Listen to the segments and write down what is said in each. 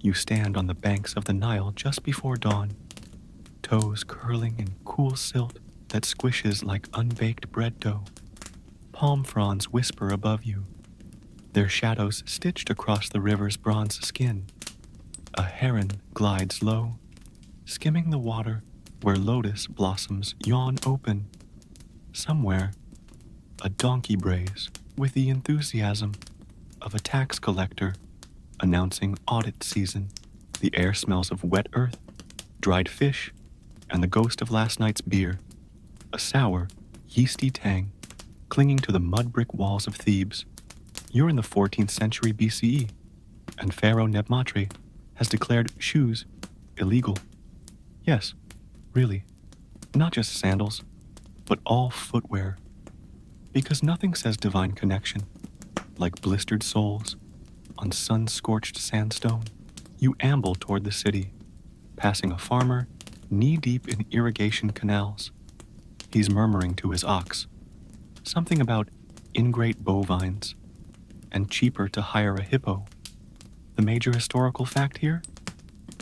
You stand on the banks of the Nile just before dawn, toes curling in cool silt that squishes like unbaked bread dough. Palm fronds whisper above you, their shadows stitched across the river's bronze skin. A heron glides low, skimming the water where lotus blossoms yawn open. Somewhere, a donkey brays with the enthusiasm of a tax collector announcing audit season. The air smells of wet earth, dried fish, and the ghost of last night's beer, a sour, yeasty tang clinging to the mud brick walls of Thebes. You're in the 14th century BCE, and Pharaoh Nebmatre has declared shoes illegal. Yes, really, not just sandals, but all footwear. Because nothing says divine connection like blistered soles on sun-scorched sandstone. You amble toward the city, passing a farmer knee-deep in irrigation canals. He's murmuring to his ox, something about ingrate bovines, and cheaper to hire a hippo. The major historical fact here?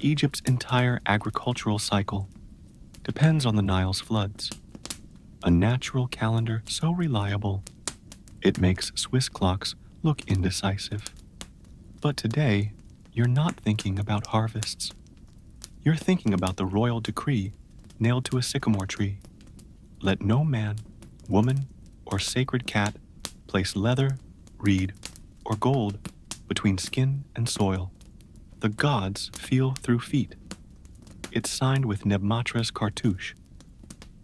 Egypt's entire agricultural cycle depends on the Nile's floods. A natural calendar so reliable, it makes Swiss clocks look indecisive. But today, you're not thinking about harvests. You're thinking about the royal decree nailed to a sycamore tree. Let no man, woman, or sacred cat place leather, reed, or gold between skin and soil. The gods feel through feet. It's signed with Nebmatre's cartouche,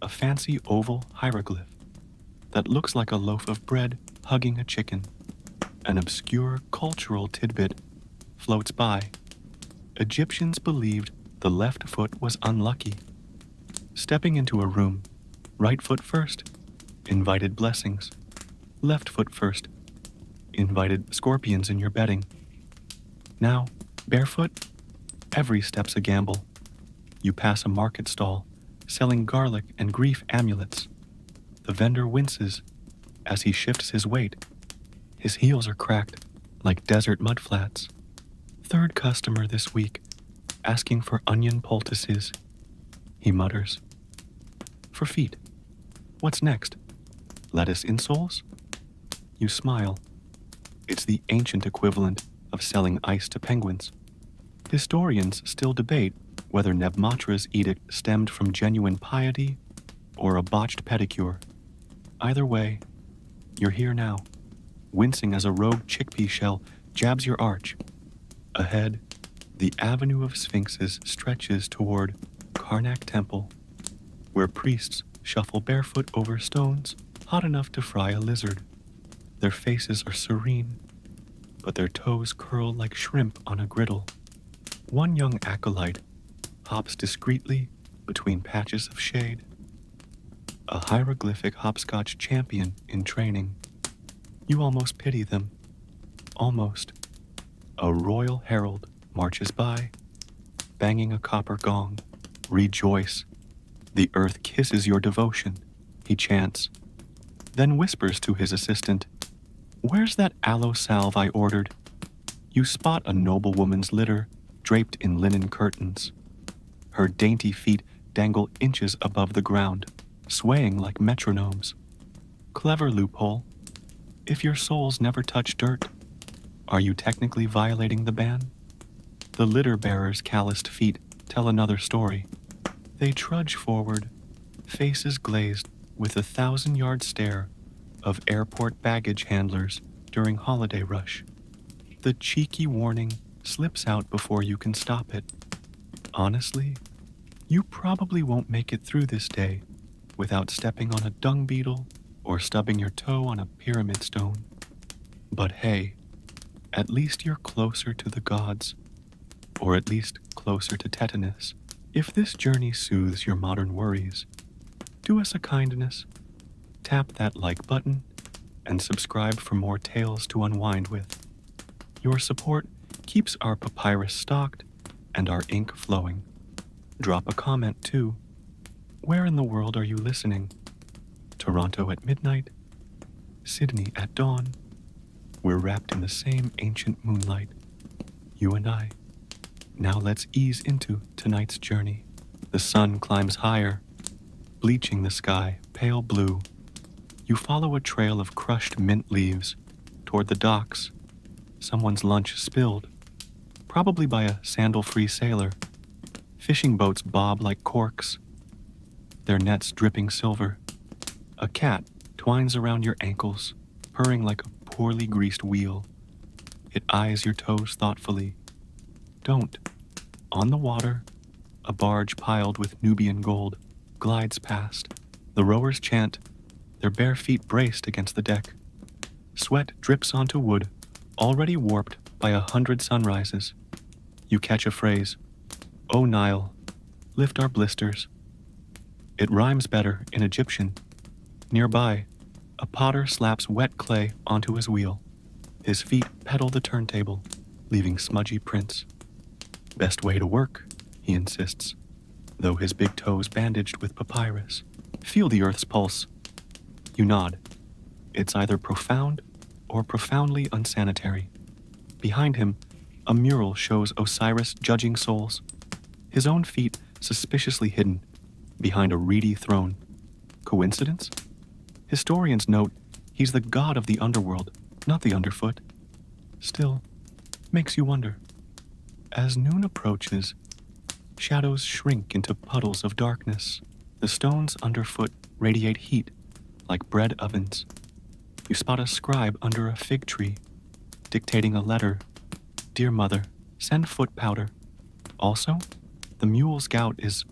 a fancy oval hieroglyph that looks like a loaf of bread hugging a chicken. An obscure cultural tidbit floats by. Egyptians believed the left foot was unlucky. Stepping into a room, right foot first, invited blessings. Left foot first, invited scorpions in your bedding. Now, barefoot, every step's a gamble. You pass a market stall selling garlic and grief amulets. The vendor winces as he shifts his weight. His heels are cracked like desert mudflats. Third customer this week, asking for onion poultices. He mutters. For feet. What's next? Lettuce insoles? You smile. It's the ancient equivalent of selling ice to penguins. Historians still debate whether Nebmatre's edict stemmed from genuine piety or a botched pedicure. Either way, you're here now, wincing as a rogue chickpea shell jabs your arch. Ahead, the avenue of sphinxes stretches toward Karnak Temple, where priests shuffle barefoot over stones hot enough to fry a lizard. Their faces are serene, but their toes curl like shrimp on a griddle. One young acolyte hops discreetly between patches of shade. A hieroglyphic hopscotch champion in training. You almost pity them. Almost. A royal herald marches by, banging a copper gong. Rejoice. The earth kisses your devotion, he chants, then whispers to his assistant, Where's that aloe salve I ordered? You spot a noblewoman's litter draped in linen curtains. Her dainty feet dangle inches above the ground, swaying like metronomes. Clever loophole. If your soles never touch dirt, are you technically violating the ban? The litter bearer's calloused feet tell another story. They trudge forward, faces glazed with the 1,000-yard stare of airport baggage handlers during holiday rush. The cheeky warning slips out before you can stop it. Honestly, you probably won't make it through this day without stepping on a dung beetle or stubbing your toe on a pyramid stone. But hey, at least you're closer to the gods, or at least closer to tetanus. If this journey soothes your modern worries, do us a kindness. Tap that like button and subscribe for more tales to unwind with. Your support keeps our papyrus stocked and our ink flowing. Drop a comment too. Where in the world are you listening? Toronto at midnight? Sydney at dawn? We're wrapped in the same ancient moonlight, you and I. Now let's ease into tonight's journey. The sun climbs higher, bleaching the sky pale blue. You follow a trail of crushed mint leaves toward the docks. Someone's lunch spilled, probably by a sandal-free sailor. Fishing boats bob like corks, their nets dripping silver. A cat twines around your ankles, purring like a poorly greased wheel. It eyes your toes thoughtfully. Don't. On the water, a barge piled with Nubian gold glides past. The rowers chant, their bare feet braced against the deck. Sweat drips onto wood, already warped by 100 sunrises. You catch a phrase, "O Nile, lift our blisters." It rhymes better in Egyptian. Nearby, a potter slaps wet clay onto his wheel. His feet pedal the turntable, leaving smudgy prints. "Best way to work," he insists, though his big toes bandaged with papyrus. "Feel the earth's pulse." You nod. It's either profound or profoundly unsanitary. Behind him, a mural shows Osiris judging souls, his own feet suspiciously hidden behind a reedy throne. Coincidence? Historians note he's the god of the underworld, not the underfoot. Still, makes you wonder. As noon approaches, shadows shrink into puddles of darkness. The stones underfoot radiate heat like bread ovens. You spot a scribe under a fig tree, dictating a letter. "Dear mother, send foot powder. Also, the mule's gout is..."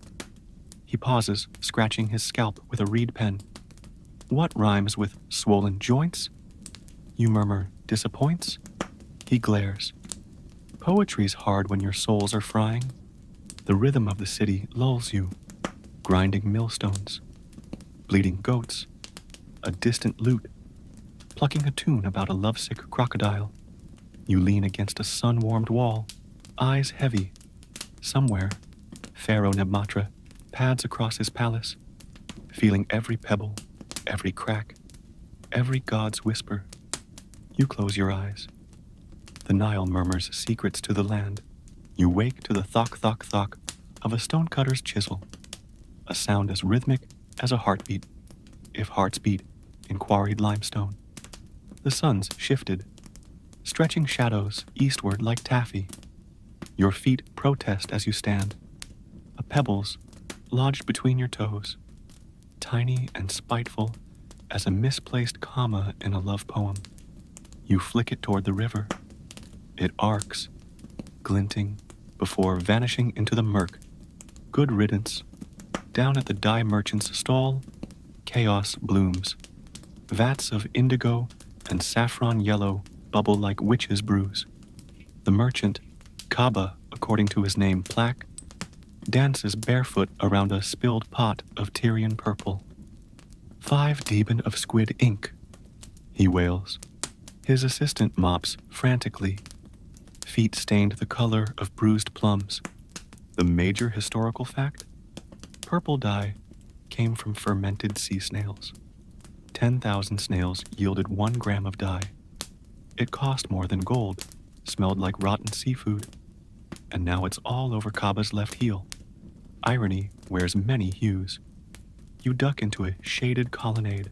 He pauses, scratching his scalp with a reed pen. "What rhymes with swollen joints?" You murmur, "Disappoints?" He glares. "Poetry's hard when your souls are frying." The rhythm of the city lulls you. Grinding millstones, bleeding goats, a distant lute, plucking a tune about a lovesick crocodile. You lean against a sun-warmed wall, eyes heavy. Somewhere, Pharaoh Nebmatra pads across his palace, feeling every pebble, every crack, every god's whisper. You close your eyes. The Nile murmurs secrets to the land. You wake to the thok-thok-thok of a stonecutter's chisel, a sound as rhythmic as a heartbeat, if hearts beat in quarried limestone. The sun's shifted, stretching shadows eastward like taffy. Your feet protest as you stand, a pebbles lodged between your toes, tiny and spiteful as a misplaced comma in a love poem. You flick it toward the river. It arcs, glinting, before vanishing into the murk. Good riddance. Down at the dye merchant's stall, chaos blooms. Vats of indigo and saffron yellow bubble like witches' brews. The merchant, Kaaba according to his name plaque, dances barefoot around a spilled pot of Tyrian purple. 5 deben of squid ink, he wails. His assistant mops frantically. Feet stained the color of bruised plums. The major historical fact? Purple dye came from fermented sea snails. 10,000 snails yielded 1 gram of dye. It cost more than gold, smelled like rotten seafood, and now it's all over Kaaba's left heel. Irony wears many hues. You duck into a shaded colonnade.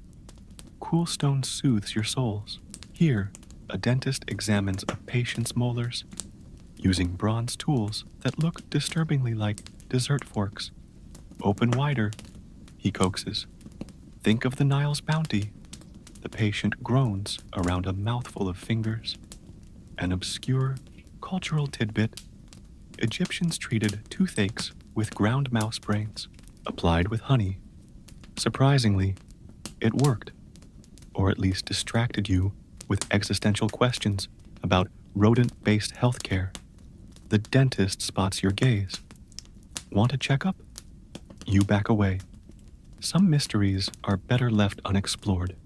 Cool stone soothes your soles. Here, a dentist examines a patient's molars, using bronze tools that look disturbingly like dessert forks. "Open wider," he coaxes. "Think of the Nile's bounty." The patient groans around a mouthful of fingers. An obscure cultural tidbit: Egyptians treated toothaches with ground mouse brains, applied with honey. Surprisingly, it worked, or at least distracted you with existential questions about rodent-based healthcare. The dentist spots your gaze. Want a checkup? You back away. Some mysteries are better left unexplored.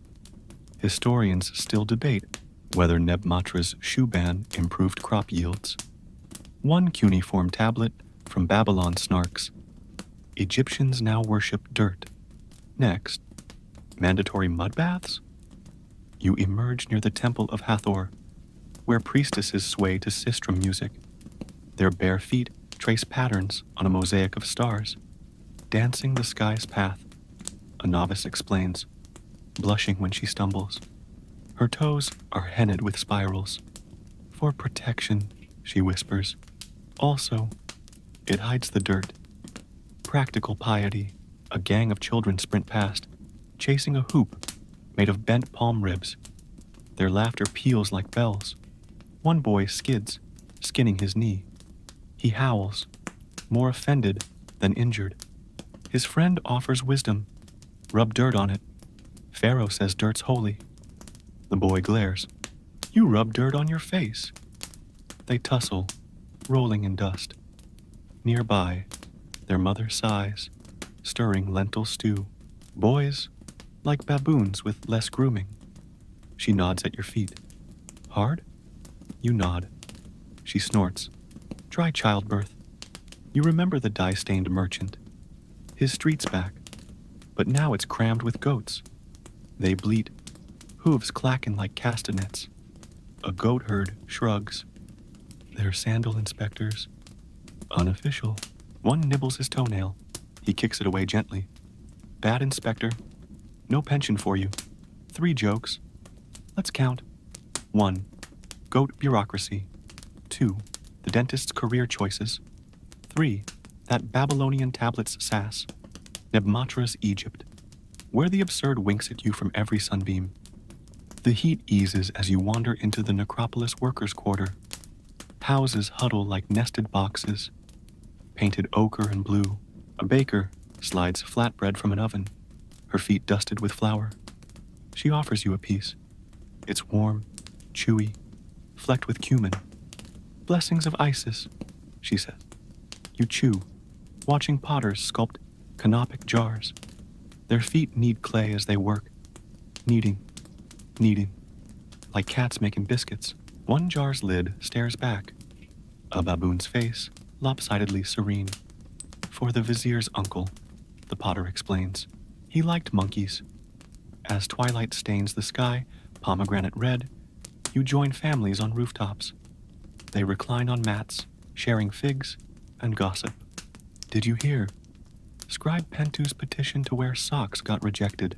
Historians still debate whether Nebmatra's shoe ban improved crop yields. One cuneiform tablet from Babylon snarks, "Egyptians now worship dirt." Next, mandatory mud baths? You emerge near the temple of Hathor, where priestesses sway to sistrum music. Their bare feet trace patterns on a mosaic of stars, dancing the sky's path, a novice explains, blushing when she stumbles. Her toes are henned with spirals. For protection, she whispers. Also, it hides the dirt. Practical piety. A gang of children sprint past, chasing a hoop made of bent palm ribs. Their laughter peals like bells. One boy skids, skinning his knee. He howls, more offended than injured. His friend offers wisdom. Rub dirt on it. Pharaoh says dirt's holy. The boy glares. You rub dirt on your face. They tussle, rolling in dust. Nearby, their mother sighs, stirring lentil stew. Boys, like baboons with less grooming. She nods at your feet. Hard? You nod. She snorts. Try childbirth. You remember the dye-stained merchant. His street's back, but now it's crammed with goats. They bleat, hooves clacking like castanets. A goat herd shrugs. They're sandal inspectors. Unofficial. One nibbles his toenail. He kicks it away gently. Bad inspector. No pension for you. 3 jokes. Let's count. 1. Goat bureaucracy. 2. The dentist's career choices. 3. That Babylonian tablet's sass. Nebmatra's Egypt. Where the absurd winks at you from every sunbeam. The heat eases as you wander into the necropolis workers' quarter. Houses huddle like nested boxes, painted ochre and blue. A baker slides flatbread from an oven, her feet dusted with flour. She offers you a piece. It's warm, chewy, flecked with cumin. Blessings of Isis, she says. You chew, watching potters sculpt canopic jars. Their feet knead clay as they work, kneading, like cats making biscuits. One jar's lid stares back, a baboon's face lopsidedly serene. For the vizier's uncle, the potter explains. He liked monkeys. As twilight stains the sky pomegranate red, you join families on rooftops. They recline on mats, sharing figs and gossip. Did you hear? Scribe Pentu's petition to wear socks got rejected.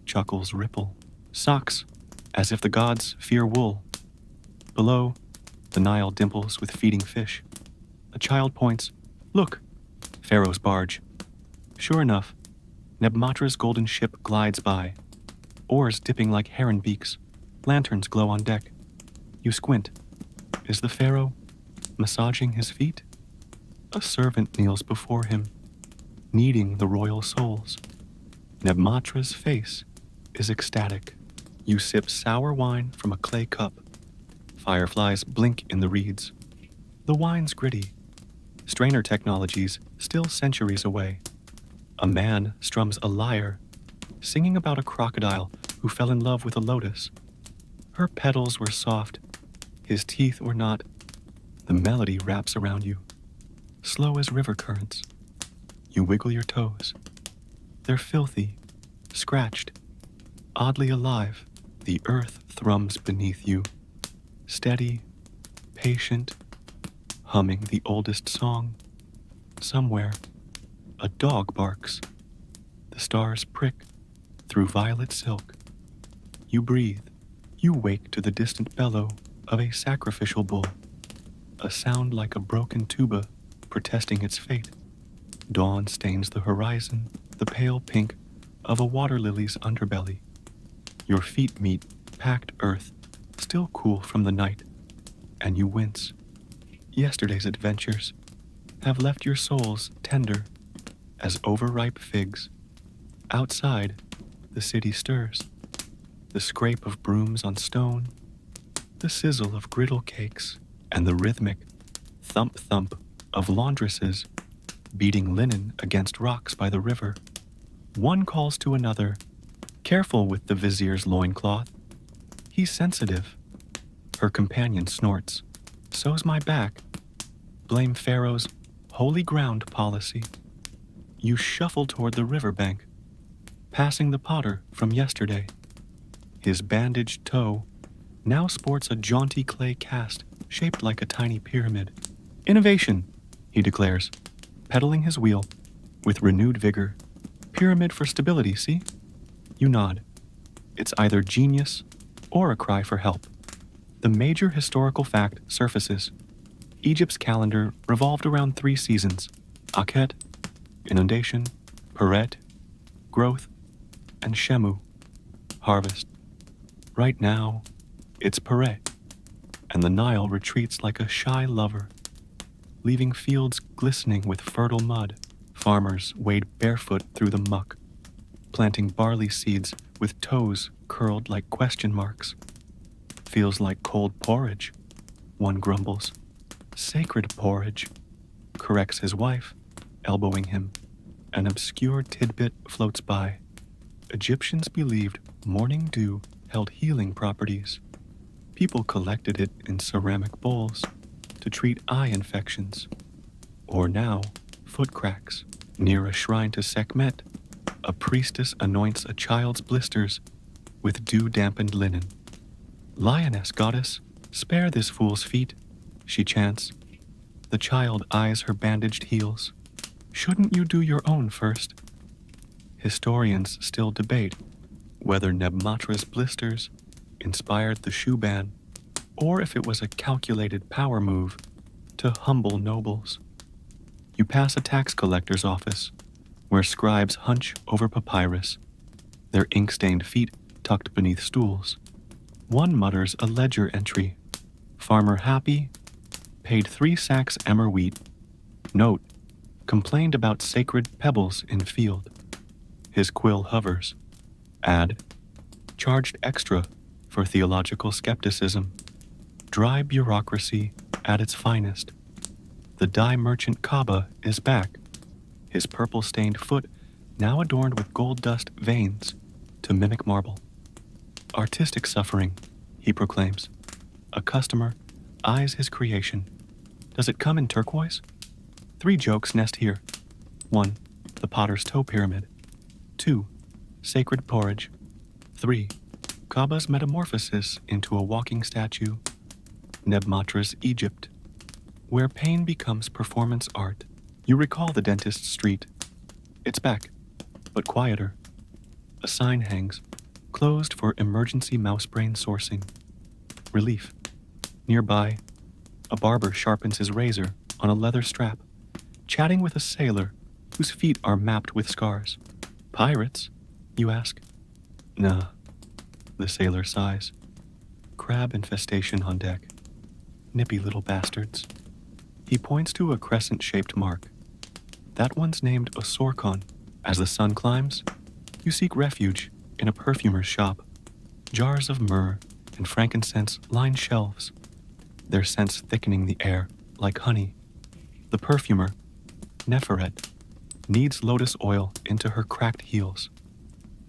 Chuckles ripple. Socks, as if the gods fear wool. Below, the Nile dimples with feeding fish. A child points. Look, Pharaoh's barge. Sure enough, Nebmatra's golden ship glides by. Oars dipping like heron beaks. Lanterns glow on deck. You squint. Is the Pharaoh massaging his feet? A servant kneels before him, kneading the royal souls. Nebmatra's face is ecstatic. You sip sour wine from a clay cup. Fireflies blink in the reeds. The wine's gritty. Strainer technologies still centuries away. A man strums a lyre, singing about a crocodile who fell in love with a lotus. Her petals were soft. His teeth were not. The melody wraps around you, slow as river currents. You wiggle your toes. They're filthy, scratched, oddly alive. The earth thrums beneath you, steady, patient, humming the oldest song. Somewhere, a dog barks. The stars prick through violet silk. You breathe. You wake to the distant bellow of a sacrificial bull, a sound like a broken tuba protesting its fate. Dawn stains the horizon, the pale pink of a water lily's underbelly. Your feet meet packed earth, still cool from the night, and you wince. Yesterday's adventures have left your souls tender as overripe figs. Outside, the city stirs. The scrape of brooms on stone, the sizzle of griddle cakes, and the rhythmic thump-thump of laundresses beating linen against rocks by the river. One calls to another, careful with the vizier's loincloth. He's sensitive. Her companion snorts. So's my back. Blame Pharaoh's holy ground policy. You shuffle toward the riverbank, passing the potter from yesterday. His bandaged toe now sports a jaunty clay cast shaped like a tiny pyramid. Innovation, he declares, pedaling his wheel with renewed vigor. Pyramid for stability, see? You nod. It's either genius or a cry for help. The major historical fact surfaces. Egypt's calendar revolved around 3 seasons: Akhet, inundation; Peret, growth; and Shemu, harvest. Right now, it's Peret, and the Nile retreats like a shy lover, leaving fields glistening with fertile mud. Farmers wade barefoot through the muck, planting barley seeds with toes curled like question marks. Feels like cold porridge, one grumbles. Sacred porridge, corrects his wife, elbowing him. An obscure tidbit floats by. Egyptians believed morning dew held healing properties. People collected it in ceramic bowls to treat eye infections. Or now, foot cracks. Near a shrine to Sekhmet, a priestess anoints a child's blisters with dew-dampened linen. Lioness goddess, spare this fool's feet, she chants. The child eyes her bandaged heels. Shouldn't you do your own first? Historians still debate whether Nebmatra's blisters inspired the shoe ban, or if it was a calculated power move to humble nobles. You pass a tax collector's office, where scribes hunch over papyrus, their ink-stained feet tucked beneath stools. One mutters a ledger entry. Farmer Happy paid 3 sacks emmer wheat. Note, complained about sacred pebbles in field. His quill hovers. Add, charged extra for theological skepticism. Dry bureaucracy at its finest. The dye merchant Kaaba is back, his purple-stained foot now adorned with gold dust veins to mimic marble. Artistic suffering, he proclaims. A customer eyes his creation. Does it come in turquoise? 3 jokes nest here. 1, the potter's toe pyramid. 2, sacred porridge. 3, Kaaba's metamorphosis into a walking statue. Nebmatra's Egypt, where pain becomes performance art. You recall the dentist's street. It's back, but quieter. A sign hangs, closed for emergency mouse brain sourcing. Relief. Nearby, a barber sharpens his razor on a leather strap, chatting with a sailor whose feet are mapped with scars. Pirates, you ask? Nah, the sailor sighs. Crab infestation on deck. Nippy little bastards. He points to a crescent-shaped mark. That one's named Osorkon. As the sun climbs, you seek refuge in a perfumer's shop. Jars of myrrh and frankincense line shelves, their scents thickening the air like honey. The perfumer, Neferet, kneads lotus oil into her cracked heels.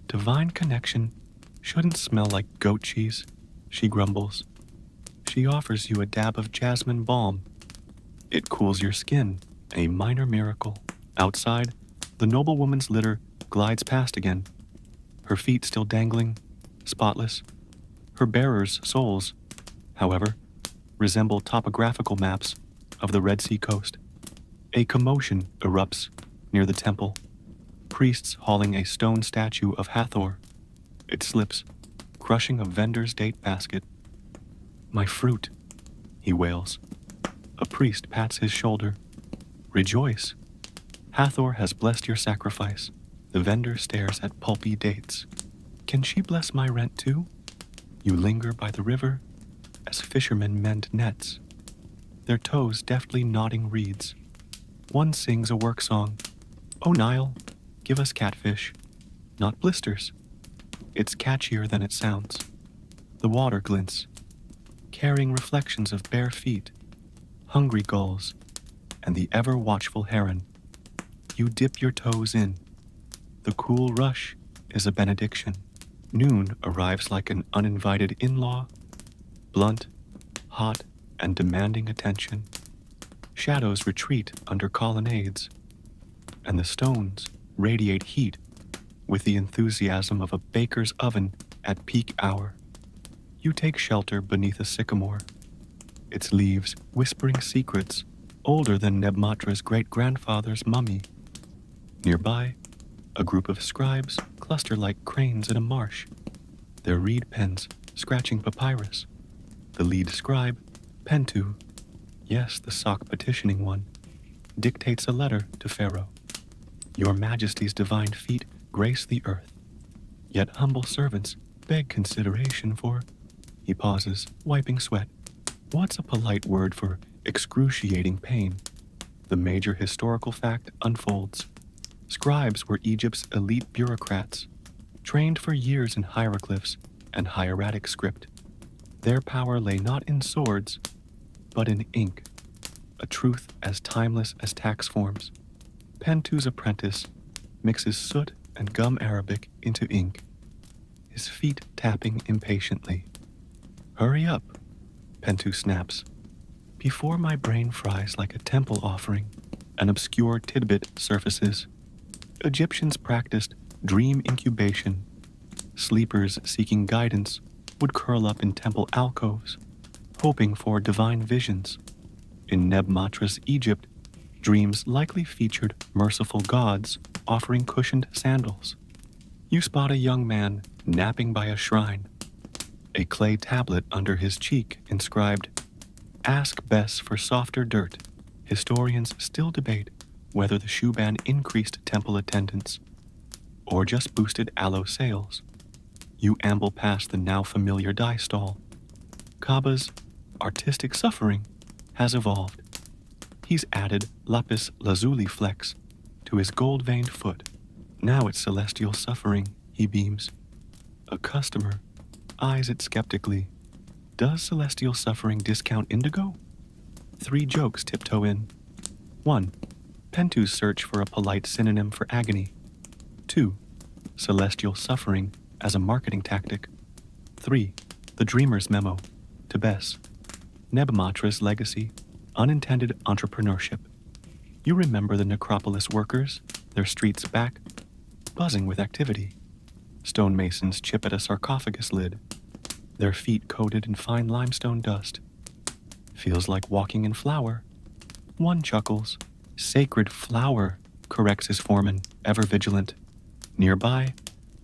Divine connection shouldn't smell like goat cheese, she grumbles. She offers you a dab of jasmine balm. It cools your skin, a minor miracle. Outside, the noblewoman's litter glides past again, her feet still dangling, spotless. Her bearers' soles, however, resemble topographical maps of the Red Sea coast. A commotion erupts near the temple, priests hauling a stone statue of Hathor. It slips, crushing a vendor's date basket. My fruit, he wails. A priest pats his shoulder. Rejoice. Hathor has blessed your sacrifice. The vendor stares at pulpy dates. Can she bless my rent too? You linger by the river as fishermen mend nets, their toes deftly knotting reeds. One sings a work song. Oh Nile, give us catfish, not blisters. It's catchier than it sounds. The water glints, carrying reflections of bare feet, hungry gulls, and the ever-watchful heron. You dip your toes in. The cool rush is a benediction. Noon arrives like an uninvited in-law, blunt, hot, and demanding attention. Shadows retreat under colonnades, and the stones radiate heat with the enthusiasm of a baker's oven at peak hour. You take shelter beneath a sycamore, its leaves whispering secrets older than Nebmatra's great-grandfather's mummy. Nearby, a group of scribes cluster like cranes in a marsh, their reed pens scratching papyrus. The lead scribe, Pentu, yes, the sock petitioning one, dictates a letter to Pharaoh. Your Majesty's divine feet grace the earth, yet humble servants beg consideration for... He pauses, wiping sweat. What's a polite word for excruciating pain? The major historical fact unfolds. Scribes were Egypt's elite bureaucrats, trained for years in hieroglyphs and hieratic script. Their power lay not in swords, but in ink, a truth as timeless as tax forms. Pentu's apprentice mixes soot and gum arabic into ink, his feet tapping impatiently. Hurry up, Pentu snaps. Before my brain fries like a temple offering, an obscure tidbit surfaces. Egyptians practiced dream incubation. Sleepers seeking guidance would curl up in temple alcoves, hoping for divine visions. In Nebmatra's Egypt, dreams likely featured merciful gods offering cushioned sandals. You spot a young man napping by a shrine, a clay tablet under his cheek inscribed, "Ask Bess for softer dirt." Historians still debate whether the shoe ban increased temple attendance or just boosted aloe sales. You amble past the now familiar dye stall. Kaba's artistic suffering has evolved. He's added lapis lazuli flecks to his gold-veined foot. Now it's celestial suffering, he beams. A customer eyes it skeptically. Does celestial suffering discount indigo? 3 jokes tiptoe in. 1. Pentu's search for a polite synonym for agony. 2. Celestial suffering as a marketing tactic. 3. The dreamer's memo to Bess. Nebmatra's legacy, unintended entrepreneurship. You remember the necropolis workers, their streets back, buzzing with activity. Stonemasons chip at a sarcophagus lid, their feet coated in fine limestone dust. Feels like walking in flour. One chuckles. Sacred flour, corrects his foreman, ever vigilant. Nearby,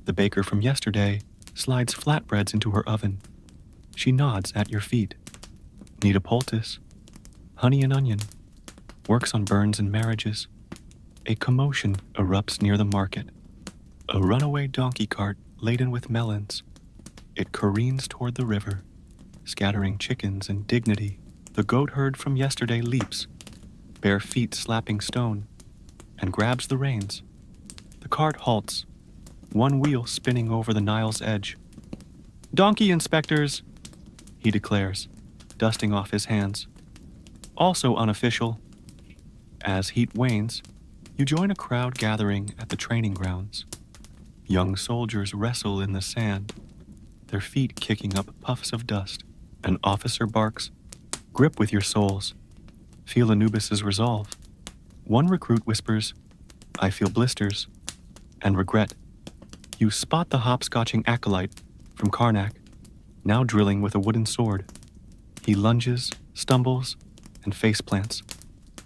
the baker from yesterday slides flatbreads into her oven. She nods at your feet. Need a poultice? Honey and onion. Works on burns and marriages. A commotion erupts near the market. A runaway donkey cart laden with melons. It careens toward the river, scattering chickens and dignity. The goat herd from yesterday leaps, bare feet slapping stone, and grabs the reins. The cart halts, one wheel spinning over the Nile's edge. "Donkey inspectors," he declares, dusting off his hands. Also unofficial. As heat wanes, you join a crowd gathering at the training grounds. Young soldiers wrestle in the sand, their feet kicking up puffs of dust. An officer barks, "Grip with your souls. Feel Anubis's resolve." One recruit whispers, "I feel blisters," and regret. You spot the hopscotching acolyte from Karnak, now drilling with a wooden sword. He lunges, stumbles, and faceplants.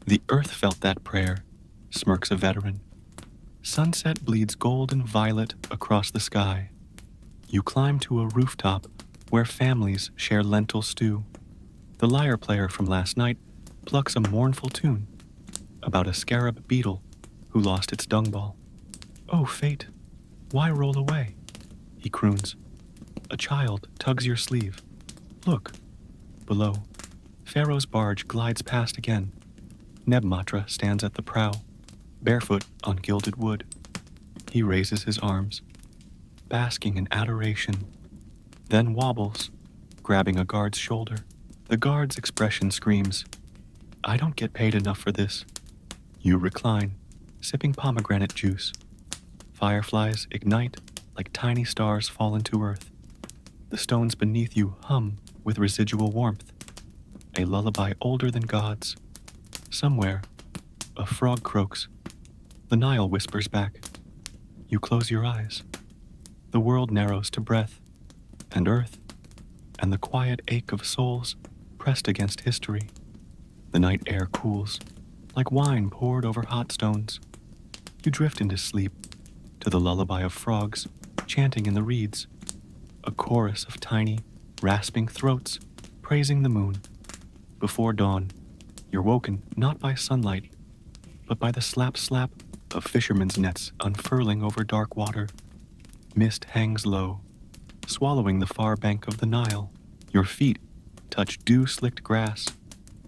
"The earth felt that prayer," smirks a veteran. Sunset bleeds gold and violet across the sky. You climb to a rooftop where families share lentil stew. The lyre player from last night plucks a mournful tune about a scarab beetle who lost its dung ball. "Oh, fate, why roll away?" he croons. A child tugs your sleeve. Look, below, Pharaoh's barge glides past again. Nebmatra stands at the prow, barefoot on gilded wood. He raises his arms, basking in adoration, then wobbles, grabbing a guard's shoulder. The guard's expression screams, "I don't get paid enough for this." You recline, sipping pomegranate juice. Fireflies ignite like tiny stars fall into earth. The stones beneath you hum with residual warmth, a lullaby older than gods. Somewhere, a frog croaks. The Nile whispers back. You close your eyes. The world narrows to breath, and earth, and the quiet ache of souls pressed against history. The night air cools, like wine poured over hot stones. You drift into sleep, to the lullaby of frogs chanting in the reeds, a chorus of tiny, rasping throats praising the moon. Before dawn, you're woken not by sunlight, but by the slap-slap of fishermen's nets unfurling over dark water. Mist hangs low, swallowing the far bank of the Nile. Your feet touch dew-slicked grass,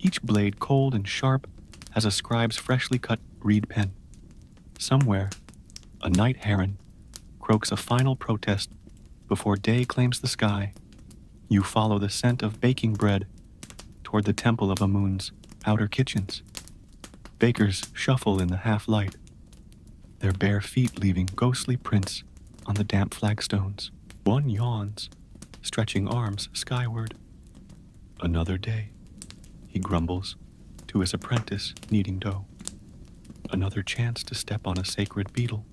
each blade cold and sharp as a scribe's freshly cut reed pen. Somewhere, a night heron croaks a final protest before day claims the sky. You follow the scent of baking bread toward the temple of Amun's outer kitchens. Bakers shuffle in the half-light, their bare feet leaving ghostly prints on the damp flagstones. One yawns, stretching arms skyward. Another day, he grumbles to his apprentice kneading dough. Another chance to step on a sacred beetle.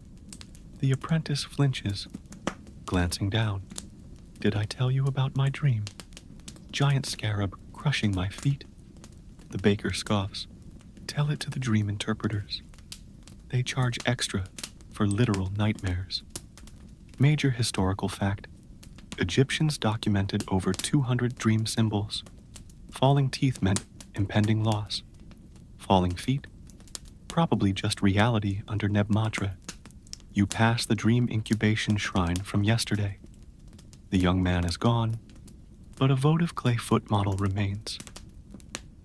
The apprentice flinches, glancing down. Did I tell you about my dream? Giant scarab crushing my feet. The baker scoffs. Tell it to the dream interpreters. They charge extra for literal nightmares. Major historical fact. Egyptians documented over 200 dream symbols. Falling teeth meant impending loss. Falling feet? Probably just reality under Nebmatra. You pass the dream incubation shrine from yesterday. The young man is gone, but a votive clay foot model remains.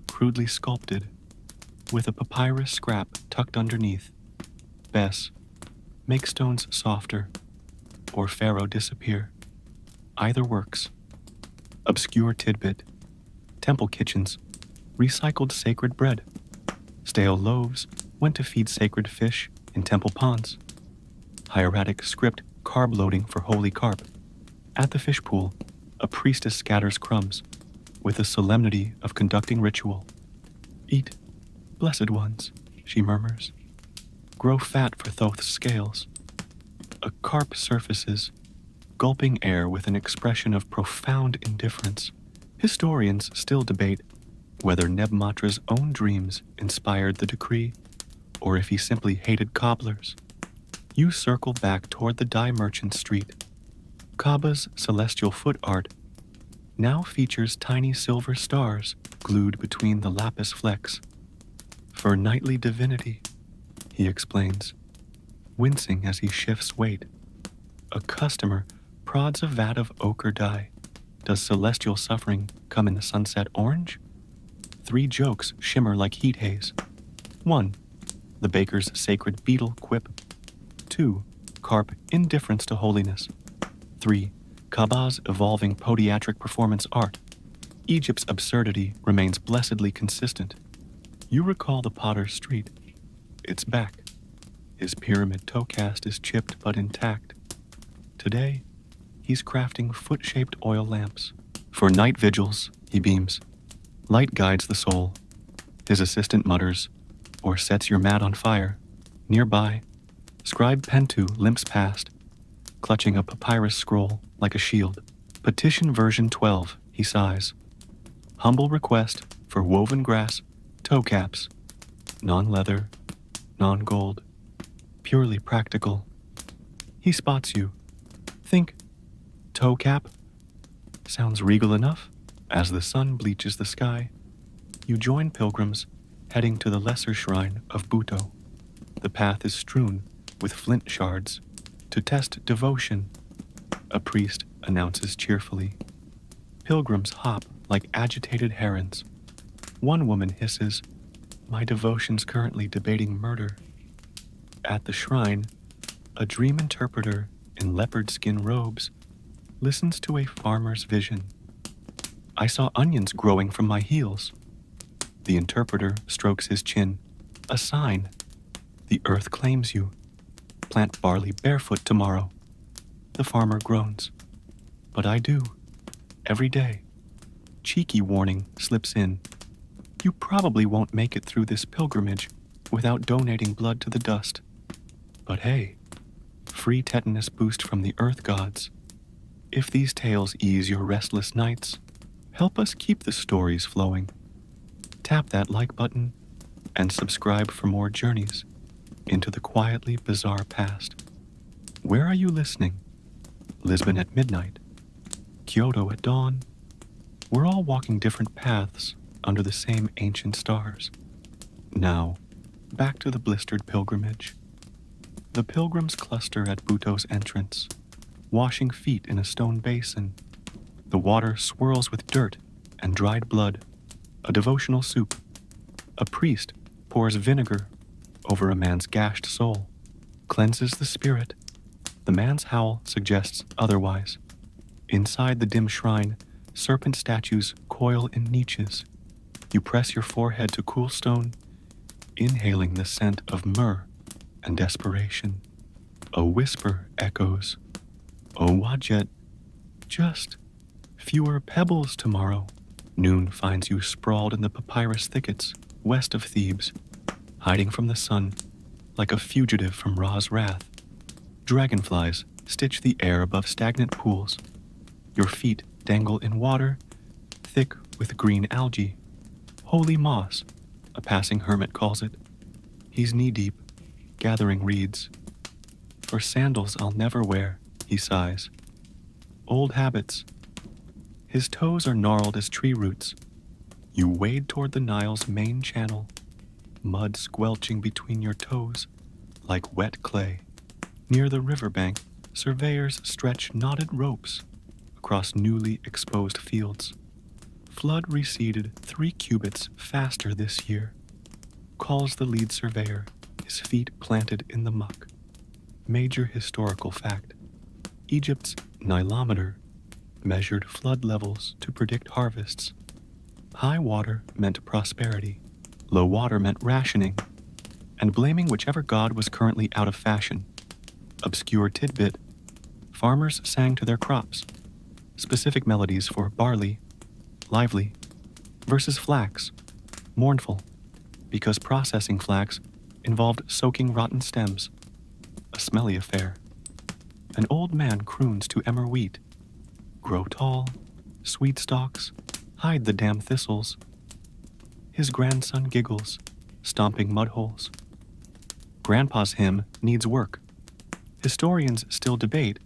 Crudely sculpted, with a papyrus scrap tucked underneath. Bess, make stones softer, or Pharaoh disappear. Either works. Obscure tidbit. Temple kitchens, recycled sacred bread. Stale loaves went to feed sacred fish in temple ponds. Hieratic script carb loading for holy carp. At the fish pool, a priestess scatters crumbs with the solemnity of conducting ritual. Eat, blessed ones, she murmurs. Grow fat for Thoth's scales. A carp surfaces, gulping air with an expression of profound indifference. Historians still debate whether Nebmatra's own dreams inspired the decree, or if he simply hated cobblers. You circle back toward the dye merchant street. Kaaba's celestial foot art now features tiny silver stars glued between the lapis flecks. For nightly divinity, he explains, wincing as he shifts weight. A customer prods a vat of ochre dye. Does celestial suffering come in the sunset orange? 3 jokes shimmer like heat haze. 1. The baker's sacred beetle quip. 2. Carp indifference to holiness. 3. Kaaba's evolving podiatric performance art. Egypt's absurdity remains blessedly consistent. You recall the potter's street. It's back. His pyramid toe cast is chipped but intact. Today, he's crafting foot-shaped oil lamps. For night vigils, he beams. Light guides the soul. His assistant mutters, or sets your mat on fire. Nearby, Scribe Pentu limps past, clutching a papyrus scroll like a shield. Petition version 12, he sighs. Humble request for woven grass, toe caps. Non-leather, non-gold, purely practical. He spots you. Think, toe cap? Sounds regal enough. As the sun bleaches the sky, you join pilgrims heading to the lesser shrine of Buto. The path is strewn with flint shards to test devotion, a priest announces cheerfully. Pilgrims hop like agitated herons. One woman hisses, "My devotion's currently debating murder." At the shrine, a dream interpreter in leopard skin robes listens to a farmer's vision. "I saw onions growing from my heels." The interpreter strokes his chin. "A sign. The earth claims you. Plant barley barefoot tomorrow." The farmer groans. "But I do. Every day." Cheeky warning slips in. "You probably won't make it through this pilgrimage without donating blood to the dust. But hey, free tetanus boost from the earth gods. If these tales ease your restless nights, help us keep the stories flowing. Tap that like button and subscribe for more journeys into the quietly bizarre past. Where are you listening? Lisbon at midnight? Kyoto at dawn? We're all walking different paths under the same ancient stars. Now, back to the blistered pilgrimage. The pilgrims cluster at Buto's entrance, washing feet in a stone basin. The water swirls with dirt and dried blood, a devotional soup. A priest pours vinegar over a man's gashed soul, cleanses the spirit. The man's howl suggests otherwise. Inside the dim shrine, serpent statues coil in niches. You press your forehead to cool stone, inhaling the scent of myrrh and desperation. A whisper echoes. Oh, Wadjet, just fewer pebbles tomorrow. Noon finds you sprawled in the papyrus thickets west of Thebes, hiding from the sun like a fugitive from Ra's wrath. Dragonflies stitch the air above stagnant pools. Your feet dangle in water, thick with green algae. Holy moss, a passing hermit calls it. He's knee-deep, gathering reeds. For sandals I'll never wear, he sighs. Old habits. His toes are gnarled as tree roots. You wade toward the Nile's main channel, mud squelching between your toes like wet clay. Near the riverbank, surveyors stretch knotted ropes across newly exposed fields. Flood receded 3 cubits faster this year, calls the lead surveyor, his feet planted in the muck. Major historical fact. Egypt's Nilometer measured flood levels to predict harvests. High water meant prosperity, low water meant rationing, and blaming whichever god was currently out of fashion. Obscure tidbit, farmers sang to their crops, specific melodies for barley, lively, versus flax, mournful, because processing flax involved soaking rotten stems, a smelly affair. An old man croons to emmer wheat, grow tall, sweet stalks, hide the damn thistles. His grandson giggles, stomping mud holes. Grandpa's hymn needs work. Historians still debate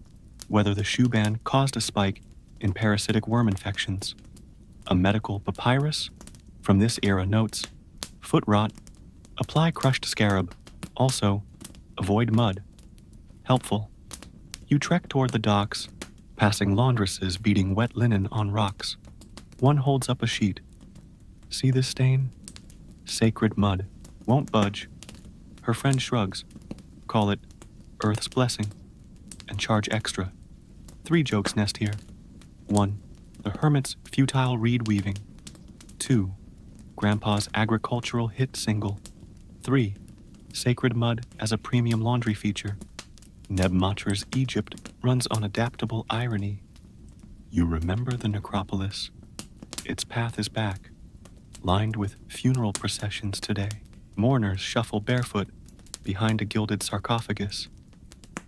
whether the shoe ban caused a spike in parasitic worm infections. A medical papyrus from this era notes, foot rot, apply crushed scarab. Also, avoid mud. Helpful. You trek toward the docks, passing laundresses beating wet linen on rocks. One holds up a sheet. See this stain? Sacred mud. Won't budge. Her friend shrugs. Call it Earth's blessing and charge extra. 3 jokes nest here. 1. The hermit's futile reed weaving. 2. Grandpa's agricultural hit single. 3. Sacred mud as a premium laundry feature. Neb Matra's Egypt runs on adaptable irony. You remember the necropolis. Its path is back, lined with funeral processions today. Mourners shuffle barefoot behind a gilded sarcophagus.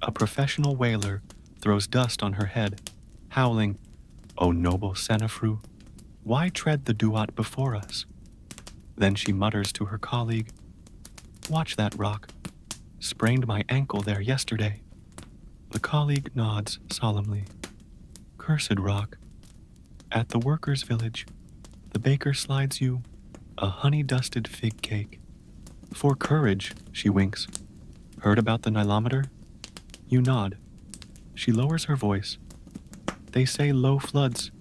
A professional wailer throws dust on her head, howling, "O noble Senefru, why tread the duat before us?" Then she mutters to her colleague, "Watch that rock. Sprained my ankle there yesterday." The colleague nods solemnly. Cursed rock. At the workers' village, the baker slides you a honey-dusted fig cake. For courage, she winks. Heard about the Nilometer? You nod. She lowers her voice. They say low floods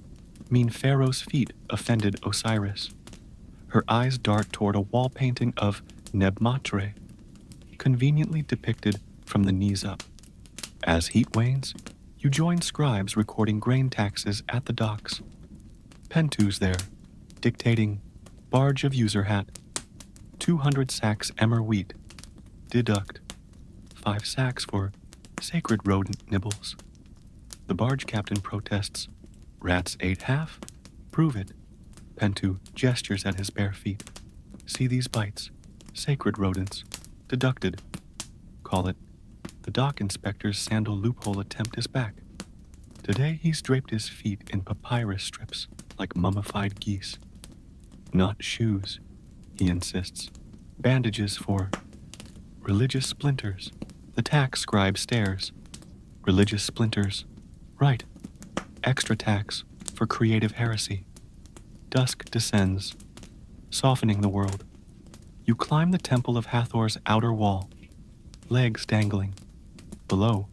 mean Pharaoh's feet offended Osiris. Her eyes dart toward a wall painting of Neb Matre, conveniently depicted from the knees up. As heat wanes, you join scribes recording grain taxes at the docks. Pentu's there, dictating barge of user hat, 200 sacks emmer wheat, deduct 5 sacks for sacred rodent nibbles. The barge captain protests, rats ate half? Prove it. Pentu gestures at his bare feet. See these bites, sacred rodents, deducted. Call it. The dock inspector's sandal loophole attempt is back. Today he's draped his feet in papyrus strips like mummified geese. Not shoes. he insists. Bandages for religious splinters. The tax scribe stares. Religious splinters. Right. Extra tax for creative heresy. Dusk descends, softening the world. You climb the temple of Hathor's outer wall, legs dangling. Below,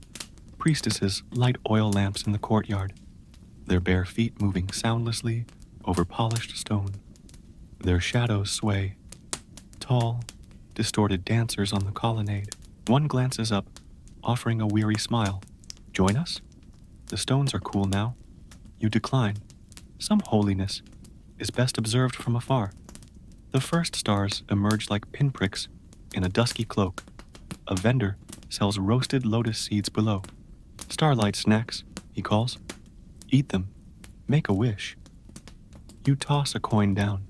priestesses light oil lamps in the courtyard, their bare feet moving soundlessly over polished stone. Their shadows sway. Tall, distorted dancers on the colonnade. One glances up, offering a weary smile. Join us? The stones are cool now. You decline. Some holiness is best observed from afar. The first stars emerge like pinpricks in a dusky cloak. A vendor sells roasted lotus seeds below. Starlight snacks, he calls. Eat them. Make a wish. You toss a coin down.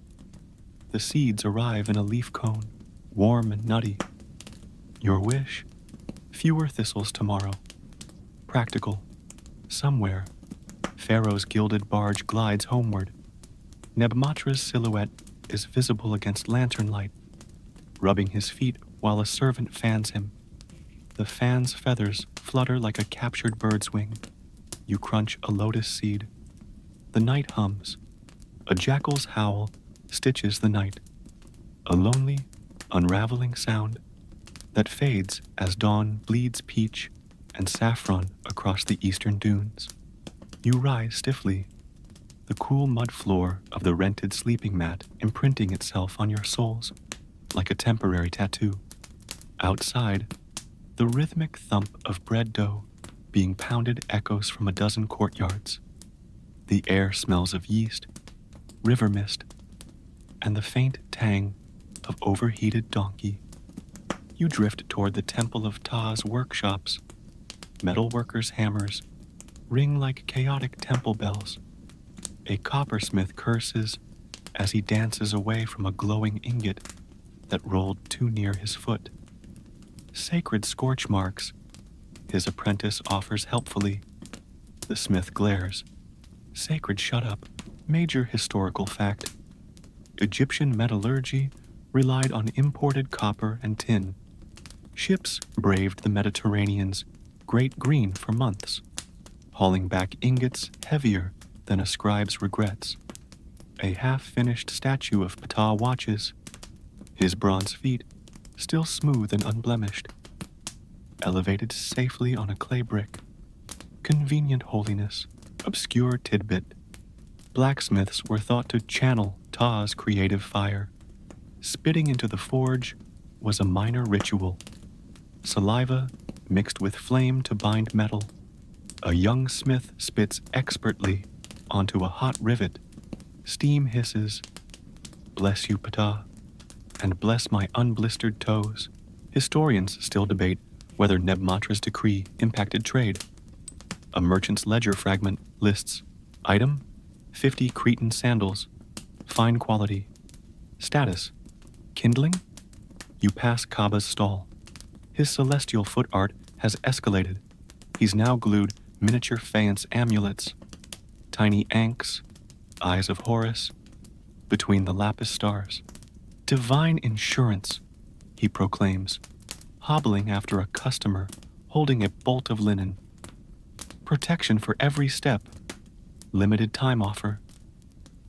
The seeds arrive in a leaf cone, warm and nutty. Your wish? Fewer thistles tomorrow. Practical. Somewhere, Pharaoh's gilded barge glides homeward. Nebmatra's silhouette is visible against lantern light, rubbing his feet while a servant fans him. The fan's feathers flutter like a captured bird's wing. You crunch a lotus seed. The night hums. A jackal's howl stitches the night. A lonely, unraveling sound that fades as dawn bleeds peach and saffron across the eastern dunes. You rise stiffly, the cool mud floor of the rented sleeping mat imprinting itself on your soles like a temporary tattoo. Outside, the rhythmic thump of bread dough being pounded echoes from a dozen courtyards. The air smells of yeast, river mist, and the faint tang of overheated donkey. You drift toward the temple of Ptah's workshops. Metalworkers' hammers ring like chaotic temple bells. A coppersmith curses as he dances away from a glowing ingot that rolled too near his foot. Sacred scorch marks, his apprentice offers helpfully. The smith glares. Sacred shut up, major historical fact. Egyptian metallurgy relied on imported copper and tin. Ships braved the Mediterranean's great green for months, hauling back ingots heavier than a scribe's regrets. A half-finished statue of Ptah watches, his bronze feet still smooth and unblemished, elevated safely on a clay brick. Convenient holiness, obscure tidbit. Blacksmiths were thought to channel Ptah's creative fire. Spitting into the forge was a minor ritual. Saliva mixed with flame to bind metal. A young smith spits expertly onto a hot rivet. Steam hisses. Bless you, Ptah, and bless my unblistered toes. Historians still debate whether Nebmatra's decree impacted trade. A merchant's ledger fragment lists item, 50 Cretan sandals, fine quality. Status, kindling? You pass Kaaba's stall. His celestial foot art has escalated. He's now glued miniature faience amulets, tiny ankhs, eyes of Horus, between the lapis stars. Divine insurance, he proclaims, hobbling after a customer holding a bolt of linen. Protection for every step. Limited time offer.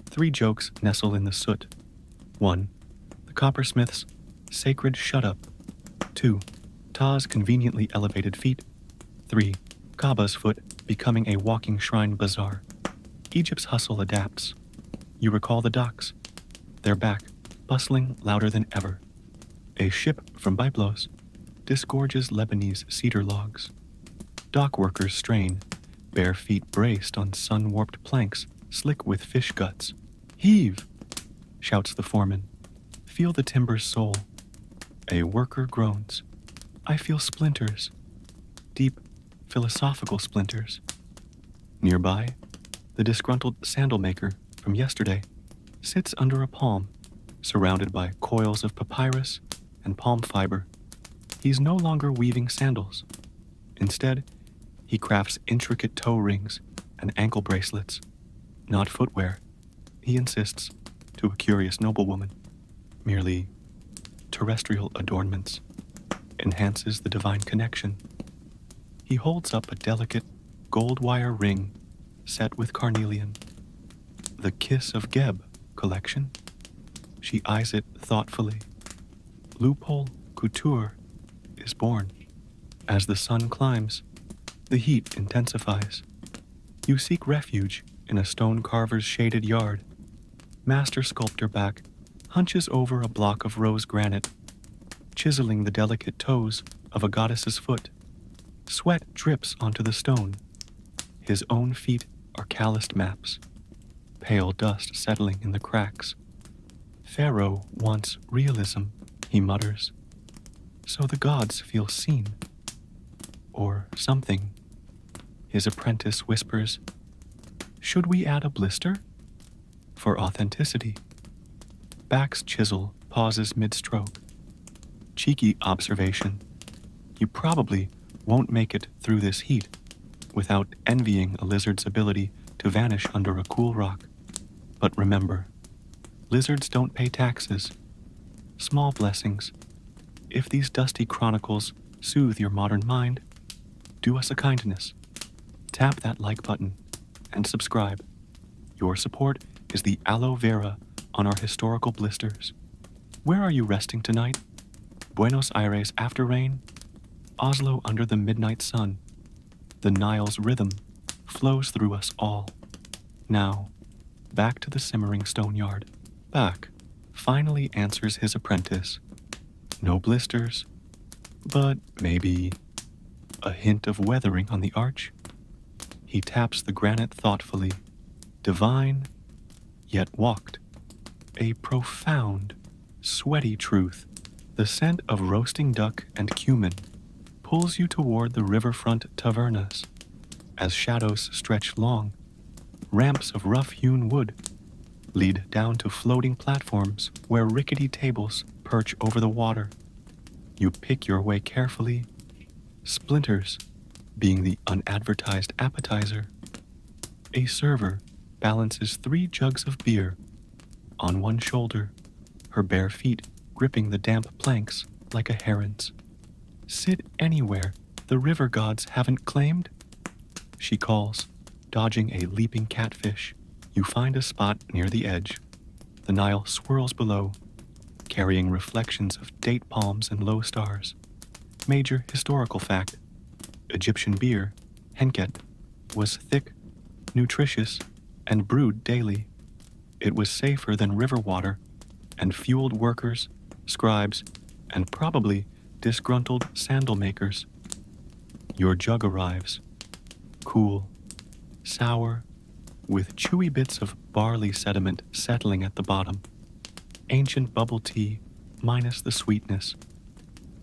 3 jokes nestle in the soot. 1. The coppersmith's sacred shut-up. 2. Ptah's conveniently elevated feet. 3. Kaaba's foot becoming a walking shrine bazaar. Egypt's hustle adapts. You recall the docks. They're back, bustling louder than ever. A ship from Byblos disgorges Lebanese cedar logs. Dock workers strain, bare feet braced on sun-warped planks slick with fish guts. Heave! Shouts the foreman. Feel the timber's soul. A worker groans. I feel splinters. Deep, philosophical splinters. Nearby, the disgruntled sandal maker from yesterday sits under a palm, surrounded by coils of papyrus and palm fiber. He's no longer weaving sandals. Instead, he crafts intricate toe rings and ankle bracelets. Not footwear, he insists to a curious noblewoman. merely terrestrial adornments, enhances the divine connection. He holds up a delicate gold wire ring set with carnelian, the Kiss of Geb collection. She eyes it thoughtfully. Loophole couture is born. As the sun climbs, the heat intensifies. You seek refuge in a stone carver's shaded yard. Master sculptor back hunches over a block of rose granite, chiseling the delicate toes of a goddess's foot. Sweat drips onto the stone. His own feet are calloused maps, pale dust settling in the cracks. Pharaoh wants realism, he mutters. So the gods feel seen. Or something. His apprentice whispers, "Should we add a blister?" For authenticity. Back's chisel pauses mid-stroke. Cheeky observation. You probably won't make it through this heat without envying a lizard's ability to vanish under a cool rock. But remember, lizards don't pay taxes. Small blessings. If these dusty chronicles soothe your modern mind, do us a kindness. Tap that like button and subscribe. Your support is the aloe vera on our historical blisters. Where are you resting tonight? Buenos Aires after rain? Oslo under the midnight sun? The Nile's rhythm flows through us all. Now, back to the simmering stone yard. Back finally answers his apprentice. No blisters, but maybe a hint of weathering on the arch. He taps the granite thoughtfully, divine, yet walked. A profound, sweaty truth. The scent of roasting duck and cumin pulls you toward the riverfront tavernas. As shadows stretch long, ramps of rough-hewn wood lead down to floating platforms where rickety tables perch over the water. You pick your way carefully, splinters being the unadvertised appetizer. A server balances 3 jugs of beer on one shoulder, her bare feet gripping the damp planks like a heron's. Sit anywhere the river gods haven't claimed? She calls, dodging a leaping catfish. You find a spot near the edge. The Nile swirls below, carrying reflections of date palms and low stars. Major historical fact. Egyptian beer, henket, was thick, nutritious, and brewed daily. It was safer than river water and fueled workers, scribes, and probably disgruntled sandal makers. Your jug arrives, cool, sour, with chewy bits of barley sediment settling at the bottom. Ancient bubble tea minus the sweetness.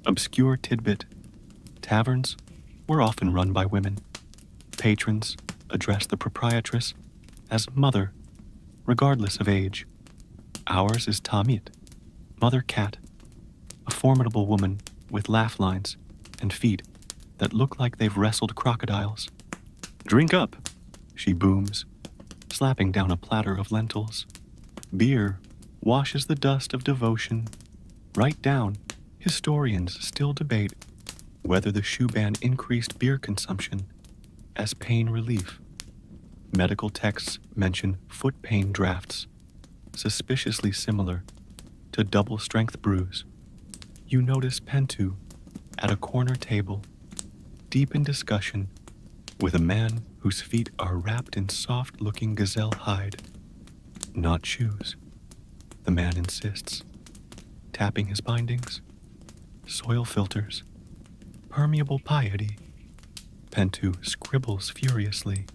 Obscure tidbit. Taverns were often run by women. Patrons address the proprietress as mother, regardless of age. Ours is Tamit, mother cat, a formidable woman with laugh lines and feet that look like they've wrestled crocodiles. Drink up, she booms, slapping down a platter of lentils. Beer washes the dust of devotion. Right down, historians still debate whether the shoe ban increased beer consumption as pain relief. Medical texts mention foot pain drafts, suspiciously similar to double-strength brews. You notice Pentu at a corner table, deep in discussion with a man whose feet are wrapped in soft-looking gazelle hide. Not shoes, the man insists, tapping his bindings. Soil filters, permeable piety. Pentu scribbles furiously.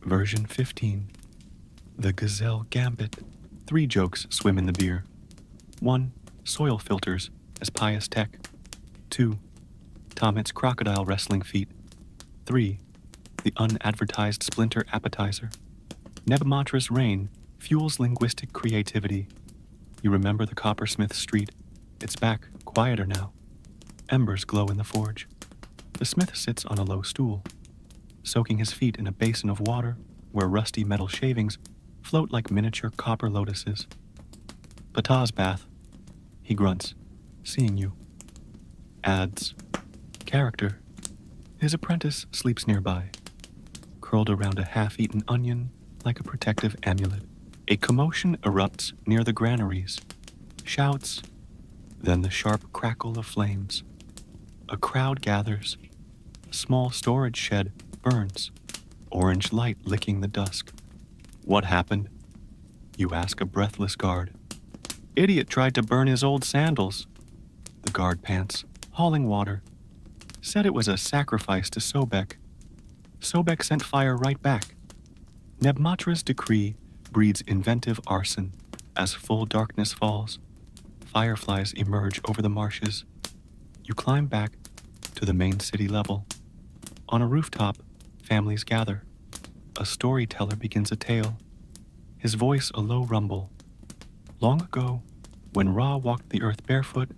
Version 15. The gazelle gambit. 3 jokes swim in the beer. 1. Soil filters as pious tech. 2. Tomit's crocodile wrestling feet. 3. The unadvertised splinter appetizer. Nebamatra's rain fuels linguistic creativity. You remember the coppersmith street. It's back, quieter now. Embers glow in the forge. The smith sits on a low stool, soaking his feet in a basin of water where rusty metal shavings float like miniature copper lotuses. Patah's bath, He grunts, seeing you. Adds, character. His apprentice sleeps nearby, curled around a half-eaten onion like a protective amulet. A commotion erupts near the granaries. Shouts, then the sharp crackle of flames. A crowd gathers. A small storage shed burns, orange light licking the dusk. What happened? You ask a breathless guard. Idiot tried to burn his old sandals. The guard pants, hauling water. Said it was a sacrifice to Sobek. Sobek sent fire right back. Nebmatra's decree breeds inventive arson. As full darkness falls, fireflies emerge over the marshes. You climb back to the main city level. On a rooftop, families gather. A storyteller begins a tale, his voice a low rumble. Long ago, when Ra walked the earth barefoot,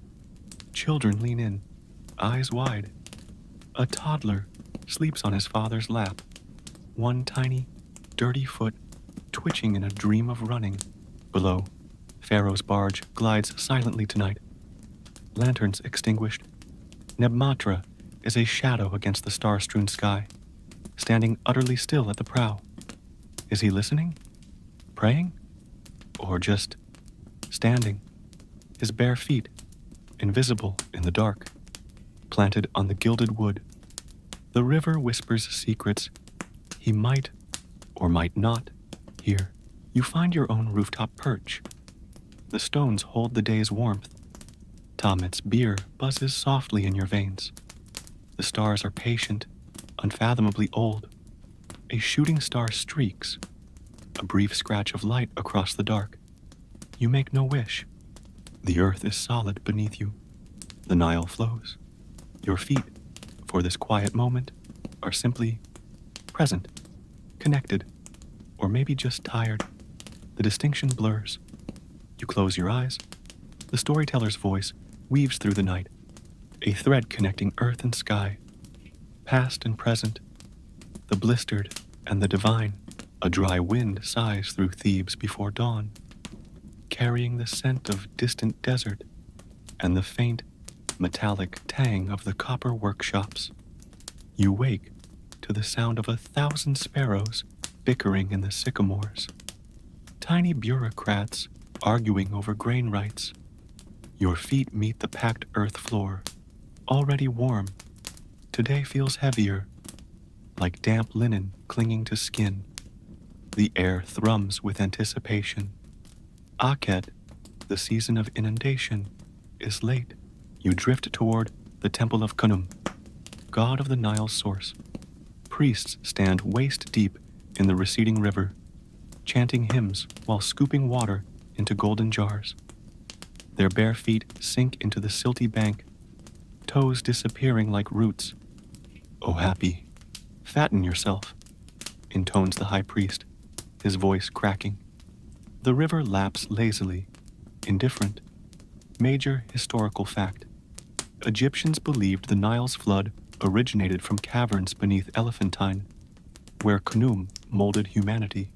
children lean in, eyes wide. A toddler sleeps on his father's lap, one tiny, dirty foot twitching in a dream of running. Below, Pharaoh's barge glides silently tonight. Lanterns extinguished. Nebmatra is a shadow against the star-strewn sky, standing utterly still at the prow. Is he listening? Praying? Or just standing, his bare feet, invisible in the dark, planted on the gilded wood? The river whispers secrets he might or might not hear. You find your own rooftop perch. The stones hold the day's warmth. Tamit's beer buzzes softly in your veins. The stars are patient, unfathomably old. A shooting star streaks, a brief scratch of light across the dark. You make no wish. The earth is solid beneath you. The Nile flows. Your feet, for this quiet moment, are simply present, connected, or maybe just tired. The distinction blurs. You close your eyes. The storyteller's voice weaves through the night, a thread connecting earth and sky, past and present, the blistered and the divine. A dry wind sighs through Thebes before dawn, carrying the scent of distant desert and the faint, metallic tang of the copper workshops. You wake to the sound of 1,000 sparrows bickering in the sycamores, tiny bureaucrats arguing over grain rights. Your feet meet the packed earth floor, already warm. Today feels heavier, like damp linen clinging to skin. The air thrums with anticipation. Akhet, the season of inundation, is late. You drift toward the temple of Khnum, god of the Nile's source. Priests stand waist deep in the receding river, chanting hymns while scooping water into golden jars. Their bare feet sink into the silty bank, toes disappearing like roots. "O happy, fatten yourself," intones the high priest, his voice cracking. The river laps lazily, indifferent. Major historical fact. Egyptians believed the Nile's flood originated from caverns beneath Elephantine, where Khnum molded humanity,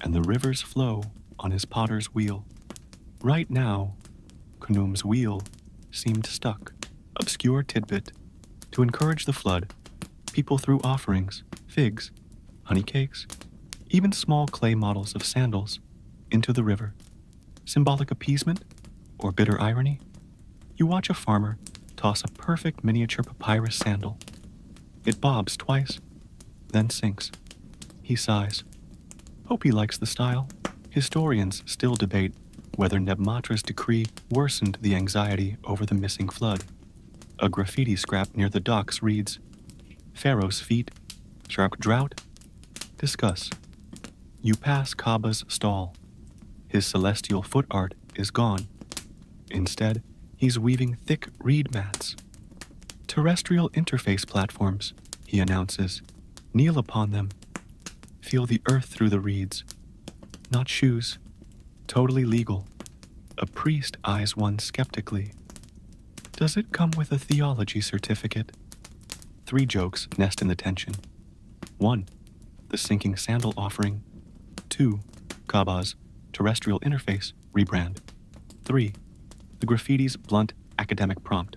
and the river's flow on his potter's wheel. Right now, Khnum's wheel seemed stuck. Obscure tidbit. To encourage the flood, people threw offerings, figs, honey cakes, even small clay models of sandals, into the river. Symbolic appeasement or bitter irony? You watch a farmer toss a perfect miniature papyrus sandal. It bobs twice, then sinks. He sighs. Hope he likes the style. Historians still debate whether Nebmatra's decree worsened the anxiety over the missing flood. A graffiti scrap near the docks reads, "Pharaoh's feet, shark drought, discuss." You pass Kaaba's stall. His celestial foot art is gone. Instead, he's weaving thick reed mats. "Terrestrial interface platforms," he announces. "Kneel upon them. Feel the earth through the reeds. Not shoes. Totally legal." A priest eyes one skeptically. Does it come with a theology certificate? 3 jokes nest in the tension. 1. The sinking sandal offering. 2. Kaaba's terrestrial interface rebrand. 3. The graffiti's blunt academic prompt.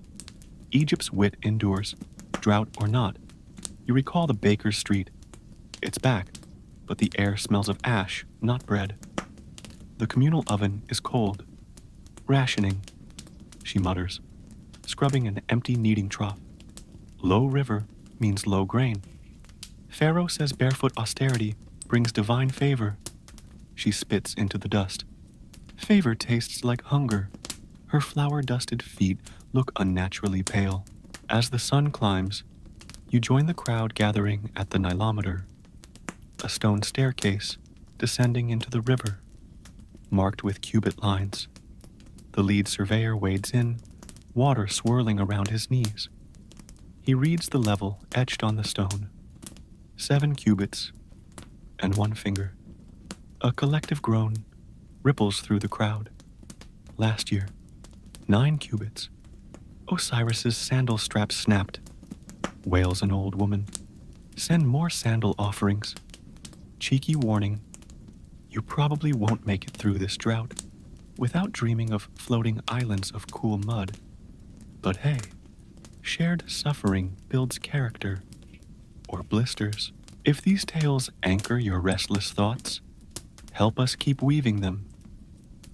Egypt's wit endures, drought or not. You recall the baker's street. It's back, but the air smells of ash, not bread. The communal oven is cold. Rationing, she mutters, scrubbing an empty kneading trough. Low river means low grain. Pharaoh says barefoot austerity brings divine favor. She spits into the dust. Favor tastes like hunger. Her flour-dusted feet look unnaturally pale. As the sun climbs, you join the crowd gathering at the Nilometer, a stone staircase descending into the river, marked with cubit lines. The lead surveyor wades in, water swirling around his knees. He reads the level etched on the stone. 7 cubits and 1 finger. A collective groan ripples through the crowd. Last year, 9 cubits. Osiris's sandal strap snapped, wails an old woman. Send more sandal offerings. Cheeky warning, you probably won't make it through this drought without dreaming of floating islands of cool mud. But hey, shared suffering builds character, or blisters. If these tales anchor your restless thoughts, help us keep weaving them.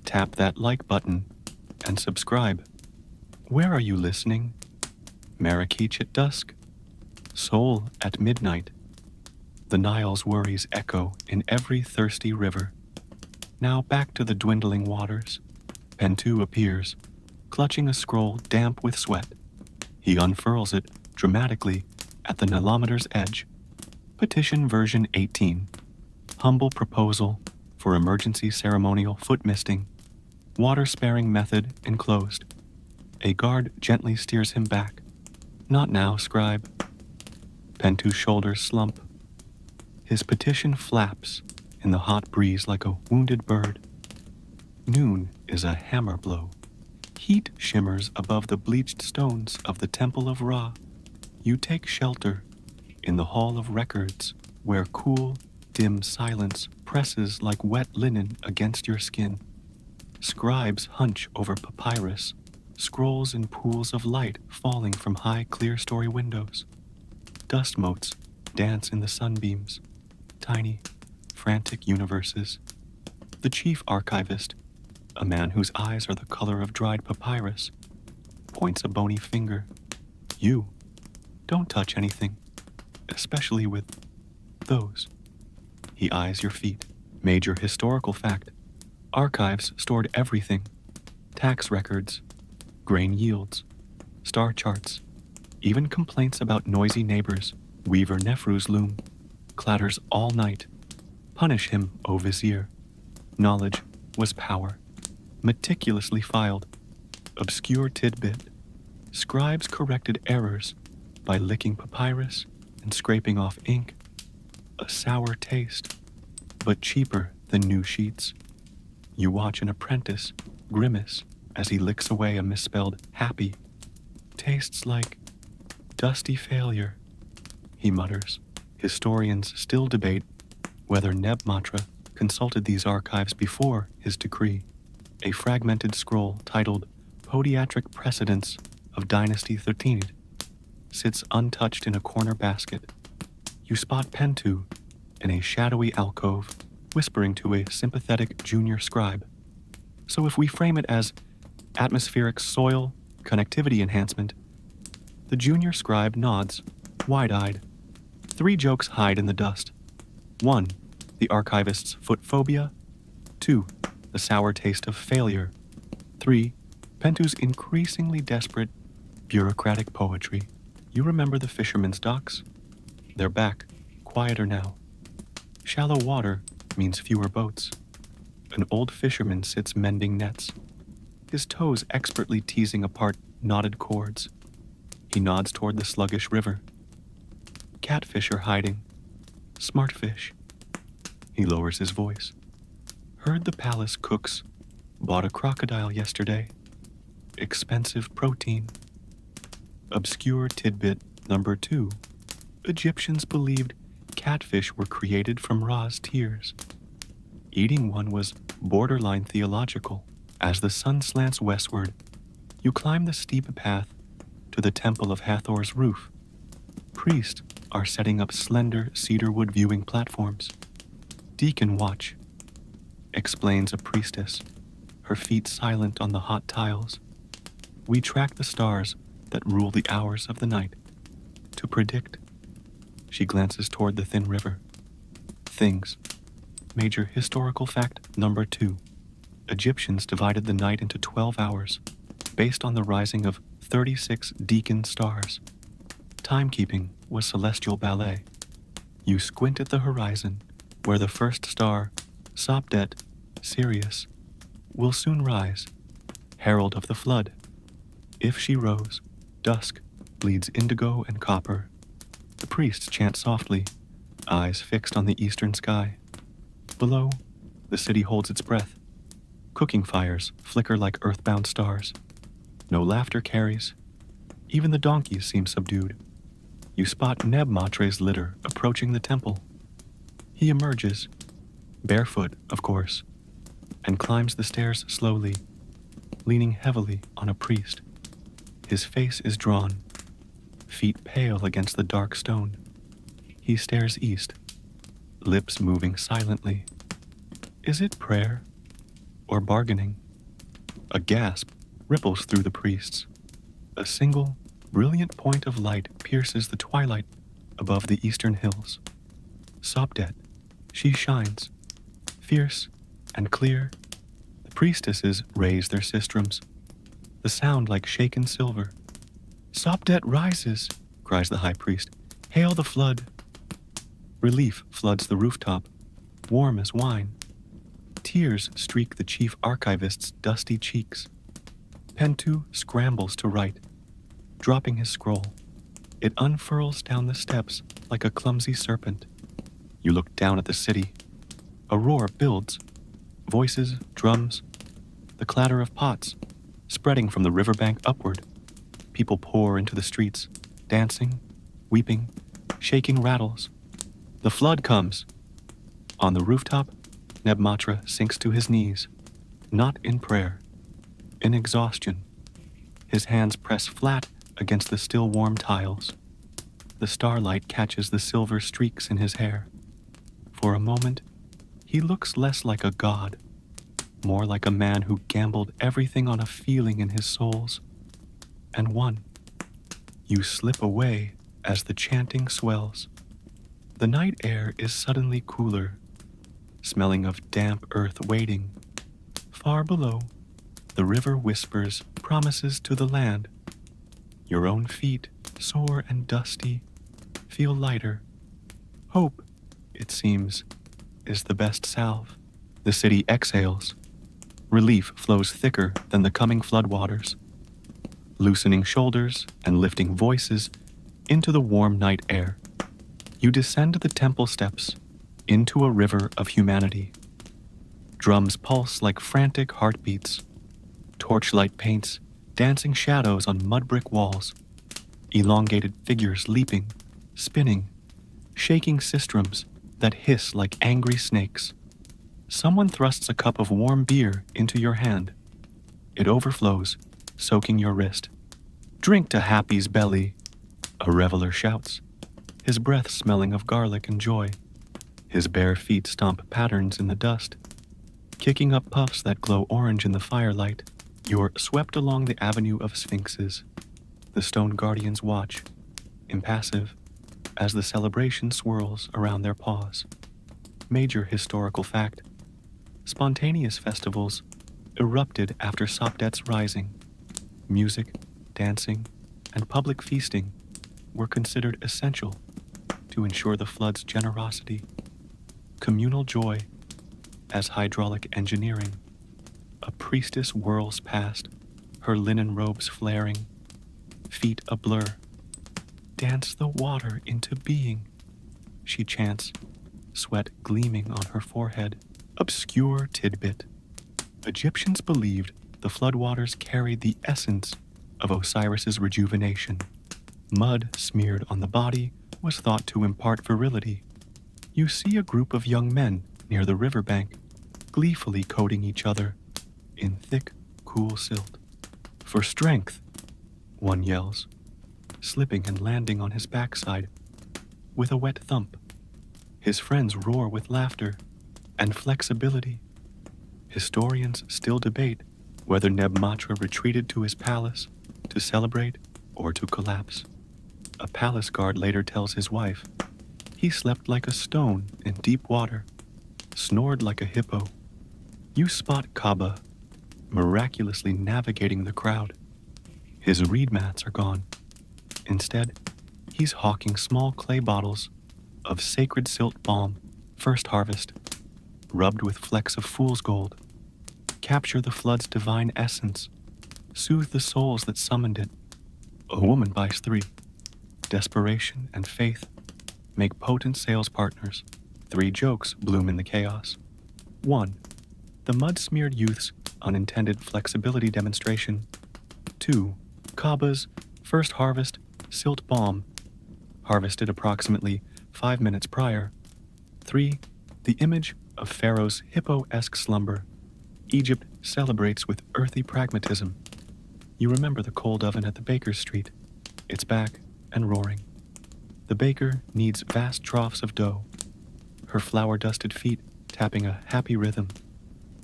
Tap that like button and subscribe. Where are you listening? Marrakech at dusk? Seoul at midnight? The Nile's worries echo in every thirsty river. Now back to the dwindling waters. Pentu appears, clutching a scroll damp with sweat. He unfurls it dramatically at the Nilometer's edge. Petition version 18. Humble proposal for emergency ceremonial foot misting. Water-sparing method enclosed. A guard gently steers him back. Not now, scribe. Pentu's shoulders slump. His petition flaps in the hot breeze like a wounded bird. Noon is a hammer blow. Heat shimmers above the bleached stones of the Temple of Ra. You take shelter in the Hall of Records, where cool, dim silence presses like wet linen against your skin. Scribes hunch over papyrus, scrolls in pools of light falling from high clear-story windows. Dust motes dance in the sunbeams, tiny, frantic universes. The chief archivist, a man whose eyes are the color of dried papyrus, points a bony finger. You, don't touch anything, especially with those. He eyes your feet. Major historical fact. Archives stored everything. Tax records, grain yields, star charts, even complaints about noisy neighbors. Weaver Nefru's loom clatters all night. Punish him, O vizier. Knowledge was power. Meticulously filed. Obscure tidbit. Scribes corrected errors by licking papyrus and scraping off ink. A sour taste, but cheaper than new sheets. You watch an apprentice grimace as he licks away a misspelled happy. Tastes like dusty failure, he mutters. Historians still debate whether Nebmatra consulted these archives before his decree. A fragmented scroll titled Podiatric Precedents of Dynasty 13 sits untouched in a corner basket. You spot Pentu in a shadowy alcove, whispering to a sympathetic junior scribe. So if we frame it as atmospheric soil connectivity enhancement, the junior scribe nods, wide-eyed. 3 jokes hide in the dust. 1, the archivist's foot phobia. 2, the sour taste of failure. 3, Pentu's increasingly desperate bureaucratic poetry. You remember the fishermen's docks? They're back, quieter now. Shallow water means fewer boats. An old fisherman sits mending nets, his toes expertly teasing apart knotted cords. He nods toward the sluggish river. Catfish are hiding. Smart fish. He lowers his voice. Heard the palace cooks bought a crocodile yesterday. Expensive protein. Obscure tidbit number 2. Egyptians believed catfish were created from Ra's tears. Eating one was borderline theological. As the sun slants westward, You climb the steep path to the temple of Hathor's roof. Priests are setting up slender cedarwood viewing platforms. Deacon watch, explains a priestess, her feet silent on the hot tiles. We track the stars that rule the hours of the night. To predict, she glances toward the thin river. Things. Major historical fact number 2. Egyptians divided the night into 12 hours, based on the rising of 36 deacon stars. Timekeeping was celestial ballet. You squint at the horizon, where the first star, Sopdet, Sirius, will soon rise, herald of the flood. If she rose, dusk bleeds indigo and copper. The priests chant softly, eyes fixed on the eastern sky. Below, the city holds its breath. Cooking fires flicker like earthbound stars. No laughter carries. Even the donkeys seem subdued. You spot Neb Matre's litter approaching the temple. He emerges, barefoot, of course, and climbs the stairs slowly, leaning heavily on a priest. His face is drawn, feet pale against the dark stone. He stares east, lips moving silently. Is it prayer or bargaining? A gasp ripples through the priests. A single, brilliant point of light pierces the twilight above the eastern hills. Sopdet, she shines, fierce and clear. The priestesses raise their sistrums, the sound like shaken silver. Sopdet rises, cries the high priest. Hail the flood. Relief floods the rooftop, warm as wine. Tears streak the chief archivist's dusty cheeks. Pentu scrambles to write, dropping his scroll. It unfurls down the steps like a clumsy serpent. You look down at the city. A roar builds. Voices, drums, the clatter of pots, spreading from the riverbank upward. People pour into the streets, dancing, weeping, shaking rattles. The flood comes. On the rooftop, Neb Matre sinks to his knees, not in prayer, in exhaustion. His hands press flat against the still warm tiles. The starlight catches the silver streaks in his hair. For a moment, he looks less like a god, more like a man who gambled everything on a feeling in his souls, and won. You slip away as the chanting swells. The night air is suddenly cooler, smelling of damp earth waiting. Far below, the river whispers promises to the land. Your own feet, sore and dusty, feel lighter. Hope, it seems, is the best salve. The city exhales. Relief flows thicker than the coming floodwaters, loosening shoulders and lifting voices into the warm night air. You descend the temple steps into a river of humanity. Drums pulse like frantic heartbeats. Torchlight paints dancing shadows on mud brick walls. Elongated figures leaping, spinning, shaking sistrums that hiss like angry snakes. Someone thrusts a cup of warm beer into your hand. It overflows, soaking your wrist. Drink to Happy's belly, a reveler shouts, his breath smelling of garlic and joy. His bare feet stomp patterns in the dust, kicking up puffs that glow orange in the firelight. You're swept along the avenue of sphinxes. The stone guardians watch, impassive, as the celebration swirls around their paws. Major historical fact: spontaneous festivals erupted after Sopdet's rising. Music, dancing, and public feasting were considered essential to ensure the flood's generosity. Communal joy as hydraulic engineering. A priestess whirls past, her linen robes flaring, feet a blur. Dance the water into being, she chants, sweat gleaming on her forehead. Obscure tidbit. Egyptians believed the floodwaters carried the essence of Osiris's rejuvenation. Mud smeared on the body was thought to impart virility. You see a group of young men near the riverbank, gleefully coating each other in thick, cool silt. For strength, one yells, slipping and landing on his backside with a wet thump. His friends roar with laughter and flexibility. Historians still debate whether Nebmatra retreated to his palace to celebrate or to collapse. A palace guard later tells his wife, he slept like a stone in deep water, snored like a hippo. You spot Kaba miraculously navigating the crowd. His reed mats are gone. Instead, he's hawking small clay bottles of sacred silt balm, first harvest, rubbed with flecks of fool's gold. Capture the flood's divine essence. Soothe the souls that summoned it. A woman buys 3. Desperation and faith make potent sales partners. 3 jokes bloom in the chaos. 1. The mud-smeared youth's unintended flexibility demonstration. 2. Kaba's first harvest silt balm, harvested approximately 5 minutes prior. 3. The image of Pharaoh's hippo-esque slumber. Egypt celebrates with earthy pragmatism. You remember the cold oven at the baker's street. It's back and roaring. The baker kneads vast troughs of dough, her flour-dusted feet tapping a happy rhythm.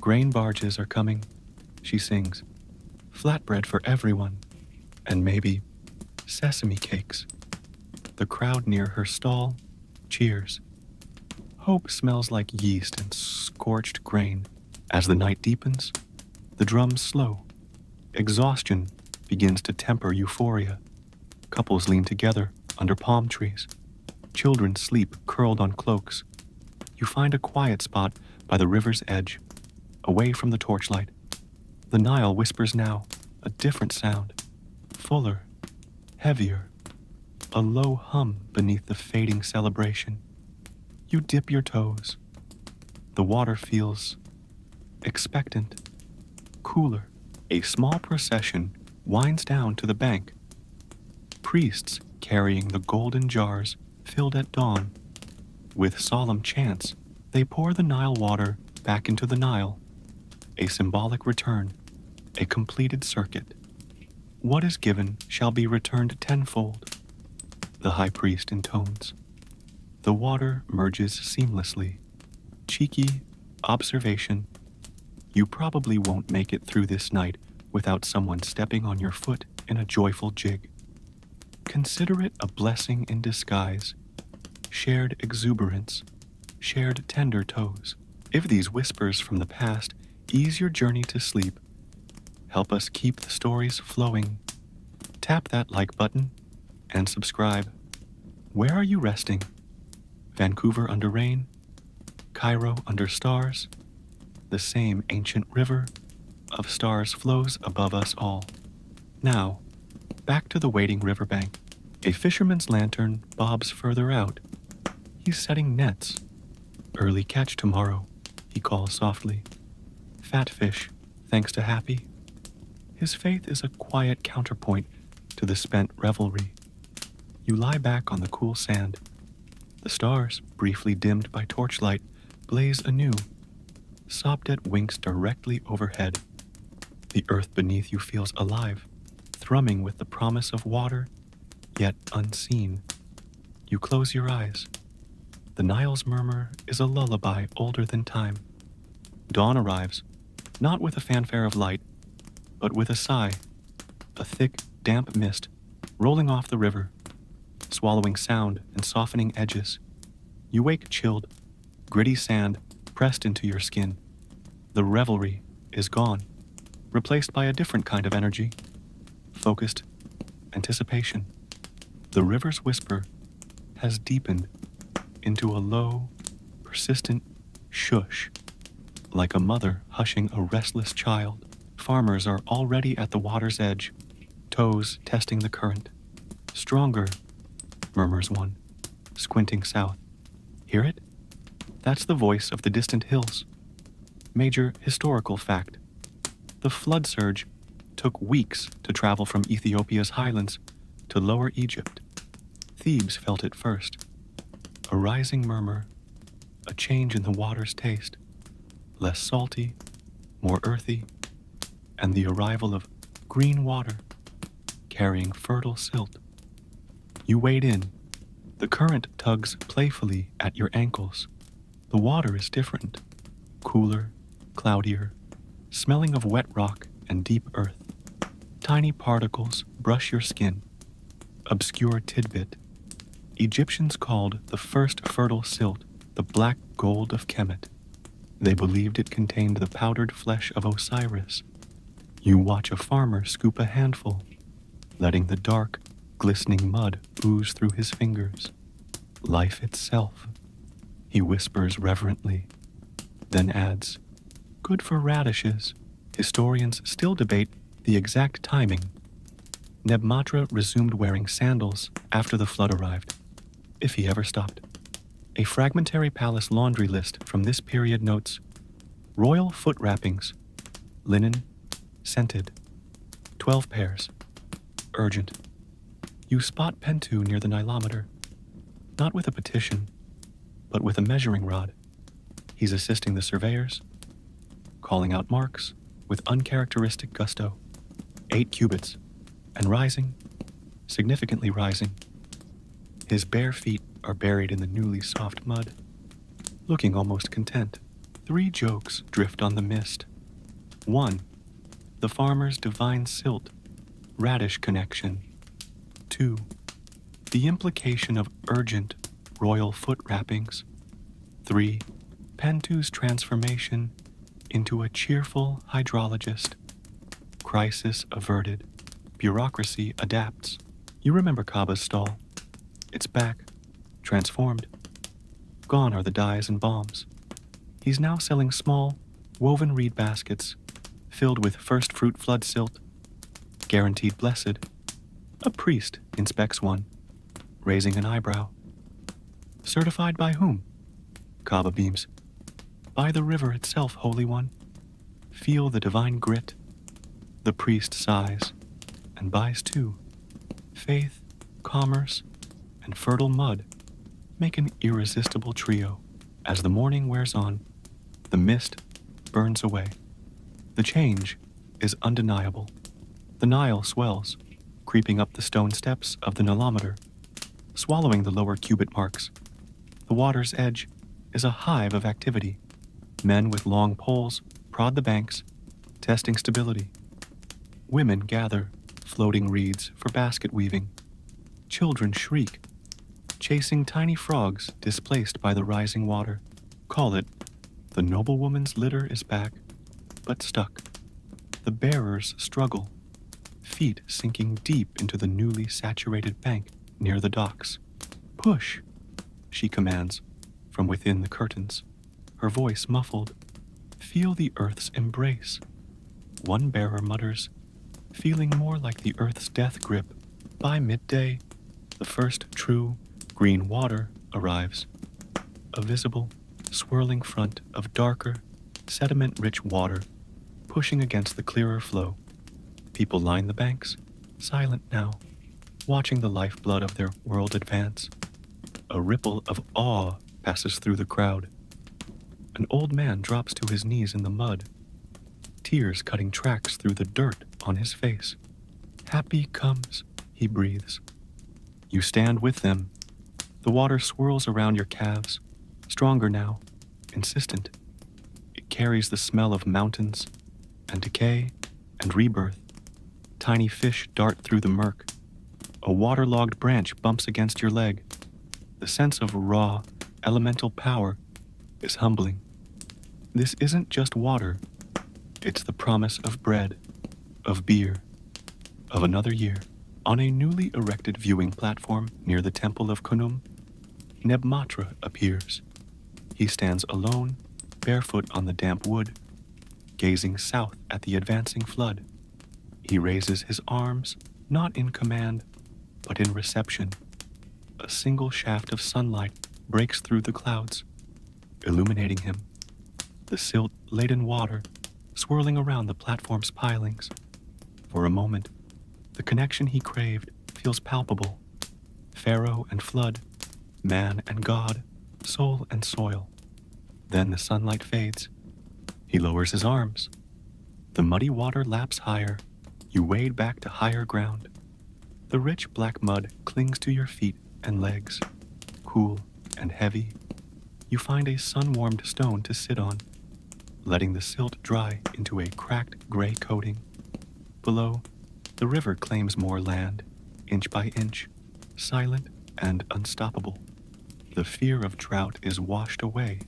Grain barges are coming, she sings. Flatbread for everyone, and maybe sesame cakes. The crowd near her stall cheers. Hope smells like yeast and scorched grain. As the night deepens, the drums slow. Exhaustion begins to temper euphoria. Couples lean together under palm trees. Children sleep curled on cloaks. You find a quiet spot by the river's edge, away from the torchlight. The Nile whispers now, a different sound, fuller, heavier, a low hum beneath the fading celebration. You dip your toes. The water feels expectant, cooler. A small procession winds down to the bank. Priests carrying the golden jars filled at dawn. With solemn chants, they pour the Nile water back into the Nile. A symbolic return, a completed circuit. What is given shall be returned tenfold, the high priest intones. The water merges seamlessly. Cheeky observation. You probably won't make it through this night without someone stepping on your foot in a joyful jig. Consider it a blessing in disguise, shared exuberance, shared tender toes. If these whispers from the past ease your journey to sleep, help us keep the stories flowing, tap that like button and subscribe. Where are you resting? Vancouver under rain? Cairo under stars? The same ancient river of stars flows above us all. Now, back to the waiting riverbank. A fisherman's lantern bobs further out. He's setting nets. Early catch tomorrow, he calls softly. Fat fish, thanks to Happy. His faith is a quiet counterpoint to the spent revelry. You lie back on the cool sand. The stars, briefly dimmed by torchlight, blaze anew. Sopdet winks directly overhead. The earth beneath you feels alive, thrumming with the promise of water, yet unseen. You close your eyes. The Nile's murmur is a lullaby older than time. Dawn arrives, not with a fanfare of light, but with a sigh, a thick, damp mist rolling off the river, swallowing sound and softening edges. You wake chilled, gritty sand pressed into your skin. The revelry is gone, replaced by a different kind of energy, focused anticipation. The river's whisper has deepened into a low, persistent shush, like a mother hushing a restless child. Farmers are already at the water's edge, toes testing the current. Stronger, murmurs one, squinting south. Hear it? That's the voice of the distant hills. Major historical fact. The flood surge took weeks to travel from Ethiopia's highlands to Lower Egypt. Thebes felt it first. A rising murmur, a change in the water's taste, less salty, more earthy, and the arrival of green water, carrying fertile silt. You wade in. The current tugs playfully at your ankles. The water is different, cooler, cloudier, smelling of wet rock and deep earth. Tiny particles brush your skin. Obscure tidbit. Egyptians called the first fertile silt the black gold of Kemet. They believed it contained the powdered flesh of Osiris. You watch a farmer scoop a handful, letting the dark, glistening mud ooze through his fingers. Life itself, he whispers reverently, then adds, good for radishes. Historians still debate the exact timing. Nebmatra resumed wearing sandals after the flood arrived, if he ever stopped. A fragmentary palace laundry list from this period notes, royal foot wrappings, linen, scented, 12 pairs, urgent. You spot Pentu near the Nilometer, not with a petition, but with a measuring rod. He's assisting the surveyors, calling out marks with uncharacteristic gusto. 8 cubits, and rising, significantly rising. His bare feet are buried in the newly soft mud, looking almost content. 3 jokes drift on the mist. 1, the farmer's divine silt, radish connection. 2, the implication of urgent royal foot wrappings. 3, Pentu's transformation into a cheerful hydrologist. Crisis averted. Bureaucracy adapts. You remember Kaba's stall. It's back, transformed. Gone are the dyes and balms. He's now selling small, woven reed baskets filled with first fruit flood silt, guaranteed blessed. A priest inspects one, raising an eyebrow. Certified by whom? Kaba beams. By the river itself, Holy One. Feel the divine grit. The priest sighs, and buys too. Faith, commerce, and fertile mud make an irresistible trio. As the morning wears on, the mist burns away. The change is undeniable. The Nile swells, creeping up the stone steps of the Nilometer, swallowing the lower cubit marks. The water's edge is a hive of activity. Men with long poles prod the banks, testing stability. Women gather floating reeds for basket weaving. Children shriek, chasing tiny frogs displaced by the rising water. Call it, the noblewoman's litter is back, but stuck. The bearers struggle, feet sinking deep into the newly saturated bank near the docks. Push, she commands from within the curtains, her voice muffled. Feel the earth's embrace. One bearer mutters, feeling more like the earth's death grip. By midday, the first true green water arrives. A visible, swirling front of darker, sediment-rich water pushing against the clearer flow. People line the banks, silent now, watching the lifeblood of their world advance. A ripple of awe passes through the crowd. An old man drops to his knees in the mud, tears cutting tracks through the dirt on his face. Happy comes, he breathes. You stand with them. The water swirls around your calves, stronger now, insistent. It carries the smell of mountains and decay and rebirth. Tiny fish dart through the murk. A waterlogged branch bumps against your leg. The sense of raw, elemental power is humbling. This isn't just water. It's the promise of bread, of beer, of another year. On a newly erected viewing platform near the temple of Khnum, Nebmatra appears. He stands alone, barefoot on the damp wood, gazing south at the advancing flood. He raises his arms, not in command, but in reception. A single shaft of sunlight breaks through the clouds, illuminating him. The silt-laden water swirling around the platform's pilings. For a moment, the connection he craved feels palpable. Pharaoh and flood, man and God, soul and soil. Then the sunlight fades. He lowers his arms. The muddy water laps higher, You wade back to higher ground. The rich black mud clings to your feet and legs. Cool and heavy, you find a sun-warmed stone to sit on, letting the silt dry into a cracked gray coating. Below, the river claims more land, inch by inch, silent and unstoppable. The fear of drought is washed away,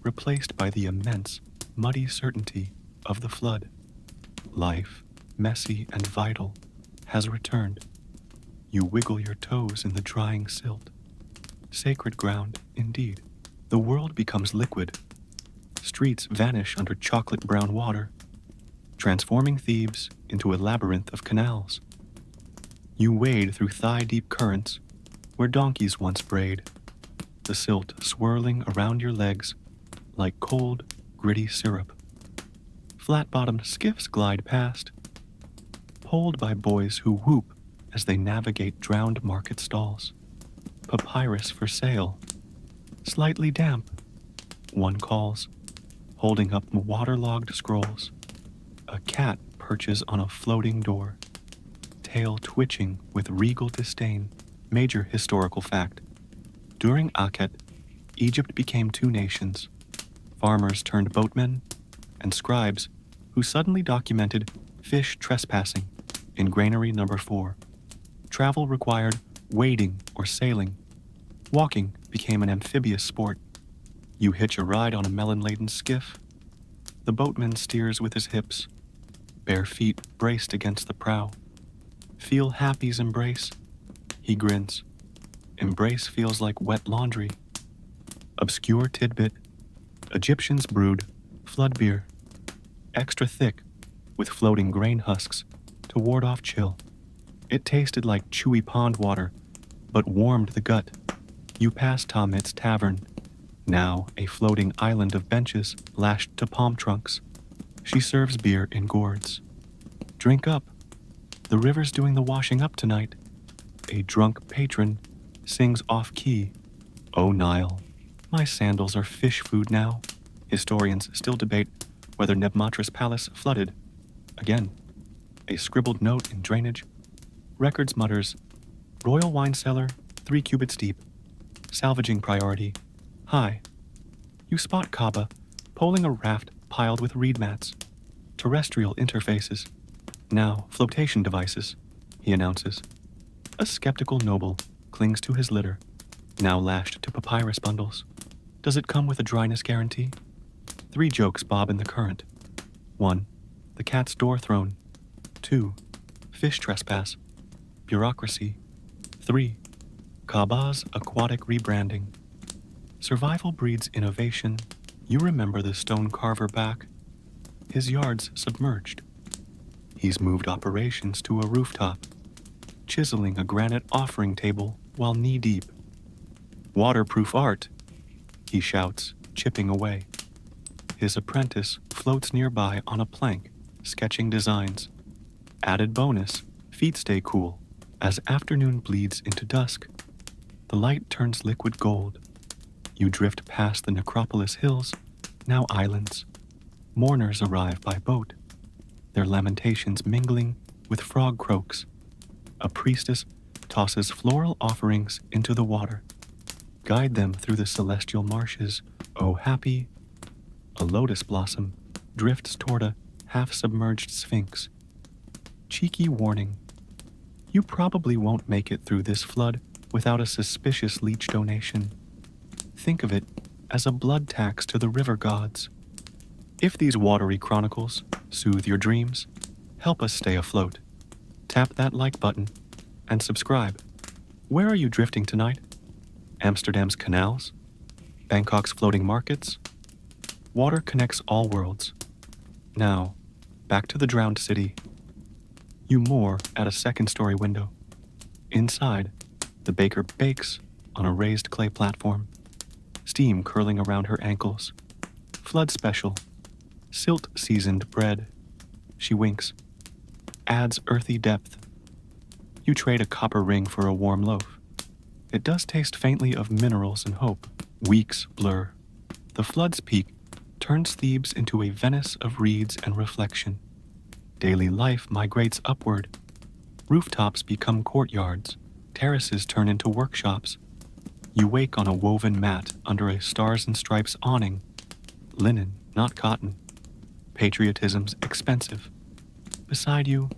replaced by the immense, muddy certainty of the flood. Life, messy and vital, has returned. You wiggle your toes in the drying silt. Sacred ground, indeed. The world becomes liquid. Streets vanish under chocolate brown water, transforming Thebes into a labyrinth of canals. You wade through thigh-deep currents where donkeys once brayed, the silt swirling around your legs like cold, gritty syrup. Flat-bottomed skiffs glide past, pulled by boys who whoop as they navigate drowned market stalls. Papyrus for sale. Slightly damp, one calls, holding up waterlogged scrolls. A cat perches on a floating door, tail twitching with regal disdain. Major historical fact. During Akhet, Egypt became two nations. Farmers turned boatmen, and scribes who suddenly documented fish trespassing in granary number 4. Travel required wading or sailing. Walking became an amphibious sport. You hitch a ride on a melon-laden skiff. The boatman steers with his hips, bare feet braced against the prow. Feel Happy's embrace? He grins. Embrace feels like wet laundry. Obscure tidbit. Egyptians brewed flood beer, extra thick, with floating grain husks to ward off chill. It tasted like chewy pond water, but warmed the gut. You pass Tamit's tavern, now a floating island of benches lashed to palm trunks. She serves beer in gourds. Drink up. The river's doing the washing up tonight. A drunk patron sings off-key. Oh, Nile, my sandals are fish food now. Historians still debate whether Nebmatra's palace flooded. Again, a scribbled note in drainage. Records mutters, royal wine cellar, 3 cubits deep. Salvaging priority, high. You spot Kaaba, poling a raft piled with reed mats. Terrestrial interfaces, now flotation devices, he announces. A skeptical noble clings to his litter, now lashed to papyrus bundles. Does it come with a dryness guarantee? 3 jokes bob in the current. 1. The cat's door thrown. 2. Fish trespass. Bureaucracy. 3. Kaaba's aquatic rebranding. Survival breeds innovation. You remember the stone carver back. His yard's submerged. He's moved operations to a rooftop, chiseling a granite offering table while knee-deep. Waterproof art, he shouts, chipping away. His apprentice floats nearby on a plank, sketching designs. Added bonus, feet stay cool. As afternoon bleeds into dusk, the light turns liquid gold. You drift past the necropolis hills, now islands. Mourners arrive by boat, their lamentations mingling with frog croaks. A priestess tosses floral offerings into the water. Guide them through the celestial marshes, oh happy. A lotus blossom drifts toward a half-submerged sphinx. Cheeky warning. You probably won't make it through this flood without a suspicious leech donation. Think of it as a blood tax to the river gods. If these watery chronicles soothe your dreams, help us stay afloat. Tap that like button and subscribe. Where are you drifting tonight? Amsterdam's canals? Bangkok's floating markets? Water connects all worlds. Now, back to the drowned city. You moor at a second-story window. Inside, the baker bakes on a raised clay platform, steam curling around her ankles. Flood special, silt-seasoned bread. She winks, adds earthy depth. You trade a copper ring for a warm loaf. It does taste faintly of minerals and hope. Weeks blur. The flood's peak turns Thebes into a Venice of reeds and reflection. Daily life migrates upward. Rooftops become courtyards. Terraces turn into workshops. You wake on a woven mat under a stars and stripes awning. Linen, not cotton. Patriotism's expensive. Beside you,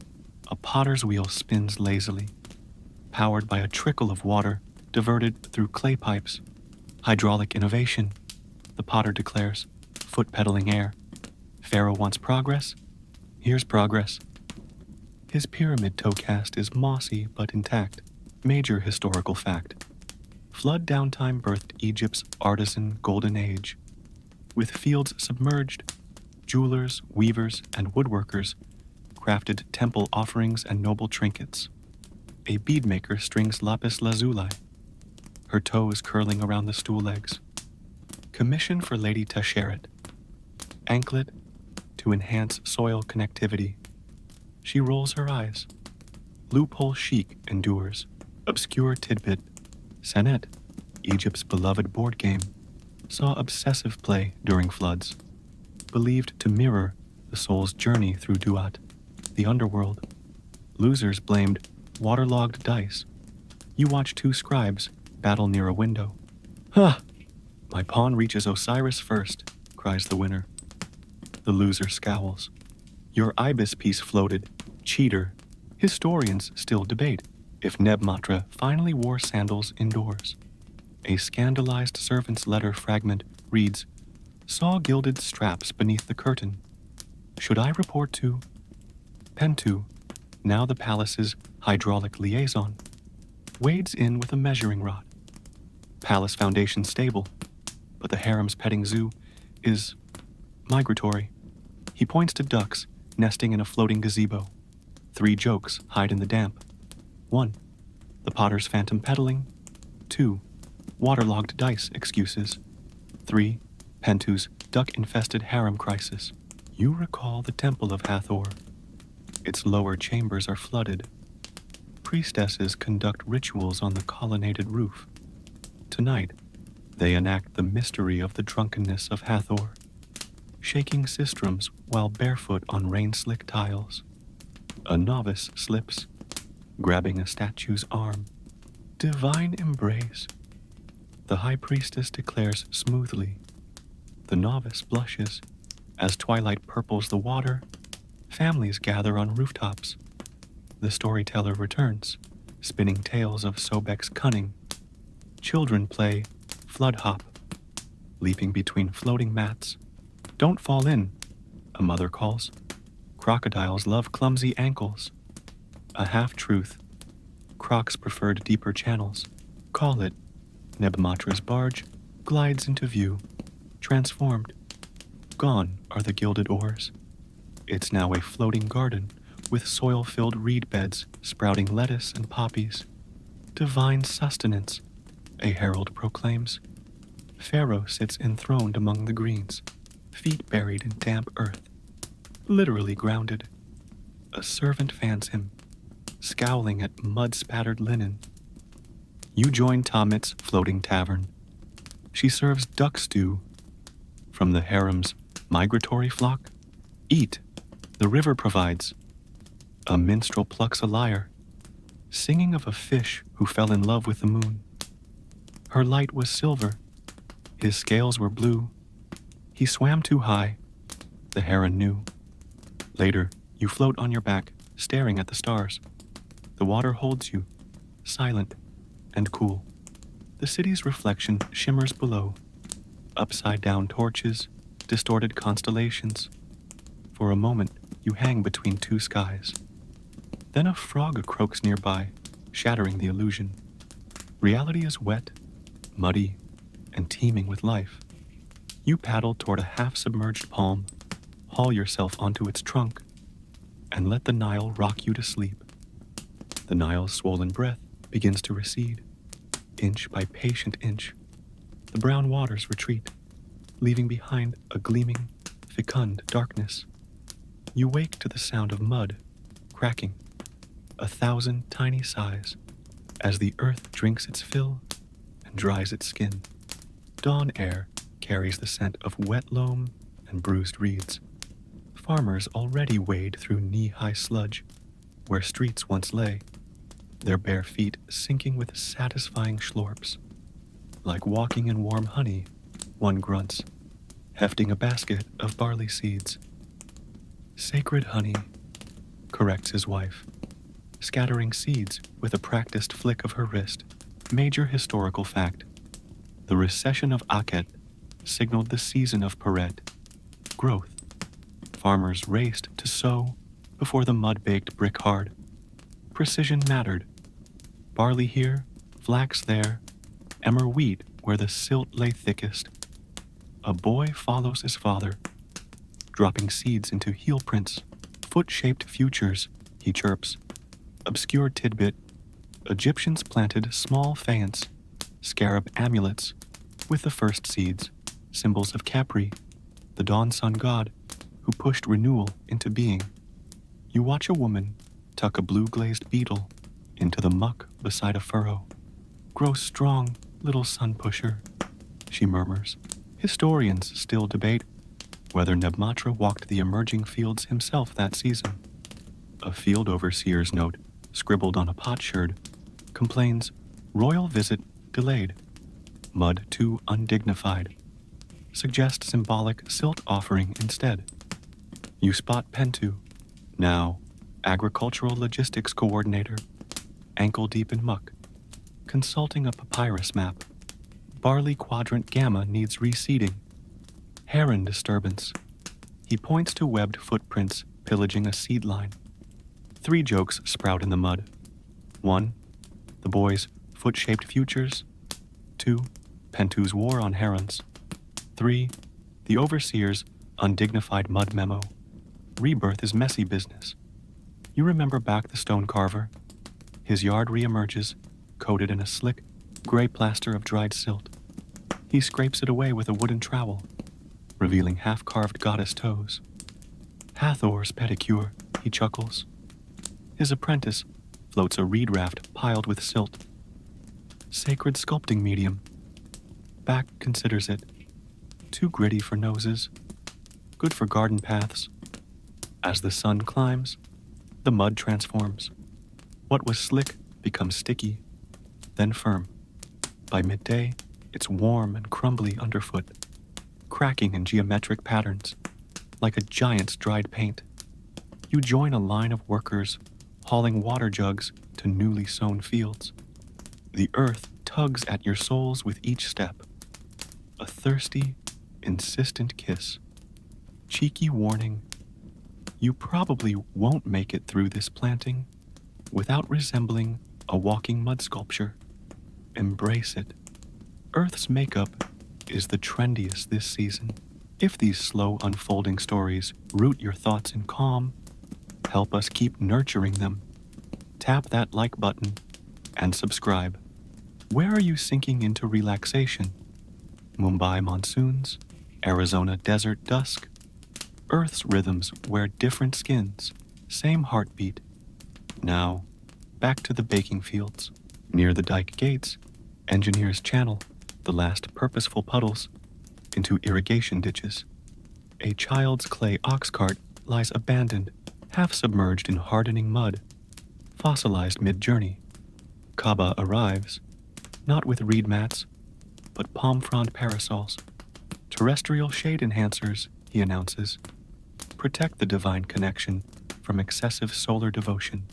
a potter's wheel spins lazily, powered by a trickle of water diverted through clay pipes. Hydraulic innovation, the potter declares, foot-pedaling air. Pharaoh wants progress? Here's progress. His pyramid toe cast is mossy but intact. Major historical fact. Flood downtime birthed Egypt's artisan golden age. With fields submerged, jewelers, weavers, and woodworkers crafted temple offerings and noble trinkets. A beadmaker strings lapis lazuli, her toes curling around the stool legs. Commission for Lady Tasheret. Anklet to enhance soil connectivity. She rolls her eyes. Loophole chic endures. Obscure tidbit. Senet, Egypt's beloved board game, saw obsessive play during floods, believed to mirror the soul's journey through Duat, the underworld. Losers blamed waterlogged dice. You watch two scribes battle near a window. Ha! My pawn reaches Osiris first, cries the winner. The loser scowls. Your ibis piece floated. Cheater. Historians still debate if Nebmatra finally wore sandals indoors. A scandalized servant's letter fragment reads, saw gilded straps beneath the curtain. Should I report to Pentu, now the palace's hydraulic liaison, wades in with a measuring rod. Palace foundation stable, but the harem's petting zoo is migratory. He points to ducks nesting in a floating gazebo. 3 jokes hide in the damp. 1. The potter's phantom peddling. 2. Waterlogged dice excuses. 3. Pentu's duck-infested harem crisis. You recall the temple of Hathor. Its lower chambers are flooded. Priestesses conduct rituals on the colonnaded roof. Tonight, they enact the mystery of the drunkenness of Hathor, shaking sistrums while barefoot on rain-slick tiles. A novice slips, grabbing a statue's arm. Divine embrace. The high priestess declares smoothly. The novice blushes. As twilight purples the water, families gather on rooftops. The storyteller returns, spinning tales of Sobek's cunning. Children play flood hop, leaping between floating mats. Don't fall in, a mother calls. Crocodiles love clumsy ankles. A half-truth. Crocs preferred deeper channels. Call it. Nebmatra's barge glides into view, transformed. Gone are the gilded oars. It's now a floating garden with soil-filled reed beds sprouting lettuce and poppies. Divine sustenance, a herald proclaims. Pharaoh sits enthroned among the greens, feet buried in damp earth, literally grounded. A servant fans him, scowling at mud-spattered linen. You join Tamit's floating tavern. She serves duck stew. From the harem's migratory flock, eat, the river provides. A minstrel plucks a lyre, singing of a fish who fell in love with the moon. Her light was silver, his scales were blue. He swam too high, the heron knew. Later, you float on your back, staring at the stars. The water holds you, silent and cool. The city's reflection shimmers below. Upside-down torches, distorted constellations. For a moment, you hang between 2 skies. Then a frog croaks nearby, shattering the illusion. Reality is wet, muddy, and teeming with life. You paddle toward a half-submerged palm, haul yourself onto its trunk, and let the Nile rock you to sleep. The Nile's swollen breath begins to recede, inch by patient inch. The brown waters retreat, leaving behind a gleaming, fecund darkness. You wake to the sound of mud cracking, 1,000 tiny sighs, as the earth drinks its fill and dries its skin. Dawn air carries the scent of wet loam and bruised reeds. Farmers already wade through knee-high sludge where streets once lay, their bare feet sinking with satisfying schlorps. Like walking in warm honey, one grunts, hefting a basket of barley seeds. Sacred honey, corrects his wife, scattering seeds with a practiced flick of her wrist. Major historical fact. The recession of Akhet signaled the season of Peret, growth. Farmers raced to sow before the mud-baked brick hard. Precision mattered. Barley here, flax there, emmer wheat where the silt lay thickest. A boy follows his father, dropping seeds into heel prints, foot-shaped futures, he chirps. Obscure tidbit, Egyptians planted small faience, scarab amulets, with the first seeds, symbols of Capri, the dawn sun god, who pushed renewal into being. You watch a woman tuck a blue-glazed beetle into the muck beside a furrow. Grow strong, little sun pusher, she murmurs. Historians still debate whether Nebmatra walked the emerging fields himself that season. A field overseer's note, scribbled on a potsherd, complains, royal visit delayed, mud too undignified. Suggest symbolic silt offering instead. You spot Pentu, now agricultural logistics coordinator, ankle deep in muck, consulting a papyrus map. Barley quadrant gamma needs reseeding. Heron disturbance. He points to webbed footprints pillaging a seed line. 3 jokes sprout in the mud. 1, the boy's foot-shaped futures. 2, Pentu's war on herons. 3, the overseer's undignified mud memo. Rebirth is messy business. You remember back the stone carver? His yard reemerges, coated in a slick, gray plaster of dried silt. He scrapes it away with a wooden trowel, revealing half-carved goddess toes. Hathor's pedicure, he chuckles. His apprentice floats a reed raft piled with silt. Sacred sculpting medium. Back considers it. Too gritty for noses. Good for garden paths. As the sun climbs, the mud transforms. What was slick becomes sticky, then firm. By midday, it's warm and crumbly underfoot, cracking in geometric patterns, like a giant's dried paint. You join a line of workers hauling water jugs to newly sown fields. The earth tugs at your soles with each step. A thirsty, insistent kiss. Cheeky warning, you probably won't make it through this planting without resembling a walking mud sculpture. Embrace it. Earth's makeup is the trendiest this season. If these slow unfolding stories root your thoughts in calm, help us keep nurturing them. Tap that like button and subscribe. Where are you sinking into relaxation? Mumbai monsoons, Arizona desert dusk. Earth's rhythms wear different skins, same heartbeat. Now, back to the baking fields. Near the dike gates, engineers channel the last purposeful puddles into irrigation ditches. A child's clay ox cart lies abandoned, half submerged in hardening mud, fossilized mid-journey. Kaaba arrives, not with reed mats, but palm frond parasols. Terrestrial shade enhancers, he announces, protect the divine connection from excessive solar devotion.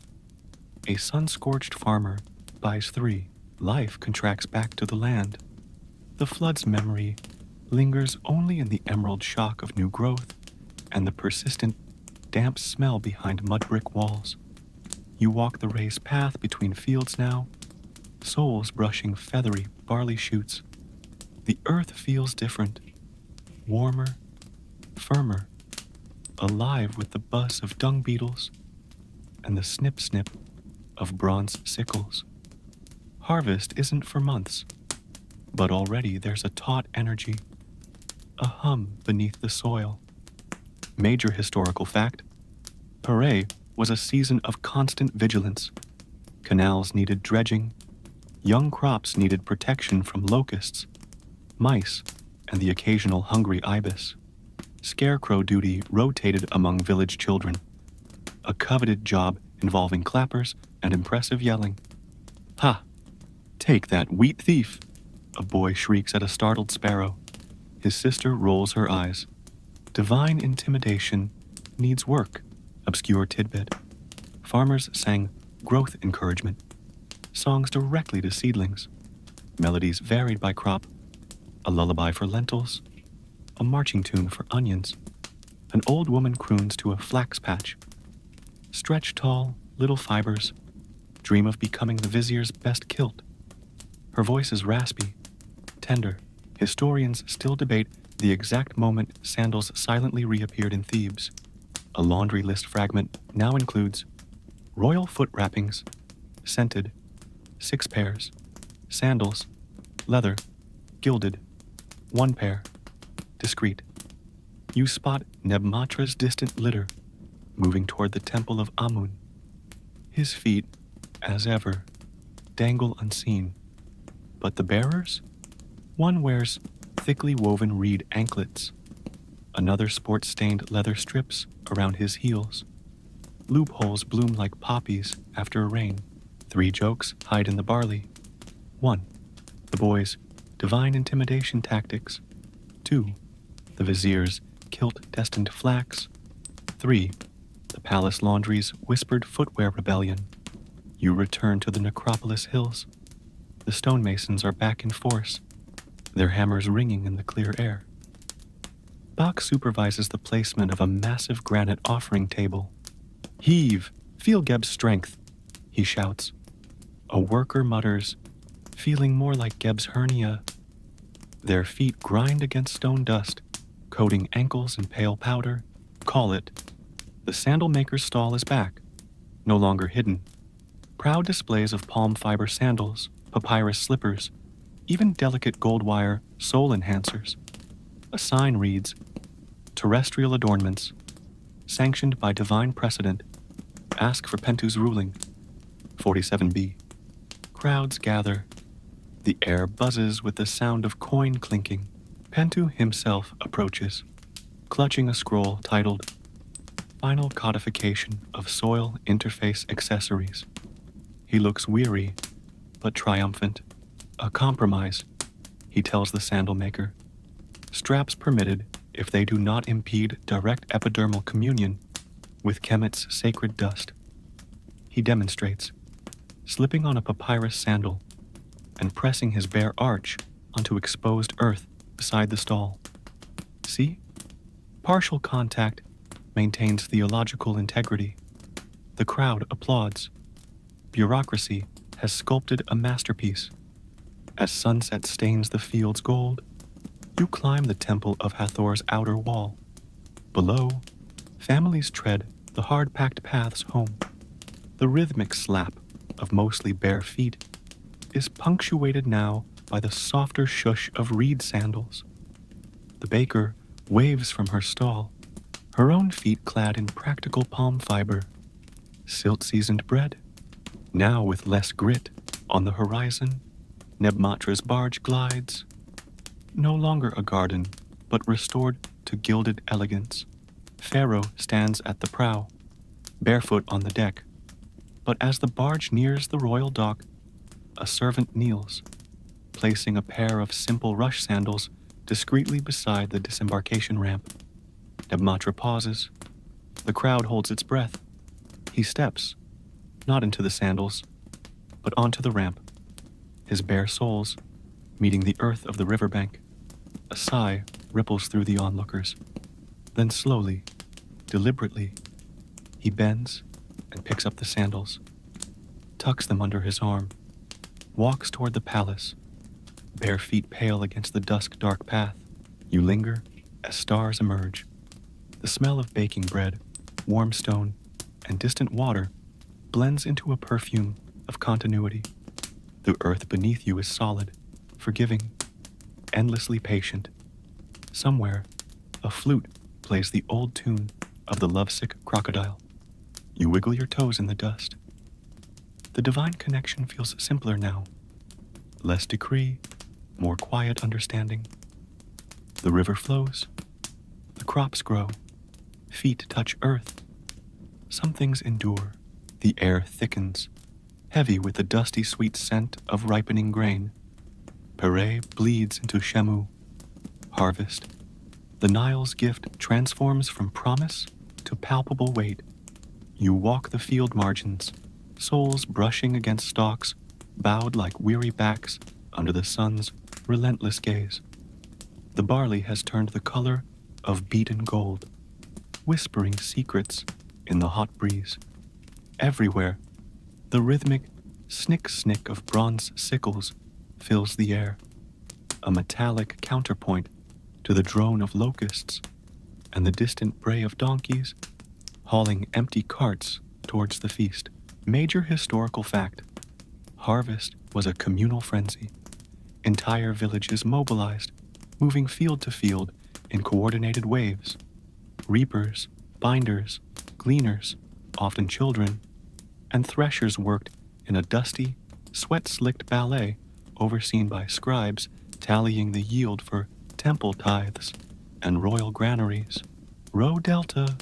A sun-scorched farmer buys 3. Life contracts back to the land. The flood's memory lingers only in the emerald shock of new growth and the persistent, damp smell behind mud brick walls. You walk the raised path between fields now, soles brushing feathery barley shoots. The earth feels different, warmer, firmer, alive with the buzz of dung beetles and the snip-snip of bronze sickles. Harvest isn't for months, but already there's a taut energy, a hum beneath the soil. Major historical fact, Pharaoh was a season of constant vigilance. Canals needed dredging, young crops needed protection from locusts, mice, and the occasional hungry ibis. Scarecrow duty rotated among village children, a coveted job involving clappers and impressive yelling. Ha! Take that, wheat thief! A boy shrieks at a startled sparrow. His sister rolls her eyes. Divine intimidation needs work. Obscure tidbit. Farmers sang growth encouragement, songs directly to seedlings. Melodies varied by crop. A lullaby for lentils, a marching tune for onions. An old woman croons to a flax patch. Stretch tall, little fibers, dream of becoming the vizier's best kilt. Her voice is raspy, tender. Historians still debate the exact moment sandals silently reappeared in Thebes. A laundry list fragment now includes royal foot wrappings, scented, 6 pairs, sandals, leather, gilded, 1 pair, discreet. You spot Nebmatra's distant litter, moving toward the temple of Amun. His feet, as ever, dangle unseen. But the bearers? One wears thickly woven reed anklets. Another sports stained leather strips around his heels. Loopholes bloom like poppies after a rain. 3 jokes hide in the barley. 1. The boy's divine intimidation tactics. 2. The vizier's kilt-destined flax. 3. The palace laundry's whispered footwear rebellion. You return to the necropolis hills. The stonemasons are back in force, their hammers ringing in the clear air. Bach supervises the placement of a massive granite offering table. Heave! Feel Geb's strength, he shouts. A worker mutters, feeling more like Geb's hernia. Their feet grind against stone dust, coating ankles in pale powder. Call it. The sandal maker's stall is back, no longer hidden. Proud displays of palm fiber sandals, papyrus slippers, even delicate gold wire sole enhancers. A sign reads, terrestrial adornments, sanctioned by divine precedent. Ask for Pentu's ruling. 47b. Crowds gather. The air buzzes with the sound of coin clinking. Pentu himself approaches, clutching a scroll titled Final Codification of Soil Interface Accessories. He looks weary, but triumphant. A compromise, he tells the sandal maker. Straps permitted if they do not impede direct epidermal communion with Kemet's sacred dust. He demonstrates, slipping on a papyrus sandal and pressing his bare arch onto exposed earth beside the stall. See? Partial contact maintains theological integrity. The crowd applauds. Bureaucracy has sculpted a masterpiece. As sunset stains the field's gold, you climb the temple of Hathor's outer wall. Below, families tread the hard-packed paths home. The rhythmic slap of mostly bare feet is punctuated now by the softer shush of reed sandals. The baker waves from her stall, her own feet clad in practical palm fiber. Silt-seasoned bread, now with less grit. On the horizon, Nebmatra's barge glides. No longer a garden, but restored to gilded elegance. Pharaoh stands at the prow, barefoot on the deck. But as the barge nears the royal dock, a servant kneels, placing a pair of simple rush sandals discreetly beside the disembarkation ramp. Nebmatra pauses. The crowd holds its breath. He steps, not into the sandals, but onto the ramp, his bare soles meeting the earth of the riverbank. A sigh ripples through the onlookers. Then slowly, deliberately, he bends and picks up the sandals, tucks them under his arm, walks toward the palace, bare feet pale against the dusk-dark path. You linger as stars emerge. The smell of baking bread, warm stone, and distant water blends into a perfume of continuity. The earth beneath you is solid, forgiving, endlessly patient. Somewhere, a flute plays the old tune of the lovesick crocodile. You wiggle your toes in the dust. The divine connection feels simpler now. Less decree, more quiet understanding. The river flows. The The crops grow, feet touch earth. Some things endure. The air thickens, heavy with the dusty sweet scent of ripening grain. Pere bleeds into Shemu, harvest. The Nile's gift transforms from promise to palpable weight. You walk the field margins, soles brushing against stalks, bowed like weary backs under the sun's relentless gaze. The barley has turned the color of beaten gold, whispering secrets in the hot breeze. Everywhere, the rhythmic snick-snick of bronze sickles fills the air, a metallic counterpoint to the drone of locusts and the distant bray of donkeys hauling empty carts towards the feast. Major historical fact: harvest was a communal frenzy. Entire villages mobilized, moving field to field in coordinated waves. Reapers, binders, gleaners, often children, and threshers worked in a dusty, sweat-slicked ballet overseen by scribes tallying the yield for temple tithes and royal granaries. Row Delta,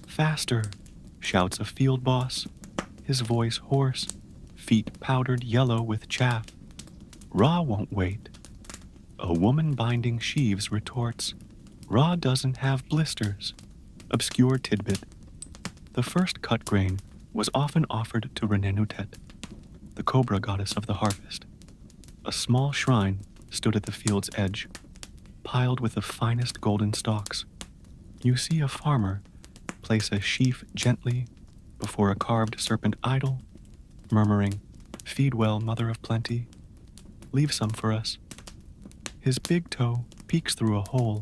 faster, shouts a field boss, his voice hoarse, feet powdered yellow with chaff. Ra won't wait. A woman binding sheaves retorts, Ra doesn't have blisters. Obscure tidbit. The first cut grain was often offered to Renenutet, the cobra goddess of the harvest. A small shrine stood at the field's edge, piled with the finest golden stalks. You see a farmer place a sheaf gently before a carved serpent idol, murmuring, "Feed well, mother of plenty. Leave some for us." His big toe peeks through a hole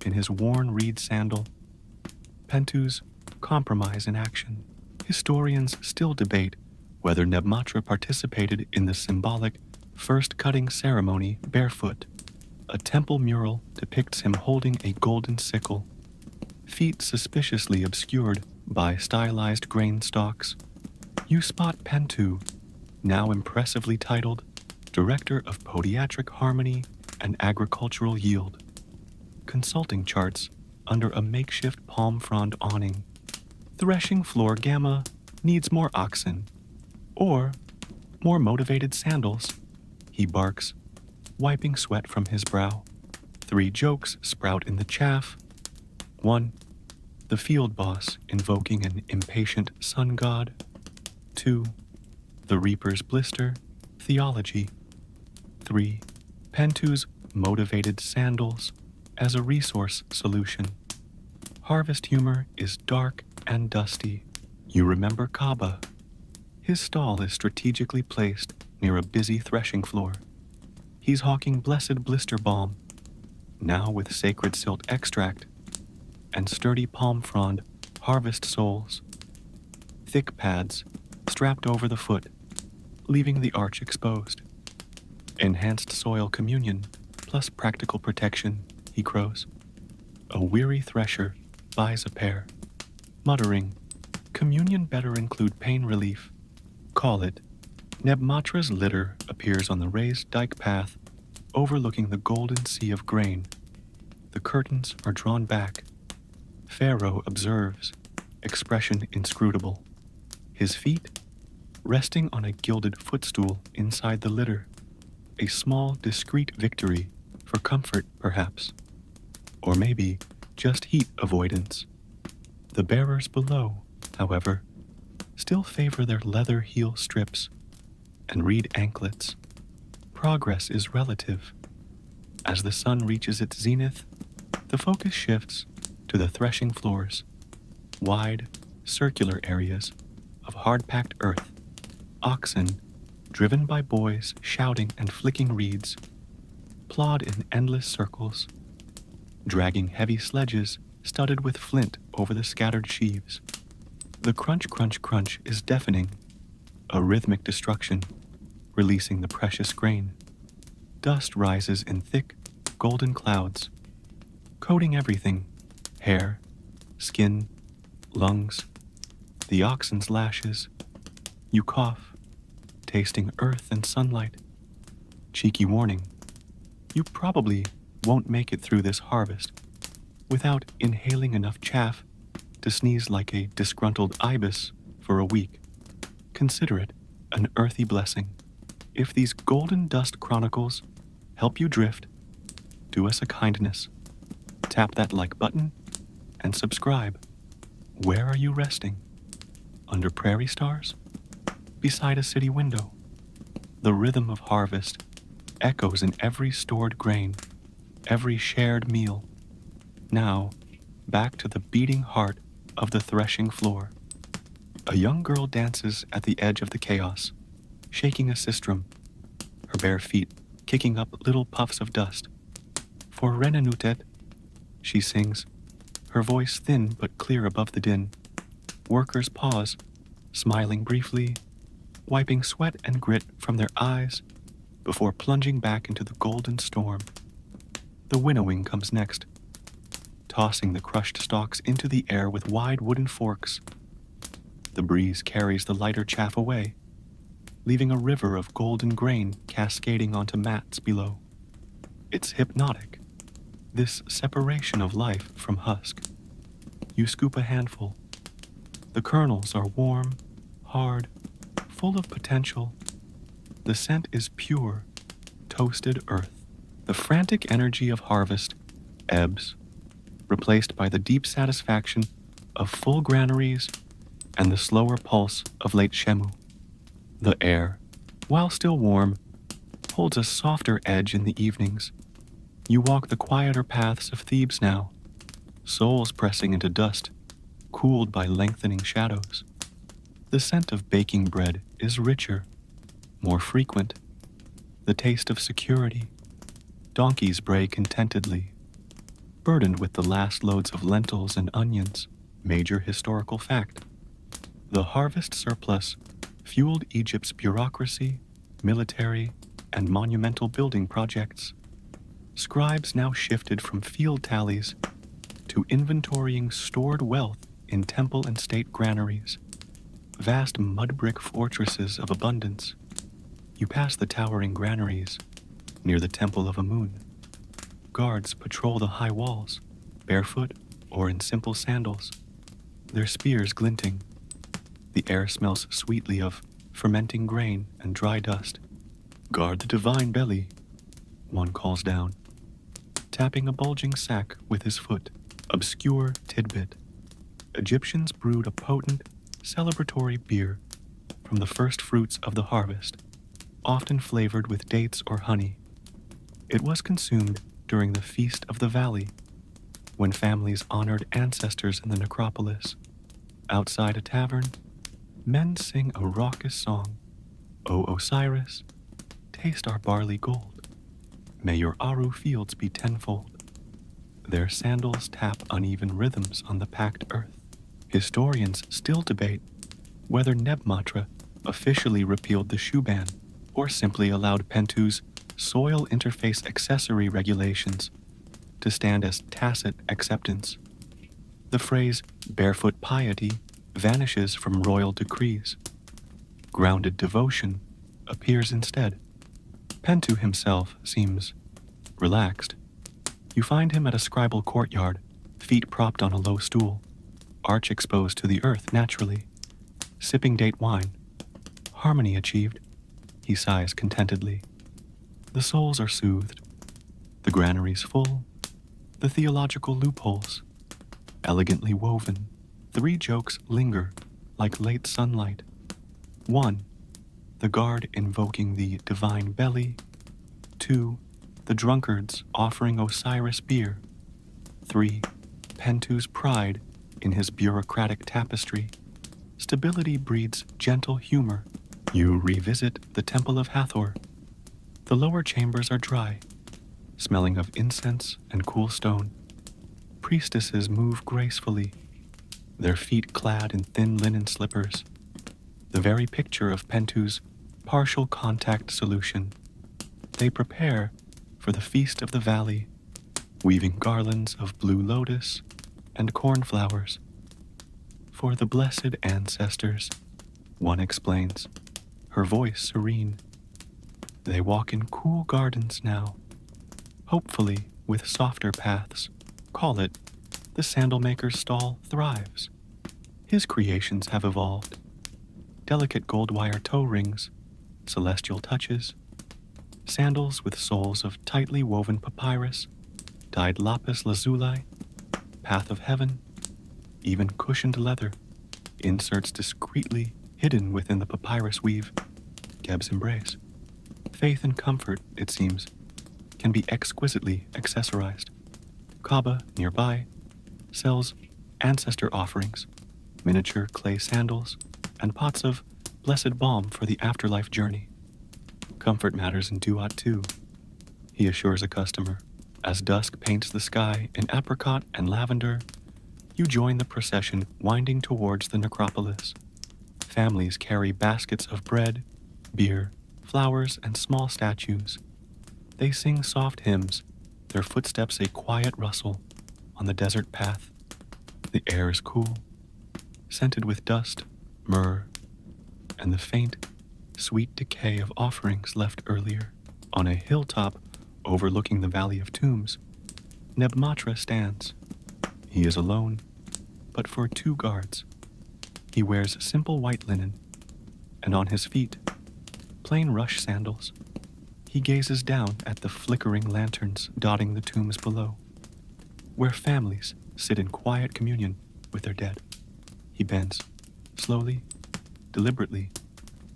in his worn reed sandal. Pentu's compromise in action. Historians still debate whether Nebmatra participated in the symbolic first cutting ceremony barefoot. A temple mural depicts him holding a golden sickle, feet suspiciously obscured by stylized grain stalks. You spot Pentu, now impressively titled Director of Podiatric Harmony and Agricultural Yield, consulting charts under a makeshift palm frond awning. Threshing floor gamma needs more oxen, or more motivated sandals, he barks, wiping sweat from his brow. 3 jokes sprout in the chaff. 1. The field boss invoking an impatient sun god. 2. The reaper's blister, theology. 3. Pentu's motivated sandals as a resource solution. Harvest humor is dark and dusty. You remember Kaba. His stall is strategically placed near a busy threshing floor. He's hawking blessed blister balm, now with sacred silt extract, and sturdy palm frond harvest soles. Thick pads strapped over the foot, leaving the arch exposed. Enhanced soil communion plus practical protection, he crows. A weary thresher buys a pair, muttering, "Communion better include pain relief. Call it." Nebmatra's litter appears on the raised dike path overlooking the golden sea of grain. The curtains are drawn back. Pharaoh observes, expression inscrutable. His feet resting on a gilded footstool inside the litter. A small, discreet victory for comfort, perhaps. Or maybe just heat avoidance. The bearers below, however, still favor their leather heel strips and reed anklets. Progress is relative. As the sun reaches its zenith, the focus shifts to the threshing floors, wide, circular areas of hard-packed earth. Oxen, driven by boys shouting and flicking reeds, plod in endless circles, dragging heavy sledges studded with flint over the scattered sheaves. The crunch, crunch, crunch is deafening, a rhythmic destruction, releasing the precious grain. Dust rises in thick, golden clouds, coating everything: hair, skin, lungs, the oxen's lashes. You cough, tasting earth and sunlight. Cheeky warning: you probably won't make it through this harvest. without inhaling enough chaff to sneeze like a disgruntled ibis for a week. Consider it an earthy blessing. If these golden dust chronicles help you drift, do us a kindness. Tap that like button and subscribe. Where are you resting? Under prairie stars? Beside a city window? The rhythm of harvest echoes in every stored grain, every shared meal. Now, back to the beating heart of the threshing floor. A young girl dances at the edge of the chaos, shaking a sistrum, her bare feet kicking up little puffs of dust. For Renanutet, she sings, her voice thin but clear above the din. Workers pause, smiling briefly, wiping sweat and grit from their eyes before plunging back into the golden storm. The winnowing comes next, tossing the crushed stalks into the air with wide wooden forks. The breeze carries the lighter chaff away, leaving a river of golden grain cascading onto mats below. It's hypnotic, this separation of life from husk. You scoop a handful. The kernels are warm, hard, full of potential. The scent is pure, toasted earth. The frantic energy of harvest ebbs, replaced by the deep satisfaction of full granaries and the slower pulse of late Shemu. The air, while still warm, holds a softer edge in the evenings. You walk the quieter paths of Thebes now, soles pressing into dust, cooled by lengthening shadows. The scent of baking bread is richer, more frequent. The taste of security. Donkeys bray contentedly, burdened with the last loads of lentils and onions. Major historical fact. The harvest surplus fueled Egypt's bureaucracy, military, and monumental building projects. Scribes now shifted from field tallies to inventorying stored wealth in temple and state granaries, vast mud brick fortresses of abundance. You pass the towering granaries near the Temple of Amun. Guards patrol the high walls, barefoot or in simple sandals, their spears glinting. The air smells sweetly of fermenting grain and dry dust. Guard the divine belly, one calls down, tapping a bulging sack with his foot. Obscure tidbit. Egyptians brewed a potent, celebratory beer from the first fruits of the harvest, often flavored with dates or honey. It was consumed during the Feast of the Valley, when families honored ancestors in the necropolis. Outside a tavern, men sing a raucous song. O Osiris, taste our barley gold. May your Aru fields be tenfold. Their sandals tap uneven rhythms on the packed earth. Historians still debate whether Nebmatra officially repealed the shoe ban or simply allowed Pentu's soil interface accessory regulations to stand as tacit acceptance. The phrase barefoot piety vanishes from royal decrees. Grounded devotion appears instead. Pentu himself seems relaxed. You find him at a scribal courtyard, feet propped on a low stool, arch exposed to the earth naturally, sipping date wine. Harmony achieved, he sighs contentedly. The souls are soothed, the granaries full, the theological loopholes elegantly woven. 3 jokes linger like late sunlight. 1, the guard invoking the divine belly. 2, the drunkards offering Osiris beer. 3, Pentu's pride in his bureaucratic tapestry. Stability breeds gentle humor. You revisit the Temple of Hathor. The lower chambers are dry, smelling of incense and cool stone. Priestesses move gracefully, their feet clad in thin linen slippers, the very picture of Pentu's partial contact solution. They prepare for the Feast of the Valley, weaving garlands of blue lotus and cornflowers. For the blessed ancestors, one explains, her voice serene. They walk in cool gardens now, hopefully with softer paths. Call it the sandal maker's stall thrives. His creations have evolved. Delicate gold wire toe rings, celestial touches, sandals with soles of tightly woven papyrus, dyed lapis lazuli, path of heaven, even cushioned leather, inserts discreetly hidden within the papyrus weave, Geb's embrace. Faith and comfort, it seems, can be exquisitely accessorized. Kaaba, nearby, sells ancestor offerings, miniature clay sandals, and pots of blessed balm for the afterlife journey. Comfort matters in Duat too, he assures a customer. As dusk paints the sky in apricot and lavender, you join the procession winding towards the necropolis. Families carry baskets of bread, beer, flowers, and small statues. They sing soft hymns, their footsteps a quiet rustle on the desert path. The air is cool, scented with dust, myrrh, and the faint, sweet decay of offerings left earlier. On a hilltop overlooking the Valley of Tombs, Nebmatra stands. He is alone, but for 2 guards. He wears simple white linen, and on his feet, plain rush sandals. He gazes down at the flickering lanterns dotting the tombs below, where families sit in quiet communion with their dead. He bends, slowly, deliberately,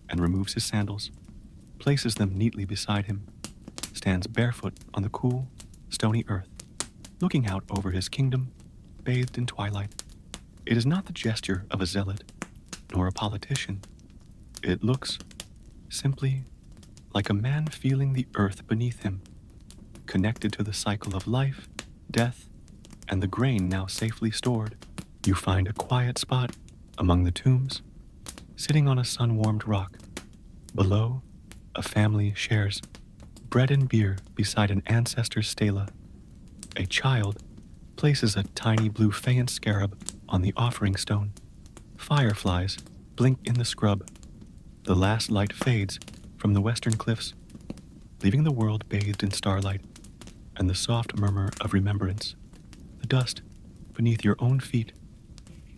and removes his sandals, places them neatly beside him, stands barefoot on the cool, stony earth, looking out over his kingdom, bathed in twilight. It is not the gesture of a zealot, nor a politician. It looks, simply, like a man feeling the earth beneath him, connected to the cycle of life, death, and the grain now safely stored. You find a quiet spot among the tombs, sitting on a sun-warmed rock. Below, a family shares bread and beer beside an ancestor's stela. A child places a tiny blue faience scarab on the offering stone. Fireflies blink in the scrub. The last light fades from the western cliffs, leaving the world bathed in starlight and the soft murmur of remembrance. The dust beneath your own feet,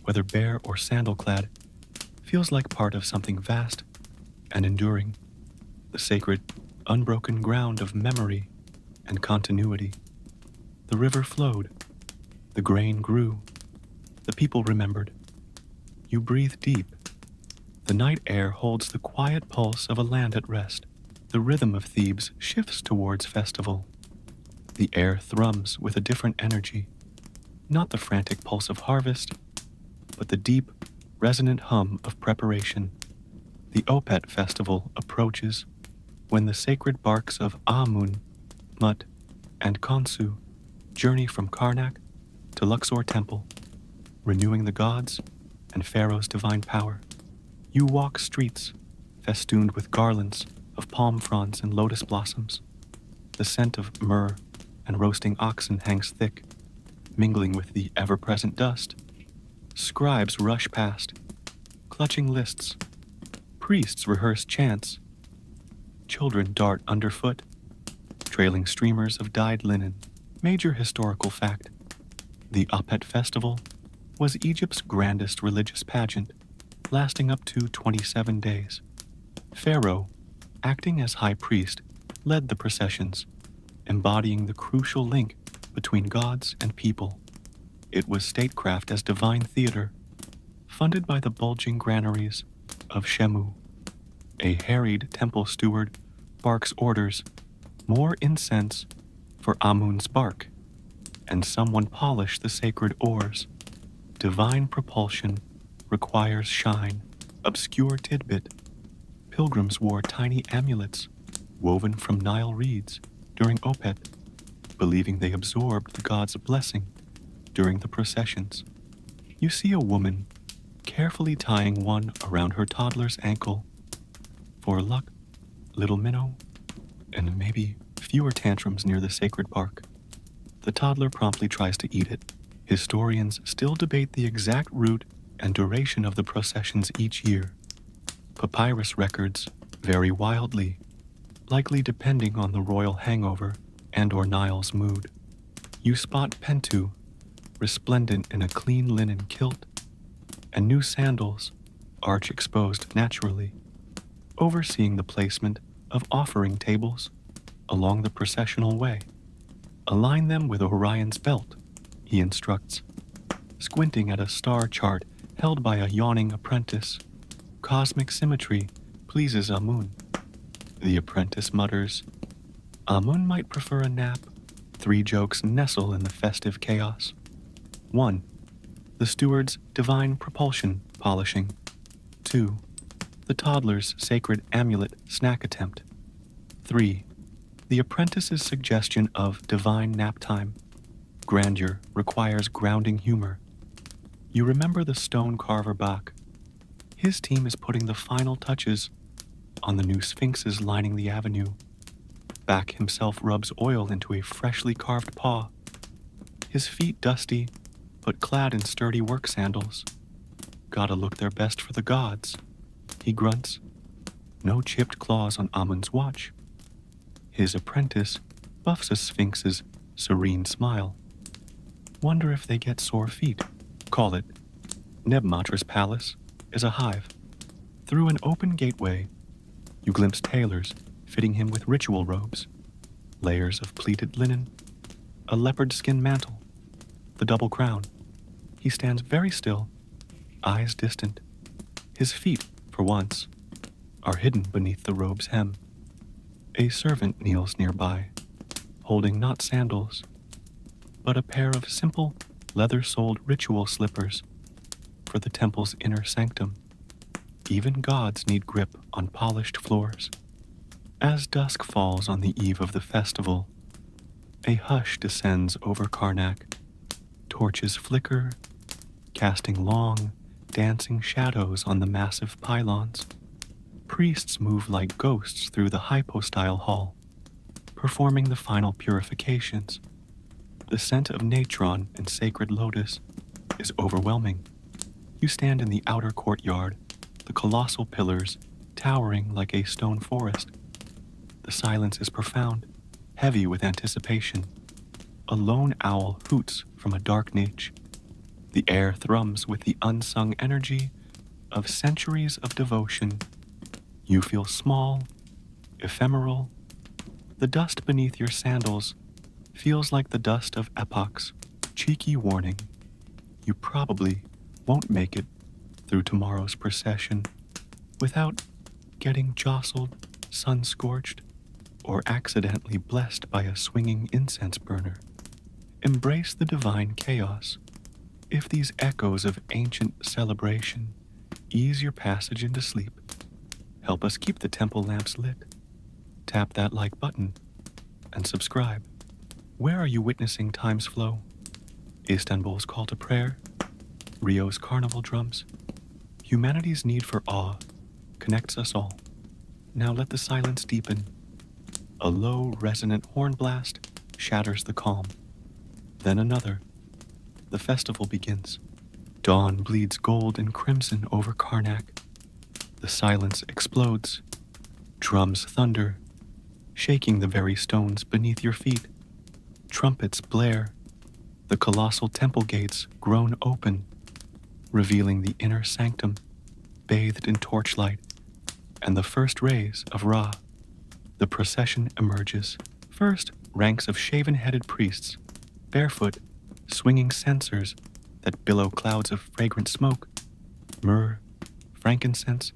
whether bare or sandal-clad, feels like part of something vast and enduring, the sacred, unbroken ground of memory and continuity. The river flowed, the grain grew, the people remembered. You breathe deep. The night air holds the quiet pulse of a land at rest. The rhythm of Thebes shifts towards festival. The air thrums with a different energy, not the frantic pulse of harvest, but the deep, resonant hum of preparation. The Opet festival approaches when the sacred barks of Amun, Mut, and Khonsu journey from Karnak to Luxor Temple, renewing the gods and Pharaoh's divine power. You walk streets festooned with garlands of palm fronds and lotus blossoms. The scent of myrrh and roasting oxen hangs thick, mingling with the ever-present dust. Scribes rush past, clutching lists. Priests rehearse chants. Children dart underfoot, trailing streamers of dyed linen. Major historical fact: the Apet Festival was Egypt's grandest religious pageant, lasting up to 27 days. Pharaoh, acting as high priest, led the processions, embodying the crucial link between gods and people. It was statecraft as divine theater, funded by the bulging granaries of Shemu. A harried temple steward barks orders, more incense for Amun's bark, and someone polish the sacred oars. Divine propulsion requires shine, obscure tidbit. Pilgrims wore tiny amulets woven from Nile reeds during Opet, believing they absorbed the god's blessing during the processions. You see a woman carefully tying one around her toddler's ankle. For luck, little minnow, and maybe fewer tantrums near the sacred bark. The toddler promptly tries to eat it. Historians still debate the exact route and duration of the processions each year. Papyrus records vary wildly, likely depending on the royal hangover and/or Nile's mood. You spot Pentu, resplendent in a clean linen kilt, and new sandals, arch exposed naturally, overseeing the placement of offering tables along the processional way. Align them with Orion's belt, he instructs, squinting at a star chart held by a yawning apprentice. Cosmic symmetry pleases Amun. The apprentice mutters, Amun might prefer a nap. 3 jokes nestle in the festive chaos. 1. The steward's divine propulsion polishing. 2. The toddler's sacred amulet snack attempt. 3. The apprentice's suggestion of divine nap time. Grandeur requires grounding humor. You remember the stone carver Bach. His team is putting the final touches on the new sphinxes lining the avenue. Bach himself rubs oil into a freshly carved paw. His feet dusty, but clad in sturdy work sandals. Gotta look their best for the gods, he grunts. No chipped claws on Amun's watch. His apprentice buffs a sphinx's serene smile. Wonder if they get sore feet. Call it. Nebmatra's palace is a hive. Through an open gateway, you glimpse tailors fitting him with ritual robes, layers of pleated linen, a leopard skin mantle, the double crown. He stands very still, eyes distant. His feet, for once, are hidden beneath the robe's hem. A servant kneels nearby, holding not sandals, but a pair of simple, leather-soled ritual slippers for the temple's inner sanctum. Even gods need grip on polished floors. As dusk falls on the eve of the festival, a hush descends over Karnak. Torches flicker, casting long, dancing shadows on the massive pylons. Priests move like ghosts through the hypostyle hall, performing the final purifications. The scent of natron and sacred lotus is overwhelming. You stand in the outer courtyard, the colossal pillars towering like a stone forest. The silence is profound, heavy with anticipation. A lone owl hoots from a dark niche. The air thrums with the unsung energy of centuries of devotion. You feel small, ephemeral. The dust beneath your sandals feels like the dust of epochs. Cheeky warning. You probably won't make it through tomorrow's procession without getting jostled, sun-scorched, or accidentally blessed by a swinging incense burner. Embrace the divine chaos. If these echoes of ancient celebration ease your passage into sleep, help us keep the temple lamps lit. Tap that like button and subscribe. Where are you witnessing time's flow? Istanbul's call to prayer? Rio's carnival drums? Humanity's need for awe connects us all. Now let the silence deepen. A low, resonant horn blast shatters the calm. Then another. The festival begins. Dawn bleeds gold and crimson over Karnak. The silence explodes. Drums thunder, shaking the very stones beneath your feet. Trumpets blare. The colossal temple gates groan open, revealing the inner sanctum, bathed in torchlight, and the first rays of Ra. The procession emerges. First, ranks of shaven-headed priests, barefoot, swinging censers that billow clouds of fragrant smoke. Myrrh, frankincense,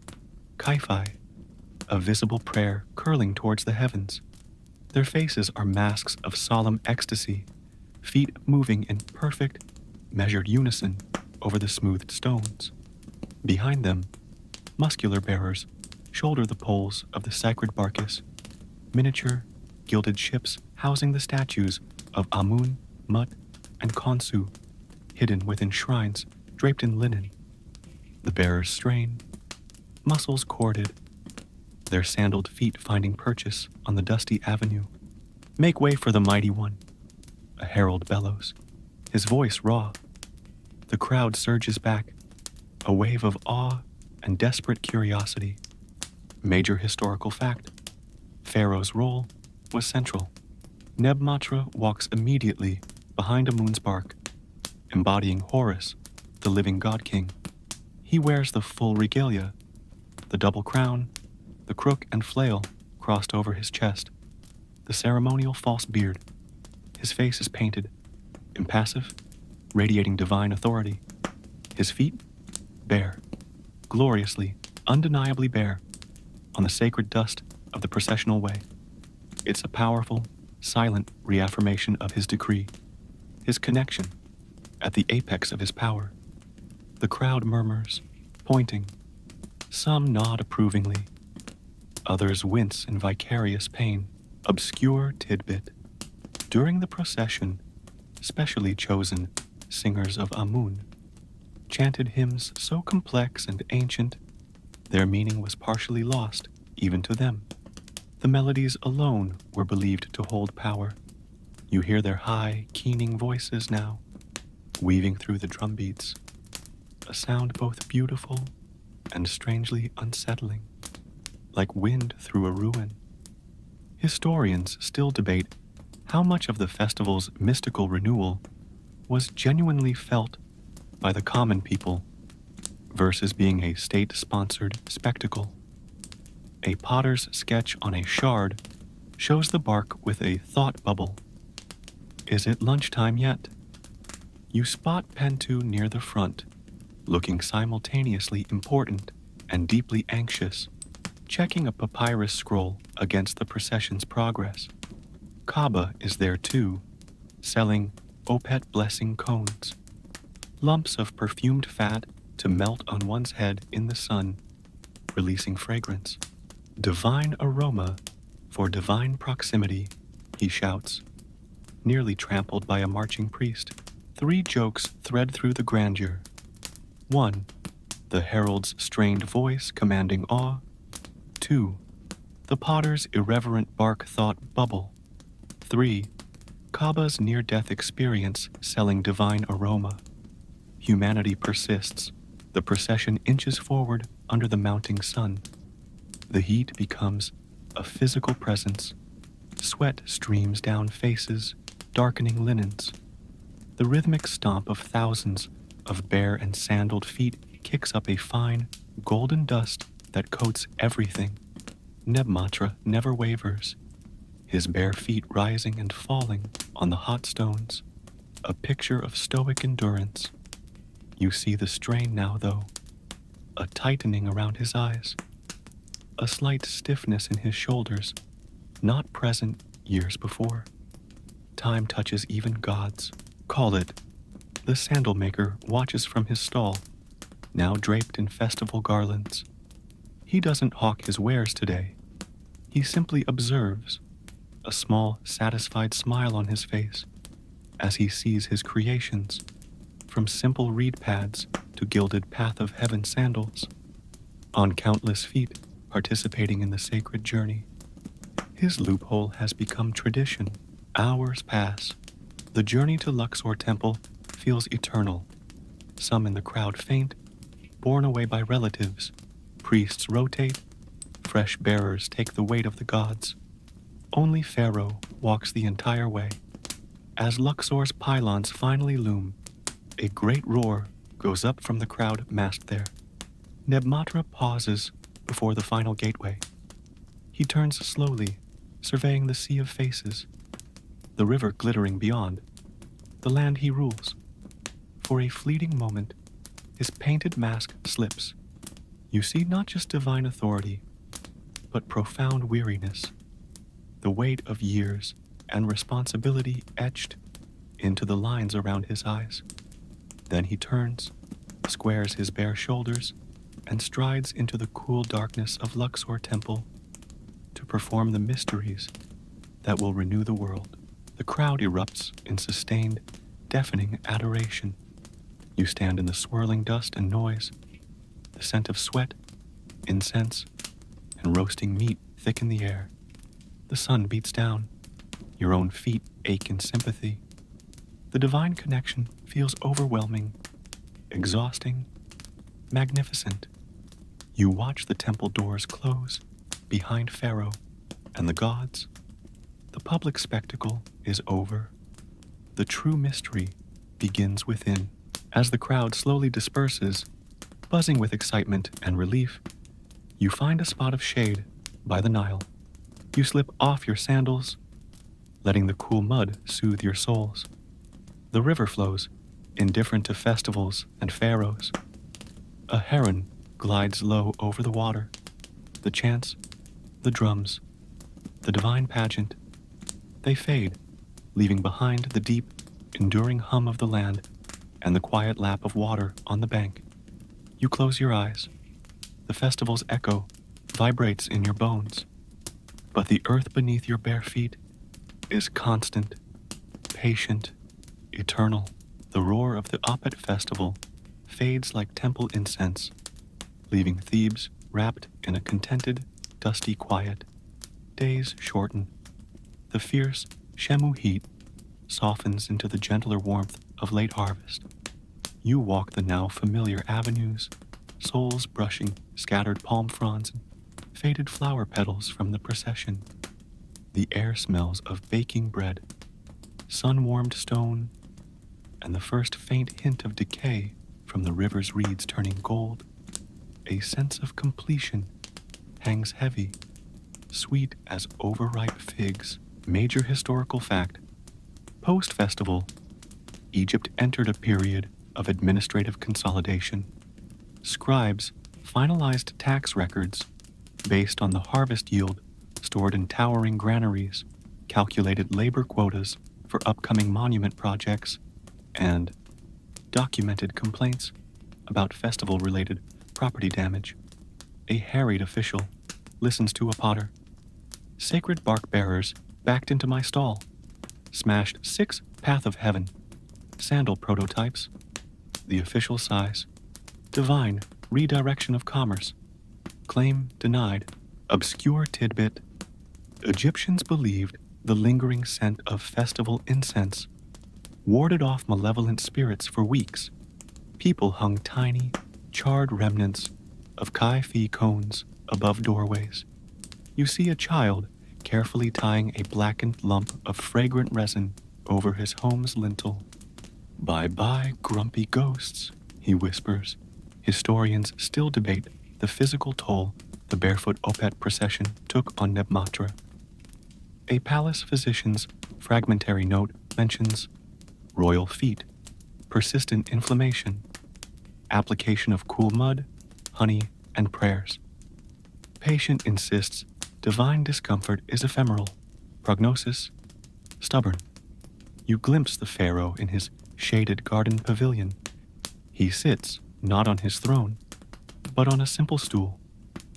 kaiphai, a visible prayer curling towards the heavens. Their faces are masks of solemn ecstasy, feet moving in perfect, measured unison over the smoothed stones. Behind them, muscular bearers shoulder the poles of the sacred barkis, miniature, gilded ships housing the statues of Amun, Mut, and Khonsu, hidden within shrines draped in linen. The bearers strain, muscles corded, their sandaled feet finding purchase on the dusty avenue. Make way for the mighty one, a herald bellows, his voice raw. The crowd surges back, a wave of awe and desperate curiosity. Major historical fact: Pharaoh's role was central. Nebmatra walks immediately behind Amun's bark, embodying Horus, the living god king. He wears the full regalia, the double crown, the crook and flail crossed over his chest, the ceremonial false beard. His face is painted, impassive, radiating divine authority. His feet, bare, gloriously, undeniably bare, on the sacred dust of the processional way. It's a powerful, silent reaffirmation of his decree, his connection, at the apex of his power. The crowd murmurs, pointing. Some nod approvingly. Others wince in vicarious pain. Obscure tidbit. During the procession, specially chosen singers of Amun chanted hymns so complex and ancient, their meaning was partially lost, even to them. The melodies alone were believed to hold power. You hear their high, keening voices now, weaving through the drum beats, a sound both beautiful and strangely unsettling, like wind through a ruin. Historians still debate how much of the festival's mystical renewal was genuinely felt by the common people versus being a state-sponsored spectacle. A potter's sketch on a shard shows the bark with a thought bubble. Is it lunchtime yet? You spot Pentu near the front, looking simultaneously important and deeply anxious, checking a papyrus scroll against the procession's progress. Kaaba is there too, selling Opet blessing cones, lumps of perfumed fat to melt on one's head in the sun, releasing fragrance. Divine aroma for divine proximity, he shouts, nearly trampled by a marching priest. 3 jokes thread through the grandeur. 1, the herald's strained voice commanding awe. 2, the potter's irreverent bark thought bubble. 3, Kaaba's near-death experience selling divine aroma. Humanity persists. The procession inches forward under the mounting sun. The heat becomes a physical presence. Sweat streams down faces, darkening linens. The rhythmic stomp of thousands of bare and sandaled feet kicks up a fine, golden dust that coats everything. Nebmatra never wavers, his bare feet rising and falling on the hot stones, a picture of stoic endurance. You see the strain now, though, a tightening around his eyes, a slight stiffness in his shoulders, not present years before. Time touches even gods. Call it. The sandal maker watches from his stall, now draped in festival garlands. He doesn't hawk his wares today. He simply observes, a small, satisfied smile on his face, as he sees his creations, from simple reed pads to gilded path of heaven sandals, on countless feet participating in the sacred journey. His loophole has become tradition. Hours pass. The journey to Luxor Temple feels eternal. Some in the crowd faint, borne away by relatives. Priests rotate. Fresh bearers take the weight of the gods. Only Pharaoh walks the entire way. As Luxor's pylons finally loom, a great roar goes up from the crowd massed there. Nebmatra pauses before the final gateway. He turns slowly, surveying the sea of faces, the river glittering beyond, the land he rules. For a fleeting moment, his painted mask slips. You see not just divine authority, but profound weariness, the weight of years and responsibility etched into the lines around his eyes. Then he turns, squares his bare shoulders, and strides into the cool darkness of Luxor Temple to perform the mysteries that will renew the world. The crowd erupts in sustained, deafening adoration. You stand in the swirling dust and noise, the scent of sweat, incense, and roasting meat thicken the air. The sun beats down. Your own feet ache in sympathy. The divine connection feels overwhelming, exhausting, magnificent. You watch the temple doors close behind Pharaoh and the gods. The public spectacle is over. The true mystery begins within. As the crowd slowly disperses, buzzing with excitement and relief, you find a spot of shade by the Nile. You slip off your sandals, letting the cool mud soothe your soles. The river flows, indifferent to festivals and pharaohs. A heron glides low over the water. The chants, the drums, the divine pageant, they fade, leaving behind the deep, enduring hum of the land and the quiet lap of water on the bank. You close your eyes. The festival's echo vibrates in your bones, but the earth beneath your bare feet is constant, patient, eternal. The roar of the Opet festival fades like temple incense, leaving Thebes wrapped in a contented, dusty quiet. Days shorten. The fierce Shemu heat softens into the gentler warmth of late harvest. You walk the now familiar avenues, soles brushing scattered palm fronds and faded flower petals from the procession. The air smells of baking bread, sun-warmed stone, and the first faint hint of decay from the river's reeds turning gold. A sense of completion hangs heavy, sweet as overripe figs. Major historical fact: post-festival, Egypt entered a period of administrative consolidation. Scribes finalized tax records based on the harvest yield stored in towering granaries, calculated labor quotas for upcoming monument projects, and documented complaints about festival-related property damage. A harried official listens to a potter. Sacred bark bearers backed into my stall, smashed 6 Path of Heaven sandal prototypes. The official sighs. Divine redirection of commerce. Claim denied. Obscure tidbit. Egyptians believed the lingering scent of festival incense warded off malevolent spirits for weeks. People hung tiny, charred remnants of kai-fi cones above doorways. You see a child carefully tying a blackened lump of fragrant resin over his home's lintel. "Bye-bye, grumpy ghosts," he whispers. Historians still debate the physical toll the barefoot Opet procession took on Nebmatra. A palace physician's fragmentary note mentions royal feet, persistent inflammation, application of cool mud, honey, and prayers. Patient insists divine discomfort is ephemeral, prognosis stubborn. You glimpse the pharaoh in his shaded garden pavilion. He sits not on his throne, but on a simple stool.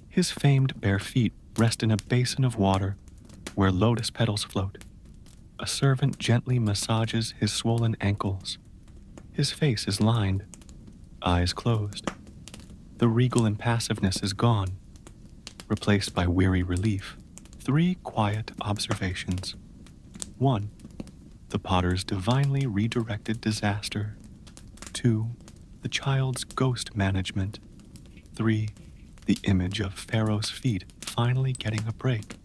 His famed bare feet rest in a basin of water where lotus petals float. A servant gently massages his swollen ankles. His face is lined, eyes closed. The regal impassiveness is gone, replaced by weary relief. 3 quiet observations. 1. The potter's divinely redirected disaster. 2. The child's ghost management. 3. The image of Pharaoh's feet finally getting a break.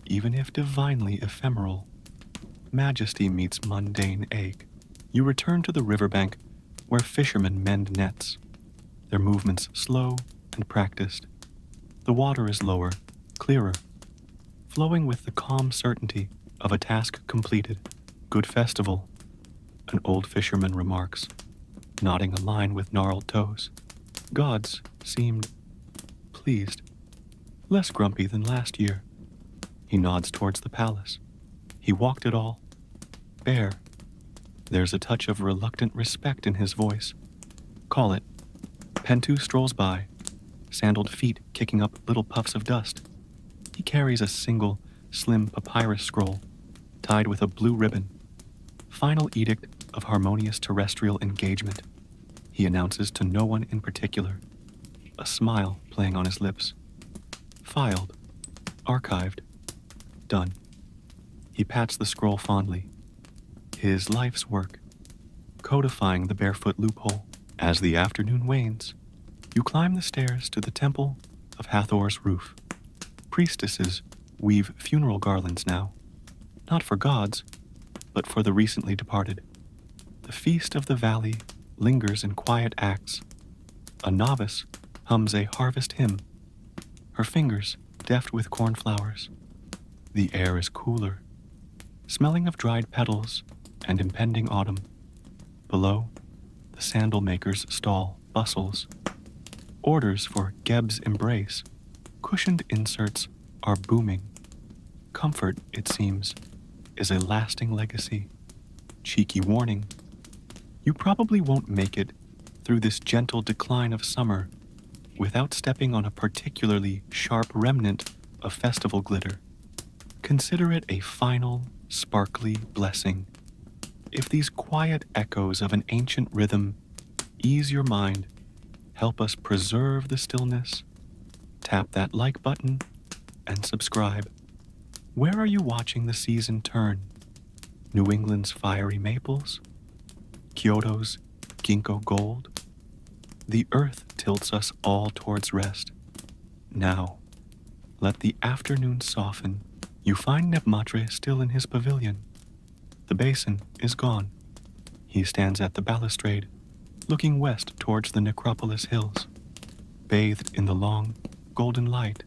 Even if divinely ephemeral, majesty meets mundane ache. You return to the riverbank where fishermen mend nets, their movements slow and practiced. The water is lower, clearer, flowing with the calm certainty of a task completed. "Good festival," an old fisherman remarks, nodding a line with gnarled toes. Gods seemed pleased, less grumpy than last year. He nods towards the palace. He walked it all. Bare. There's a touch of reluctant respect in his voice. Call it. Pentu strolls by, sandaled feet kicking up little puffs of dust. He carries a single, slim papyrus scroll, tied with a blue ribbon. Final edict of harmonious terrestrial engagement, he announces to no one in particular, a smile playing on his lips. Filed. Archived. Done. He pats the scroll fondly. His life's work, codifying the barefoot loophole. As the afternoon wanes, you climb the stairs to the temple of Hathor's roof. Priestesses weave funeral garlands now, not for gods, but for the recently departed. The feast of the valley lingers in quiet acts. A novice hums a harvest hymn, her fingers deft with cornflowers. The air is cooler, smelling of dried petals and impending autumn. Below, the sandal maker's stall bustles. Orders for Geb's embrace, cushioned inserts are booming. Comfort, it seems, is a lasting legacy. Cheeky warning: you probably won't make it through this gentle decline of summer without stepping on a particularly sharp remnant of festival glitter. Consider it a final, sparkly blessing. If these quiet echoes of an ancient rhythm ease your mind, help us preserve the stillness, tap that like button and subscribe. Where are you watching the season turn? New England's fiery maples? Kyoto's ginkgo gold? The earth tilts us all towards rest. Now, let the afternoon soften. You find Neb Matre still in his pavilion. The basin is gone. He stands at the balustrade, looking west towards the necropolis hills. Bathed in the long, golden light,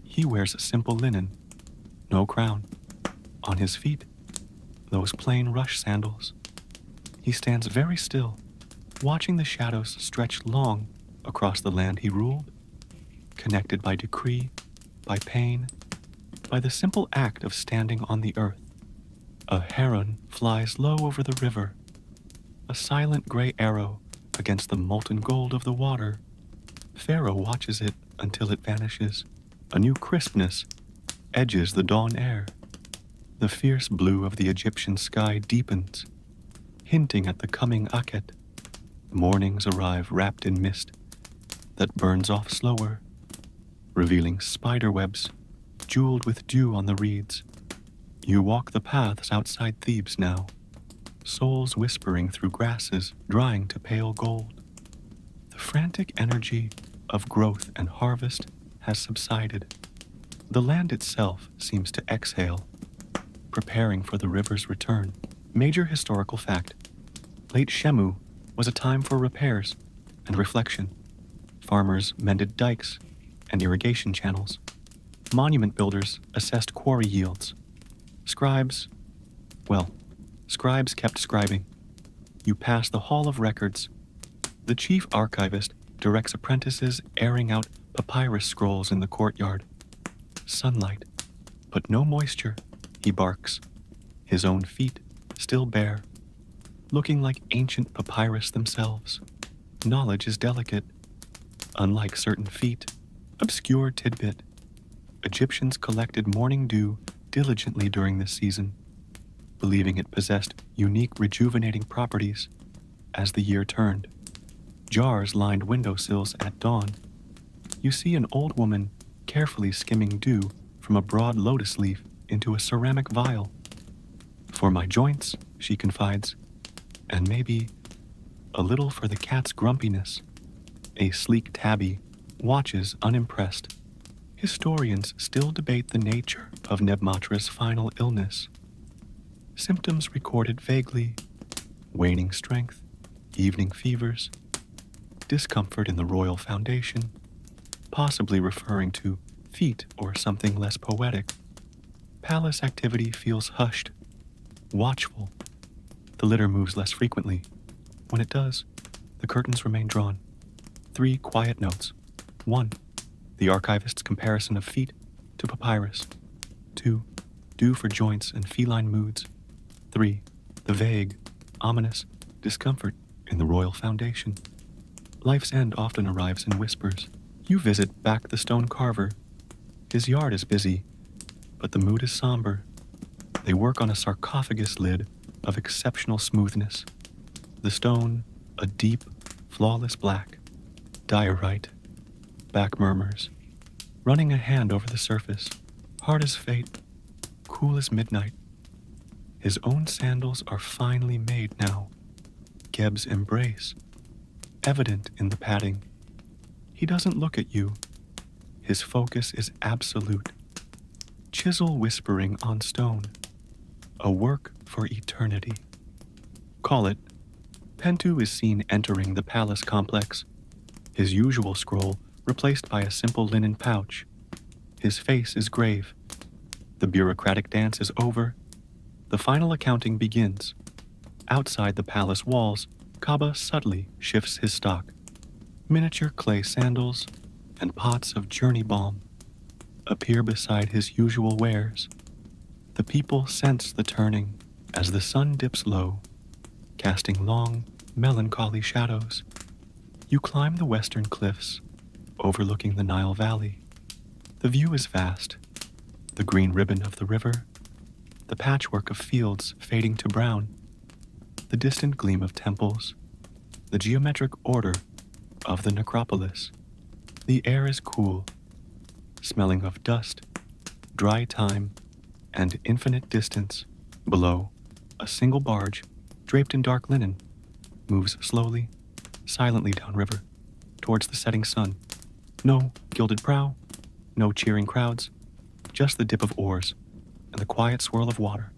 he wears simple linen, no crown. On his feet, those plain rush sandals. He stands very still, watching the shadows stretch long across the land he ruled, connected by decree, by pain, by the simple act of standing on the earth. A heron flies low over the river, a silent gray arrow against the molten gold of the water. Pharaoh watches it until it vanishes. A new crispness edges the dawn air. The fierce blue of the Egyptian sky deepens, hinting at the coming Akhet. Mornings arrive wrapped in mist that burns off slower, revealing spider webs jeweled with dew on the reeds. You walk the paths outside Thebes now, souls whispering through grasses drying to pale gold. The frantic energy of growth and harvest has subsided. The land itself seems to exhale, preparing for the river's return. Major historical fact: late Shemu was a time for repairs and reflection. Farmers mended dikes and irrigation channels. Monument builders assessed quarry yields. Scribes kept scribing. You pass the Hall of Records. The chief archivist directs apprentices airing out papyrus scrolls in the courtyard. Sunlight, but no moisture, he barks, his own feet still bare, looking like ancient papyrus themselves. Knowledge is delicate. Unlike certain feet, obscure tidbit. Egyptians collected morning dew diligently during this season, believing it possessed unique rejuvenating properties as the year turned. Jars lined windowsills at dawn. You see an old woman carefully skimming dew from a broad lotus leaf into a ceramic vial. For my joints, she confides, and maybe a little for the cat's grumpiness. A sleek tabby watches unimpressed. Historians still debate the nature of Neb Matre's final illness. Symptoms recorded vaguely: waning strength, evening fevers, discomfort in the royal foundation, possibly referring to feet or something less poetic. Palace activity feels hushed, watchful. The litter moves less frequently. When it does, the curtains remain drawn. 3 quiet notes. 1. The archivist's comparison of feet to papyrus. 2. Dew for joints and feline moods. 3. The vague, ominous discomfort in the royal foundation. Life's end often arrives in whispers. You visit back the stone carver. His yard is busy, but the mood is somber. They work on a sarcophagus lid of exceptional smoothness. The stone, a deep, flawless black. Diorite. Back murmurs, running a hand over the surface. Hard as fate, cool as midnight. His own sandals are finely made now. Geb's embrace, evident in the padding. He doesn't look at you. His focus is absolute. Chisel whispering on stone. A work for eternity. Call it Pentu is seen entering the palace complex, his usual scroll replaced by a simple linen pouch. His face is grave. The bureaucratic dance is over. The final accounting begins. Outside the palace walls, Kaba subtly shifts his stock. Miniature clay sandals and pots of journey balm appear beside his usual wares. The people sense the turning as the sun dips low, casting long, melancholy shadows. You climb the western cliffs, overlooking the Nile Valley. The view is vast. The green ribbon of the river, the patchwork of fields fading to brown, the distant gleam of temples, the geometric order of the necropolis. The air is cool, smelling of dust, dry time, and infinite distance. Below, a single barge, draped in dark linen, moves slowly, silently downriver, towards the setting sun. No gilded prow, no cheering crowds, just the dip of oars and the quiet swirl of water.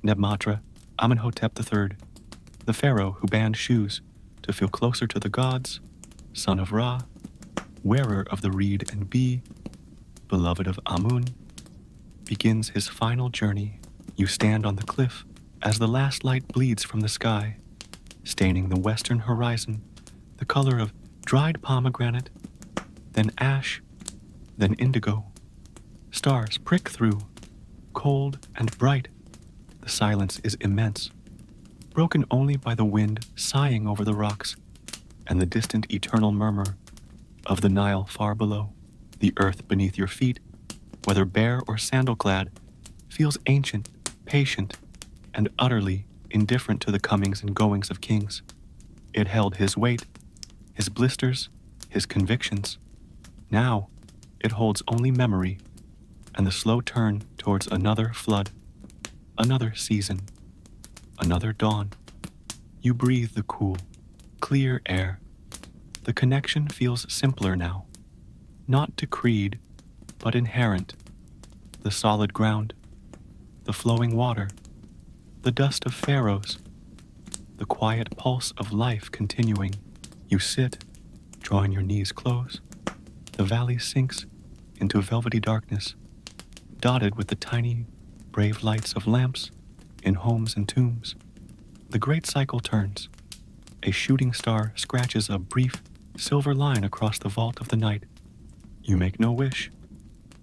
Nebmatra, Amenhotep III, the pharaoh who banned shoes to feel closer to the gods, son of Ra, wearer of the reed and bee, beloved of Amun, begins his final journey. You stand on the cliff as the last light bleeds from the sky, staining the western horizon the color of dried pomegranate, then ash, then indigo. Stars prick through, cold and bright. The silence is immense, broken only by the wind sighing over the rocks and the distant eternal murmur of the Nile far below. The earth beneath your feet, whether bare or sandal-clad, feels ancient, patient, and utterly indifferent to the comings and goings of kings. It held his weight, his blisters, his convictions. Now, it holds only memory and the slow turn towards another flood, another season, another dawn. You breathe the cool, clear air. The connection feels simpler now, not decreed, but inherent. The solid ground, the flowing water, the dust of pharaohs, the quiet pulse of life continuing. You sit, drawing your knees close. The valley sinks into velvety darkness, dotted with the tiny, brave lights of lamps in homes and tombs. The great cycle turns. A shooting star scratches a brief, silver line across the vault of the night. You make no wish.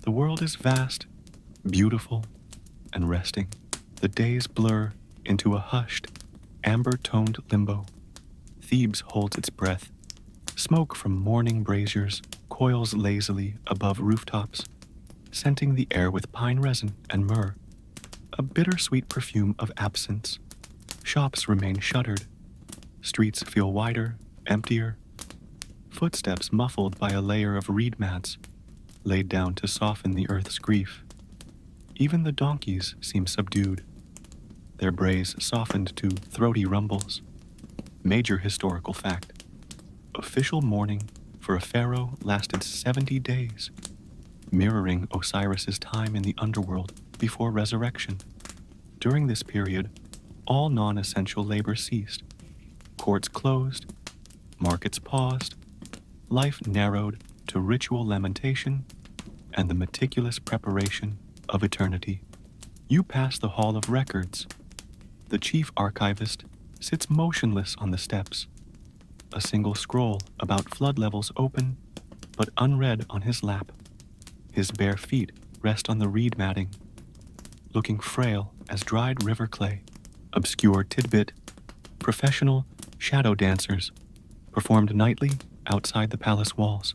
The world is vast, beautiful, and resting. The days blur into a hushed, amber-toned limbo. Thebes holds its breath. Smoke from morning braziers coils lazily above rooftops, scenting the air with pine resin and myrrh. A bittersweet perfume of absence. Shops remain shuttered. Streets feel wider, emptier. Footsteps muffled by a layer of reed mats, laid down to soften the earth's grief. Even the donkeys seem subdued, their brays softened to throaty rumbles. Major historical fact. Official mourning for a pharaoh lasted 70 days, mirroring Osiris's time in the underworld before resurrection. During this period, all non-essential labor ceased. Courts closed, markets paused, life narrowed to ritual lamentation and the meticulous preparation of eternity. You pass the Hall of Records. The chief archivist sits motionless on the steps, a single scroll about flood levels open but unread on his lap. His bare feet rest on the reed matting, looking frail as dried river clay. Obscure tidbit, professional shadow dancers performed nightly outside the palace walls.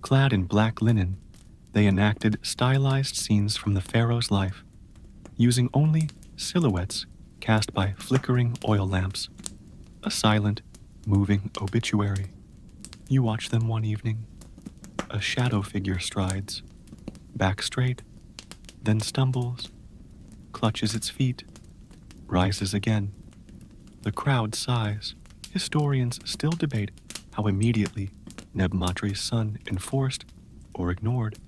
Clad in black linen, they enacted stylized scenes from the pharaoh's life, using only silhouettes cast by flickering oil lamps. A silent, moving obituary. You watch them one evening. A shadow figure strides, back straight, then stumbles, clutches its feet, rises again. The crowd sighs. Historians still debate how immediately Nebmatri's son enforced or ignored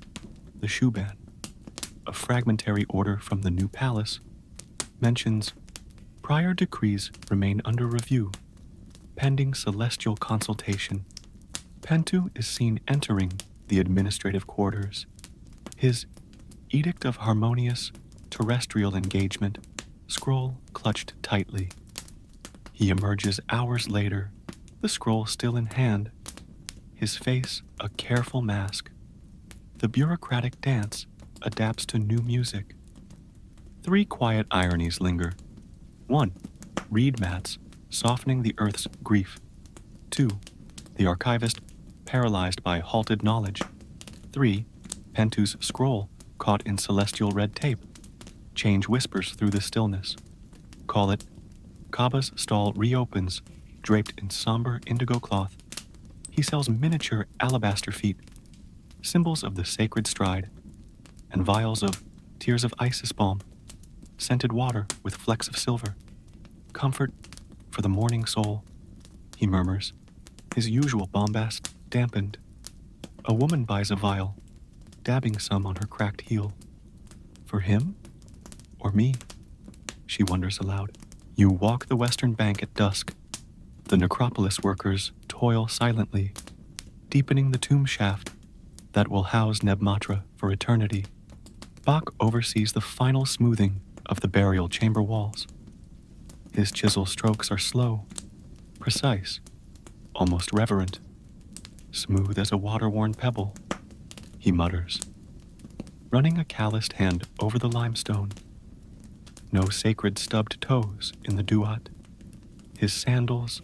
the shoe ban. A fragmentary order from the new palace mentions prior decrees remain under review. pending celestial consultation. Pentu is seen entering the administrative quarters, his edict of harmonious terrestrial engagement scroll clutched tightly. He emerges hours later, the scroll still in hand, his face a careful mask. The bureaucratic dance adapts to new music. 3 quiet ironies linger. 1. Reed mats softening the earth's grief. 2. The archivist paralyzed by halted knowledge. 3. Pentu's scroll caught in celestial red tape. Change whispers through the stillness. Call it, Kaba's stall reopens, draped in somber indigo cloth. He sells miniature alabaster feet, symbols of the sacred stride, and vials of tears of Isis balm, scented water with flecks of silver. Comfort for the mourning soul, he murmurs, his usual bombast dampened. A woman buys a vial, dabbing some on her cracked heel. For him? Or me? She wonders aloud. You walk the western bank at dusk. The necropolis workers toil silently, deepening the tomb shaft that will house Nebmatra for eternity. Bach oversees the final smoothing of the burial chamber walls. His chisel strokes are slow, precise, almost reverent, smooth as a water-worn pebble, he mutters, running a calloused hand over the limestone. No sacred stubbed toes in the duat. His sandals,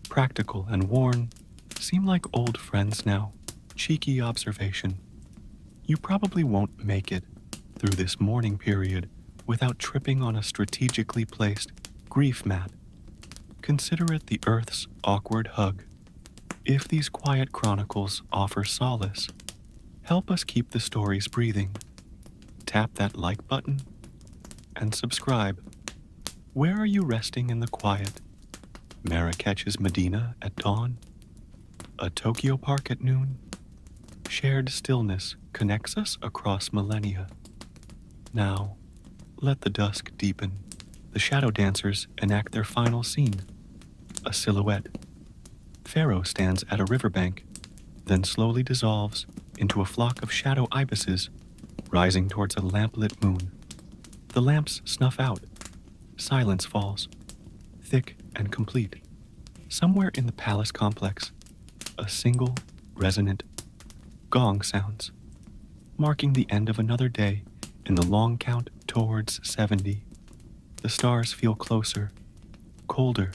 practical and worn, seem like old friends now. Cheeky observation. You probably won't make it through this mourning period without tripping on a strategically placed grief mat. Consider it the earth's awkward hug. If these quiet chronicles offer solace, help us keep the stories breathing. Tap that like button and subscribe. Where are you resting in the quiet? Marrakech's Medina at dawn? A Tokyo park at noon? Shared stillness connects us across millennia. Now, let the dusk deepen. The shadow dancers enact their final scene. A silhouette. Pharaoh stands at a riverbank, then slowly dissolves into a flock of shadow ibises rising towards a lamplit moon. The lamps snuff out. Silence falls, thick and complete. Somewhere in the palace complex, a single, resonant gong sounds, marking the end of another day in the long count towards 70. The stars feel closer, colder.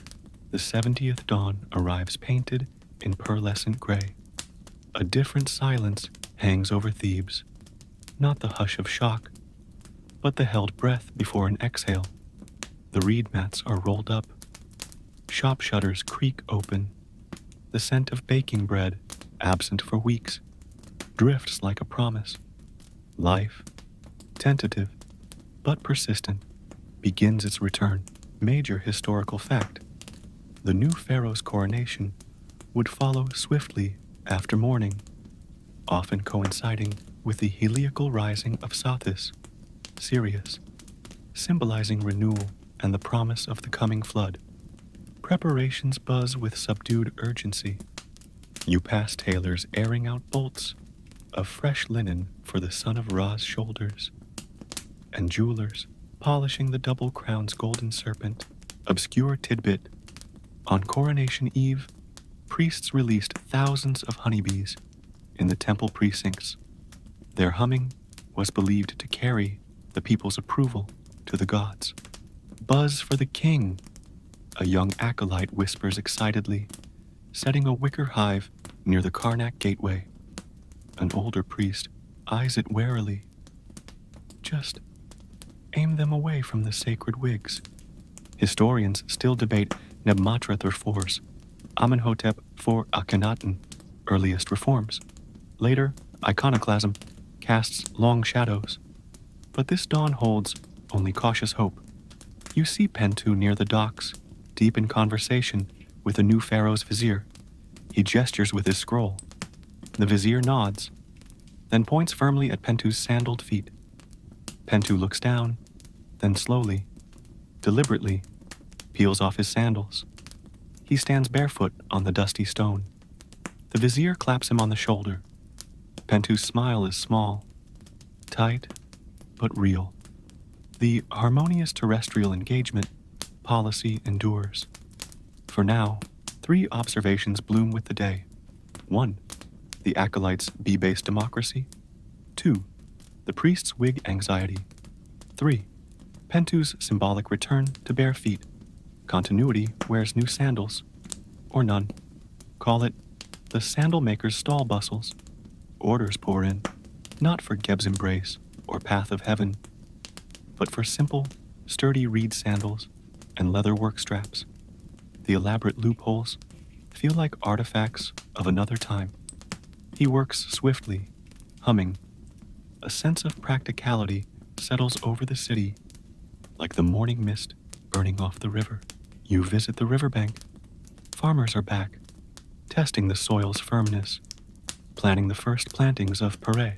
The 70th dawn arrives painted in pearlescent gray. A different silence hangs over Thebes, not the hush of shock, but the held breath before an exhale. The reed mats are rolled up. Shop shutters creak open. The scent of baking bread, absent for weeks, drifts like a promise. Life, tentative but persistent, begins its return. Major historical fact. The new pharaoh's coronation would follow swiftly after morning, often coinciding with the heliacal rising of Sothis, Sirius, symbolizing renewal and the promise of the coming flood. Preparations buzz with subdued urgency. You pass tailors airing out bolts of fresh linen for the son of Ra's shoulders, and jewelers polishing the double crown's golden serpent. Obscure tidbit. On coronation eve, priests released thousands of honeybees in the temple precincts. Their humming was believed to carry the people's approval to the gods. Buzz for the king, a young acolyte whispers excitedly, setting a wicker hive near the Karnak gateway. An older priest eyes it warily. Just aim them away from the sacred wigs. Historians still debate Nebmatra IV's, Amenhotep IV Akhenaten, earliest reforms. Later, iconoclasm casts long shadows. But this dawn holds only cautious hope. You see Pentu near the docks, deep in conversation with the new pharaoh's vizier. He gestures with his scroll. The vizier nods, then points firmly at Pentu's sandaled feet. Pentu looks down, then slowly, deliberately, peels off his sandals. He stands barefoot on the dusty stone. The vizier claps him on the shoulder. Pentu's smile is small, tight, but real. The harmonious terrestrial engagement policy endures. For now, 3 observations bloom with the day. 1. The acolyte's bee-based democracy. 2. The priest's wig anxiety. 3. Pentu's symbolic return to bare feet. Continuity wears new sandals, or none. Call it the sandal maker's stall bustles. Orders pour in, not for Geb's embrace or path of heaven, but for simple, sturdy reed sandals and leather work straps. The elaborate loopholes feel like artifacts of another time. He works swiftly, humming. A sense of practicality settles over the city, like the morning mist burning off the river. You visit the riverbank. Farmers are back, testing the soil's firmness, planning the first plantings of Pharaoh.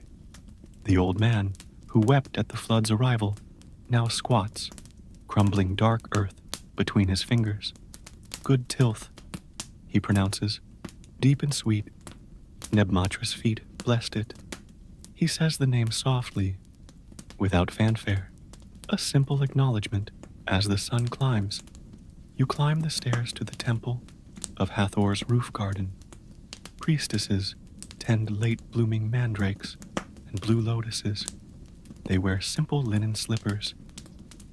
The old man, who wept at the flood's arrival, now squats, crumbling dark earth between his fingers. Good tilth, he pronounces, deep and sweet. Nebmatra's feet blessed it. He says the name softly, without fanfare, a simple acknowledgement as the sun climbs. You climb the stairs to the temple of Hathor's roof garden. Priestesses tend late-blooming mandrakes and blue lotuses. They wear simple linen slippers.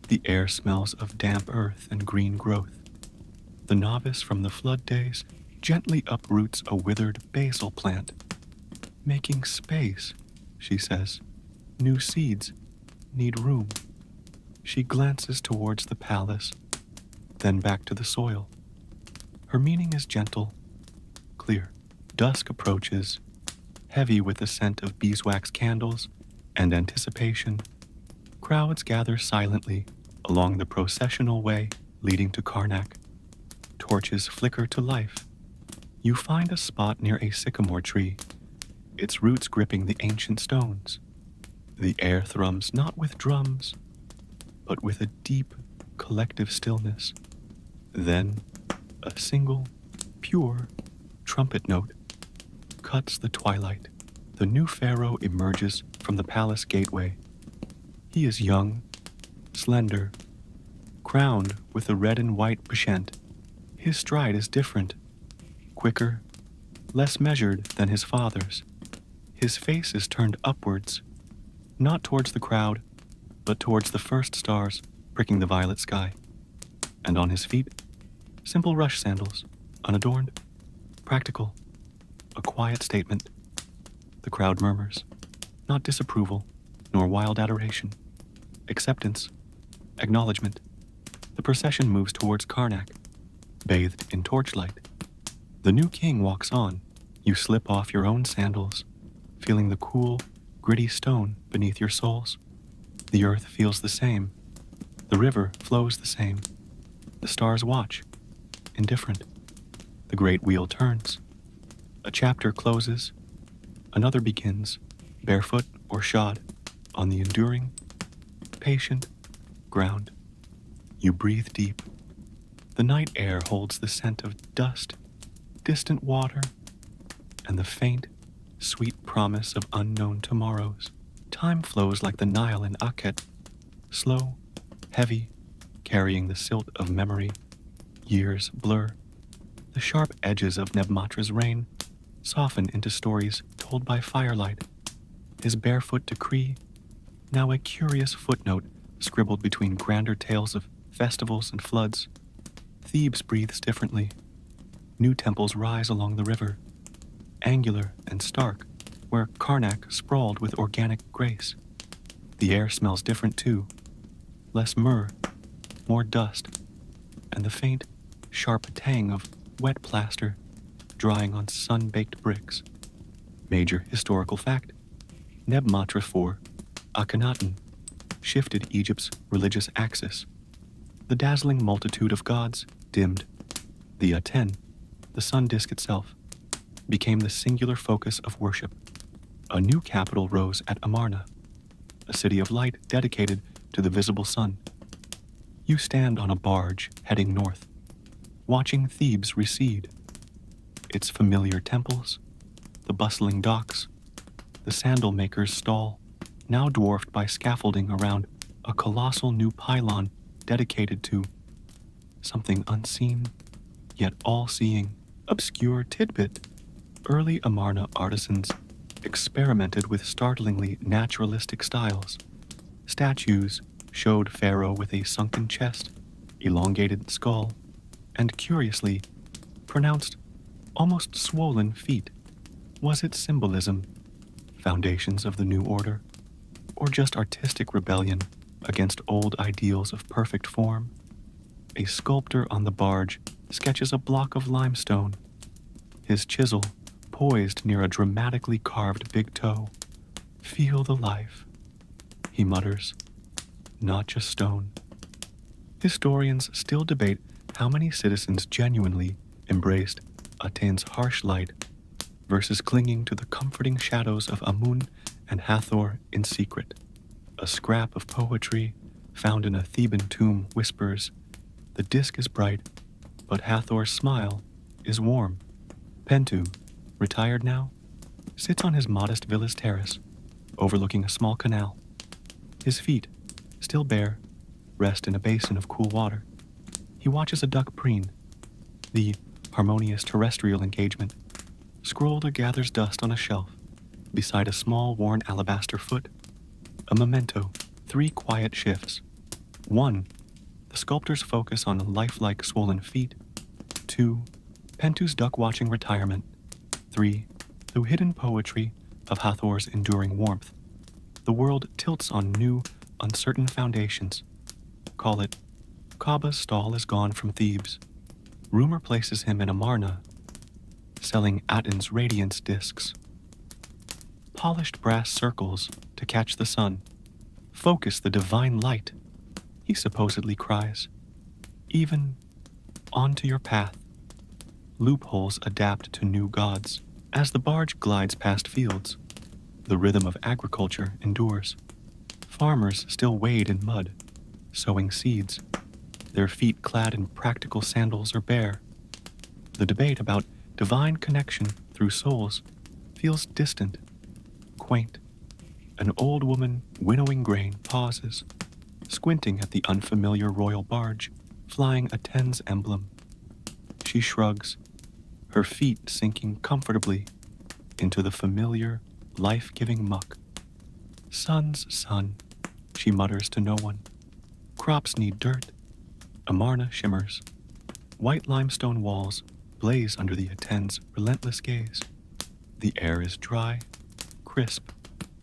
The air smells of damp earth and green growth. The novice from the flood days gently uproots a withered basil plant. Making space, she says. New seeds need room. She glances towards the palace, then back to the soil. Her meaning is gentle, clear. Dusk approaches, heavy with the scent of beeswax candles and anticipation. Crowds gather silently along the processional way leading to Karnak. Torches flicker to life. You find a spot near a sycamore tree, its roots gripping the ancient stones. The air thrums not with drums, but with a deep, collective stillness. Then, a single, pure trumpet note cuts the twilight. The new Pharaoh emerges from the palace gateway. He is young, slender, crowned with a red and white pashent. His stride is different, quicker, less measured than his father's. His face is turned upwards, not towards the crowd, but towards the first stars pricking the violet sky. And on his feet, simple rush sandals, unadorned, practical, a quiet statement. The crowd murmurs, not disapproval, nor wild adoration. Acceptance, acknowledgement. The procession moves towards Karnak, bathed in torchlight. The new king walks on. You slip off your own sandals, feeling the cool, gritty stone beneath your soles. The earth feels the same. The river flows the same. The stars watch, indifferent. The great wheel turns. A chapter closes. Another begins, barefoot or shod, on the enduring, patient ground. You breathe deep. The night air holds the scent of dust, distant water, and the faint, sweet promise of unknown tomorrows. Time flows like the Nile in Akhet, slow, heavy, carrying the silt of memory. Years blur. The sharp edges of Nebmatra's reign soften into stories told by firelight. His barefoot decree, now a curious footnote scribbled between grander tales of festivals and floods. Thebes breathes differently. New temples rise along the river, angular and stark, where Karnak sprawled with organic grace. The air smells different too, less myrrh, more dust, and the faint, sharp tang of wet plaster drying on sun-baked bricks. Major historical fact: Nebmatra IV, Akhenaten, shifted Egypt's religious axis. The dazzling multitude of gods dimmed. The Aten, the sun disk itself, became the singular focus of worship. A new capital rose at Amarna, a city of light dedicated to the visible sun. You stand on a barge heading north. watching Thebes recede, its familiar temples, the bustling docks, the sandal maker's stall, now dwarfed by scaffolding around a colossal new pylon dedicated to something unseen, yet all-seeing, obscure tidbit. Early Amarna artisans experimented with startlingly naturalistic styles. Statues showed Pharaoh with a sunken chest, elongated skull, and curiously pronounced, almost swollen feet. Was it symbolism, foundations of the new order, or just artistic rebellion against old ideals of perfect form? A sculptor on the barge sketches a block of limestone, his chisel poised near a dramatically carved big toe. Feel the life, he mutters, not just stone. Historians still debate how many citizens genuinely embraced Aten's harsh light versus clinging to the comforting shadows of Amun and Hathor in secret. A scrap of poetry found in a Theban tomb whispers, "The disk is bright, but Hathor's smile is warm." Pentu, retired now, sits on his modest villa's terrace, overlooking a small canal. His feet, still bare, rest in a basin of cool water. He watches a duck preen, the harmonious terrestrial engagement. Scrolder gathers dust on a shelf, beside a small worn alabaster foot. A memento, 3 quiet shifts. 1. The sculptor's focus on lifelike swollen feet. 2. Pentu's duck-watching retirement. 3. The hidden poetry of Hathor's enduring warmth. The world tilts on new, uncertain foundations. Call it, Kaba's stall is gone from Thebes. Rumor places him in Amarna, selling Aten's radiance discs. Polished brass circles to catch the sun. Focus the divine light, he supposedly cries. Even onto your path. Loopholes adapt to new gods. As the barge glides past fields, the rhythm of agriculture endures. Farmers still wade in mud, sowing seeds. Their feet clad in practical sandals are bare. The debate about divine connection through souls feels distant, quaint. An old woman winnowing grain pauses, squinting at the unfamiliar royal barge flying Aten's emblem. She shrugs, her feet sinking comfortably into the familiar, life-giving muck. Sun's sun, she mutters to no one. Crops need dirt. Amarna shimmers. White limestone walls blaze under the Aten's relentless gaze. The air is dry, crisp,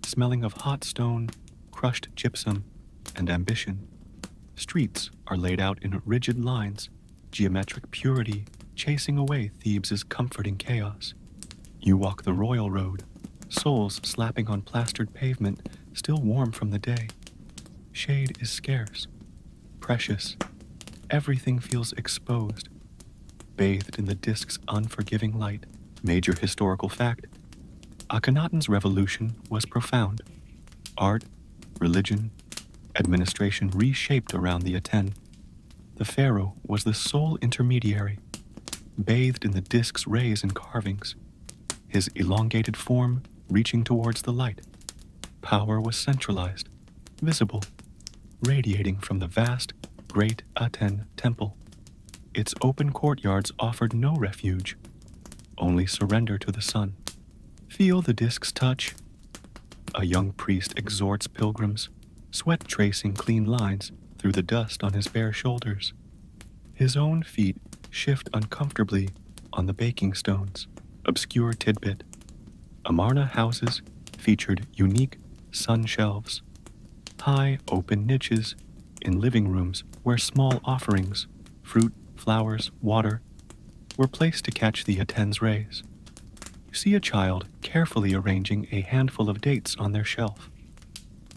smelling of hot stone, crushed gypsum, and ambition. Streets are laid out in rigid lines, geometric purity chasing away Thebes' comforting chaos. You walk the royal road, soles slapping on plastered pavement, still warm from the day. Shade is scarce, precious. Everything feels exposed, bathed in the disk's unforgiving light. Major historical fact: Akhenaten's revolution was profound. Art, religion, administration reshaped around the Aten. The pharaoh was the sole intermediary, bathed in the disk's rays and carvings, his elongated form reaching towards the light. Power was centralized, visible, radiating from the vast, great Aten temple. Its open courtyards offered no refuge, only surrender to the sun. Feel the disk's touch. A young priest exhorts pilgrims, sweat tracing clean lines through the dust on his bare shoulders. His own feet shift uncomfortably on the baking stones. Obscure tidbit: Amarna houses featured unique sun shelves, high open niches in living rooms where small offerings, fruit, flowers, water, were placed to catch the Aten's rays. You see a child carefully arranging a handful of dates on their shelf.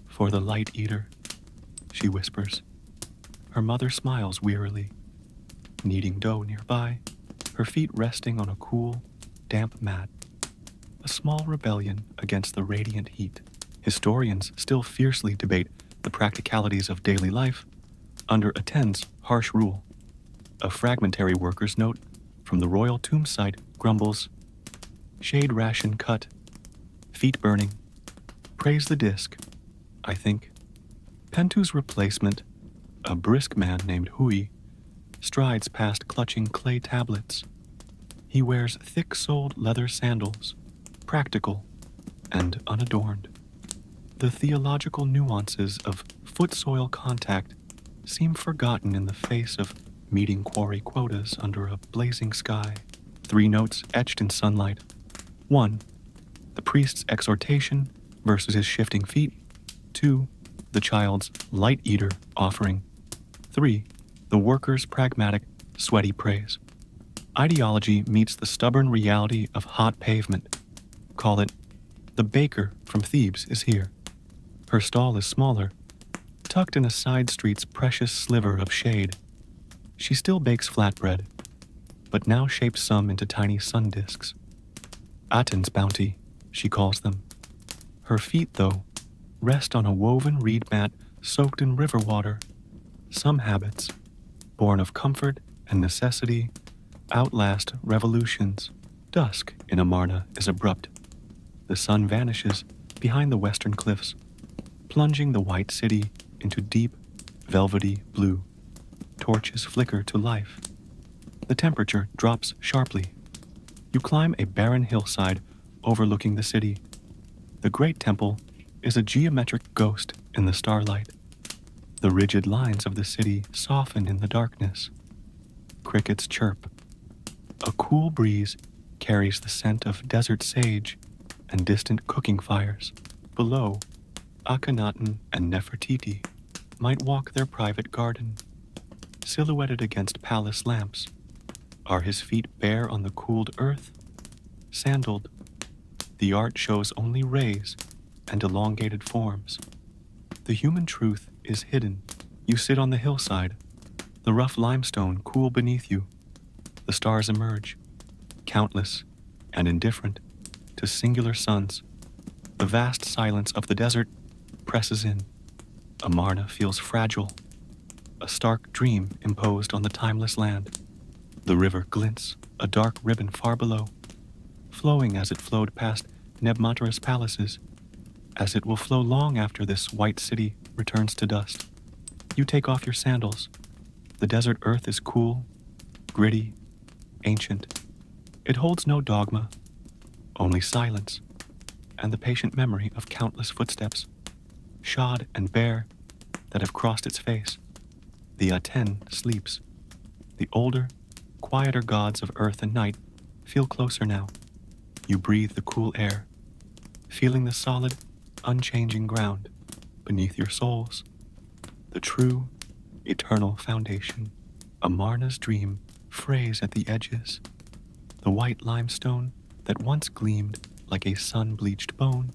"For the light eater," she whispers. Her mother smiles wearily, kneading dough nearby, her feet resting on a cool, damp mat. A small rebellion against the radiant heat. Historians still fiercely debate the practicalities of daily life under Aten's harsh rule. A fragmentary worker's note from the royal tomb site grumbles, shade ration cut, feet burning, praise the disc, I think. Pentu's replacement, a brisk man named Hui, strides past clutching clay tablets. He wears thick-soled leather sandals, practical and unadorned. The theological nuances of foot-soil contact seem forgotten in the face of meeting quarry quotas under a blazing sky. 3 notes etched in sunlight. 1. The priest's exhortation versus his shifting feet. 2. The child's light eater offering. 3. The worker's pragmatic, sweaty praise. Ideology meets the stubborn reality of hot pavement. Call it, the baker from Thebes is here. Her stall is smaller, tucked in a side street's precious sliver of shade. She still bakes flatbread, but now shapes some into tiny sun discs. Aten's bounty, she calls them. Her feet, though, rest on a woven reed mat soaked in river water. Some habits, born of comfort and necessity, outlast revolutions. Dusk in Amarna is abrupt. The sun vanishes behind the western cliffs, plunging the white city into deep, velvety blue. Torches flicker to life. The temperature drops sharply. You climb a barren hillside overlooking the city. The great temple is a geometric ghost in the starlight. The rigid lines of the city soften in the darkness. Crickets chirp. A cool breeze carries the scent of desert sage and distant cooking fires. Below, Akhenaten and Nefertiti might walk their private garden. Silhouetted against palace lamps, are his feet bare on the cooled earth? Sandaled, the art shows only rays and elongated forms. The human truth is hidden. You sit on the hillside, the rough limestone cool beneath you. The stars emerge, countless and indifferent, to singular suns. The vast silence of the desert presses in. Amarna feels fragile, a stark dream imposed on the timeless land. The river glints, a dark ribbon far below, flowing as it flowed past Nebmatera's palaces, as it will flow long after this white city returns to dust. You take off your sandals. The desert earth is cool, gritty, ancient. It holds no dogma, only silence, and the patient memory of countless footsteps, shod and bare, that have crossed its face. The Aten sleeps. The older, quieter gods of earth and night feel closer now. You breathe the cool air, feeling the solid, unchanging ground beneath your soles. The true, eternal foundation. Amarna's dream frays at the edges. The white limestone that once gleamed like a sun-bleached bone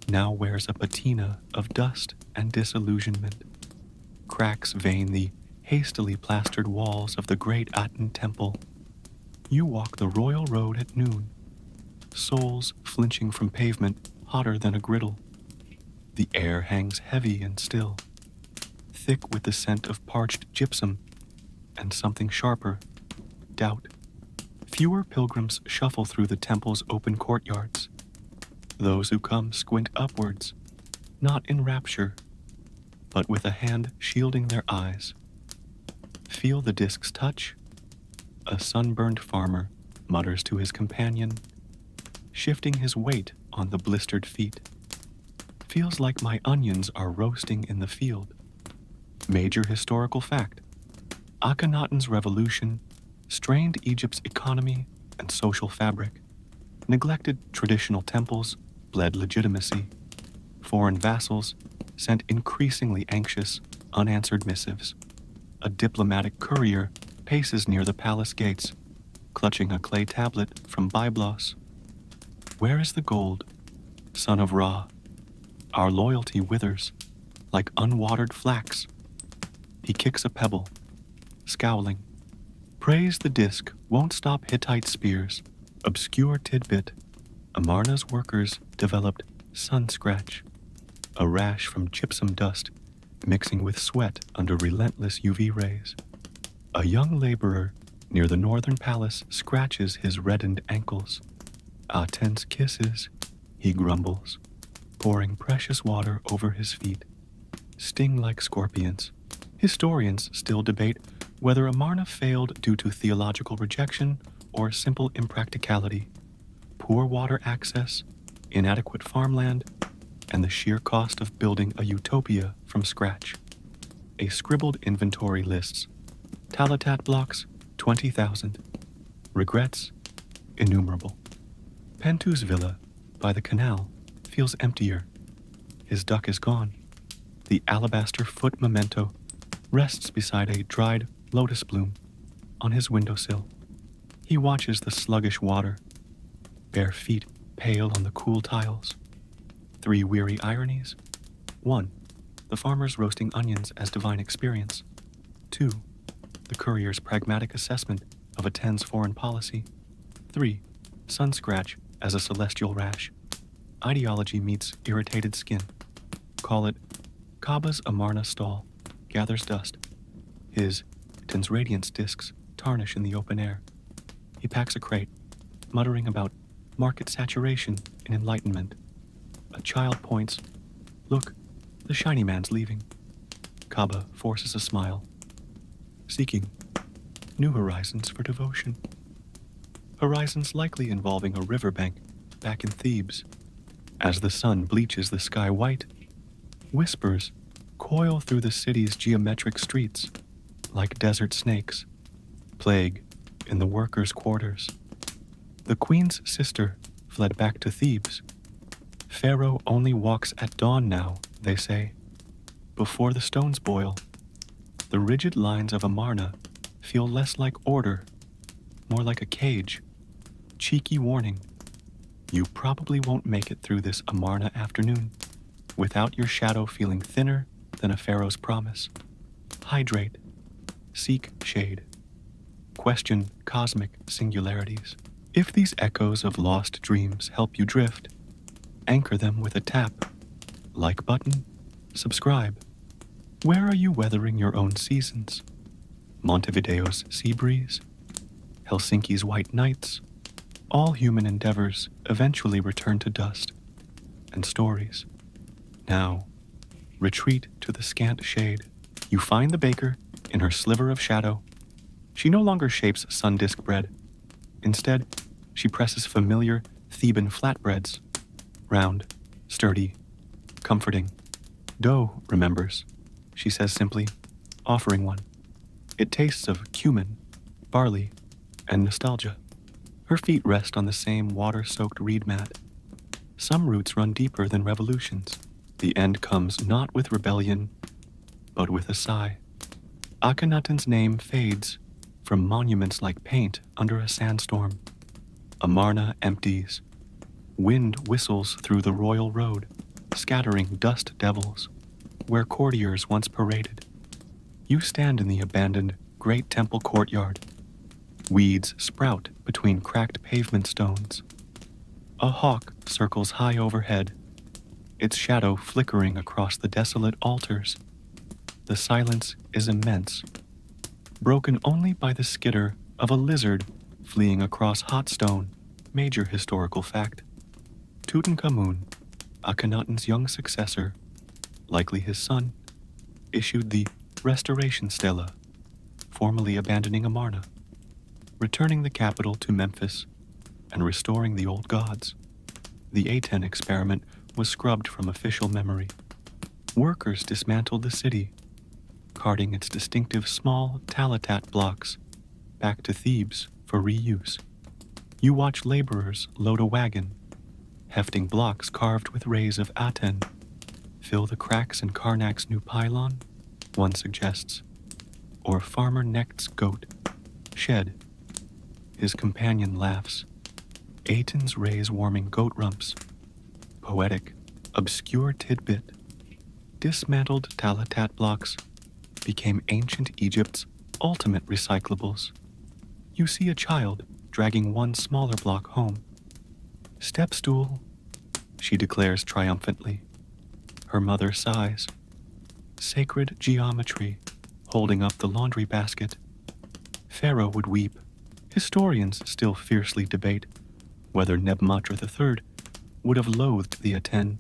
now wears a patina of dust and disillusionment. Cracks vein the hastily plastered walls of the great Aten temple. You walk the royal road at noon, soles flinching from pavement hotter than a griddle. The air hangs heavy and still, thick with the scent of parched gypsum and something sharper, doubt. Fewer pilgrims shuffle through the temple's open courtyards. Those who come squint upwards, not in rapture, but with a hand shielding their eyes. Feel the disk's touch? A sunburned farmer mutters to his companion, shifting his weight on the blistered feet. Feels like my onions are roasting in the field. Major historical fact. Akhenaten's revolution strained Egypt's economy and social fabric. Neglected traditional temples bled legitimacy. Foreign vassals sent increasingly anxious, unanswered missives. A diplomatic courier paces near the palace gates, clutching a clay tablet from Byblos. Where is the gold, son of Ra? Our loyalty withers like unwatered flax. He kicks a pebble, scowling. Praise the disk won't stop Hittite spears. Obscure tidbit. Amarna's workers developed sun scratch, a rash from gypsum dust mixing with sweat under relentless UV rays. A young laborer near the northern palace scratches his reddened ankles. Aten's kisses, he grumbles, pouring precious water over his feet, sting like scorpions. Historians still debate whether Amarna failed due to theological rejection or simple impracticality, poor water access, inadequate farmland, and the sheer cost of building a utopia from scratch. A scribbled inventory lists Talatat blocks, 20,000. Regrets, innumerable. Pentu's villa, by the canal, feels emptier. His duck is gone. The alabaster foot memento rests beside a dried lotus bloom on his windowsill. He watches the sluggish water, bare feet pale on the cool tiles. 3 weary ironies. 1. The farmer's roasting onions as divine experience. 2. The courier's pragmatic assessment of Aten's foreign policy. 3. Sun scratch as a celestial rash. Ideology meets irritated skin. Call it Kaba's Amarna stall gathers dust. His Aten's radiance discs tarnish in the open air. He packs a crate, muttering about market saturation and enlightenment. A child points, "Look, the shiny man's leaving." Kaba forces a smile, seeking new horizons for devotion. Horizons likely involving a riverbank back in Thebes. As the sun bleaches the sky white, whispers coil through the city's geometric streets like desert snakes, plague in the workers' quarters. The queen's sister fled back to Thebes. Pharaoh only walks at dawn now, they say, before the stones boil. The rigid lines of Amarna feel less like order, more like a cage. Cheeky warning. You probably won't make it through this Amarna afternoon without your shadow feeling thinner than a pharaoh's promise. Hydrate. Seek shade. Question cosmic singularities. If these echoes of lost dreams help you drift, anchor them with a tap. Like button. Subscribe. Where are you weathering your own seasons? Montevideo's sea breeze? Helsinki's white nights? All human endeavors eventually return to dust and stories. Now, retreat to the scant shade. You find the baker in her sliver of shadow. She no longer shapes sun-disk bread. Instead, she presses familiar Theban flatbreads. Round, sturdy, comforting. Dough remembers, she says simply, offering one. It tastes of cumin, barley, and nostalgia. Her feet rest on the same water-soaked reed mat. Some roots run deeper than revolutions. The end comes not with rebellion, but with a sigh. Akhenaten's name fades from monuments like paint under a sandstorm. Amarna empties. Wind whistles through the royal road, scattering dust devils, where courtiers once paraded. You stand in the abandoned great temple courtyard. Weeds sprout between cracked pavement stones. A hawk circles high overhead, its shadow flickering across the desolate altars. The silence is immense, broken only by the skitter of a lizard fleeing across hot stone. Major historical fact. Tutankhamun, Akhenaten's young successor, likely his son, issued the Restoration Stela, formally abandoning Amarna, returning the capital to Memphis, and restoring the old gods. The Aten experiment was scrubbed from official memory. Workers dismantled the city, carting its distinctive small Talatat blocks back to Thebes for reuse. You watch laborers load a wagon, hefting blocks carved with rays of Aten. Fill the cracks in Karnak's new pylon, one suggests. Or farmer Necht's goat, shed. His companion laughs. Aten's rays warming goat rumps. Poetic, obscure tidbit. Dismantled Talatat blocks became ancient Egypt's ultimate recyclables. You see a child dragging one smaller block home. Step stool, she declares triumphantly. Her mother sighs. Sacred geometry, holding up the laundry basket. Pharaoh would weep. Historians still fiercely debate whether Nebmatra III would have loathed the Aten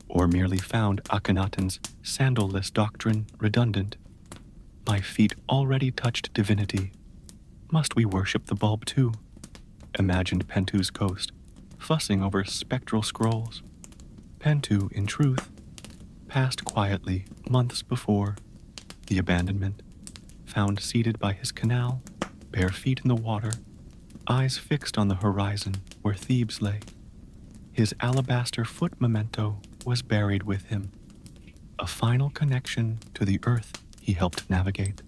or merely found Akhenaten's sandal-less doctrine redundant. My feet already touched divinity. Must we worship the bulb too? Imagined Pentu's ghost, fussing over spectral scrolls. Pentu, in truth, passed quietly months before the abandonment, found seated by his canal, bare feet in the water, eyes fixed on the horizon where Thebes lay. His alabaster foot memento was buried with him, a final connection to the earth he helped navigate.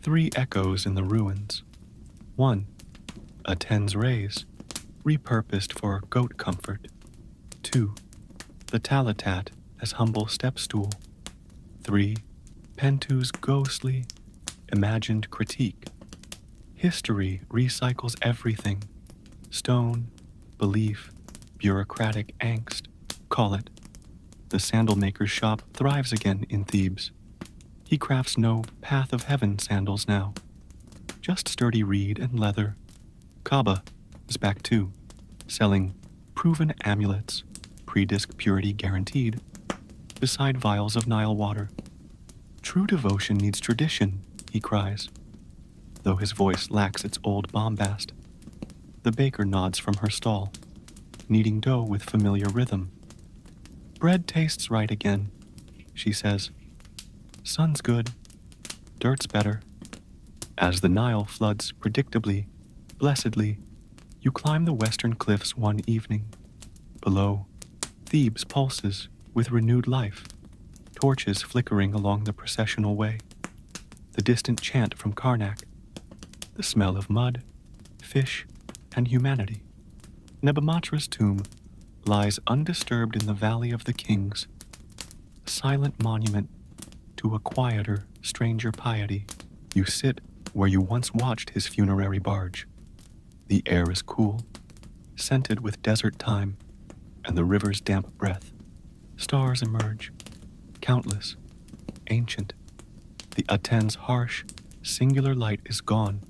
3 echoes in the ruins. 1. Aten's rays, repurposed for goat comfort. 2. The Talatat as humble step-stool. 3. Pentu's ghostly, imagined critique. History recycles everything. Stone, belief, bureaucratic angst, call it. The sandal maker's shop thrives again in Thebes. He crafts no path of heaven sandals now. Just sturdy reed and leather. Kaaba is back too, selling proven amulets, pre-disc purity guaranteed, beside vials of Nile water. True devotion needs tradition, he cries, though his voice lacks its old bombast. The baker nods from her stall, kneading dough with familiar rhythm. Bread tastes right again, she says. Sun's good, dirt's better. As the Nile floods predictably, blessedly, you climb the western cliffs one evening. Below, Thebes pulses with renewed life, torches flickering along the processional way. The distant chant from Karnak, the smell of mud, fish, and humanity. Nebamatra's tomb lies undisturbed in the Valley of the Kings, a silent monument to a quieter, stranger piety. You sit where you once watched his funerary barge. The air is cool, scented with desert thyme and the river's damp breath. Stars emerge, countless, ancient. The Aten's harsh, singular light is gone,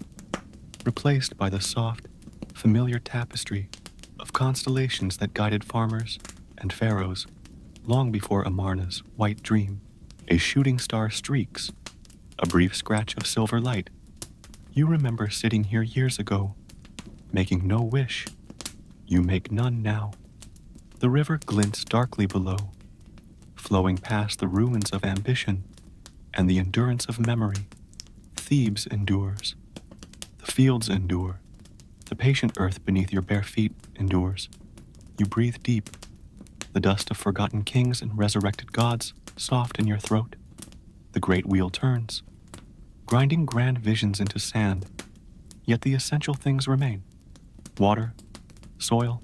replaced by the soft, familiar tapestry of constellations that guided farmers and pharaohs long before Amarna's white dream. A shooting star streaks, a brief scratch of silver light. You remember sitting here years ago, making no wish. You make none now. The river glints darkly below, flowing past the ruins of ambition and the endurance of memory. Thebes endures. The fields endure. The patient earth beneath your bare feet endures. You breathe deep, the dust of forgotten kings and resurrected gods soft in your throat. The great wheel turns, grinding grand visions into sand, yet the essential things remain. Water, soil,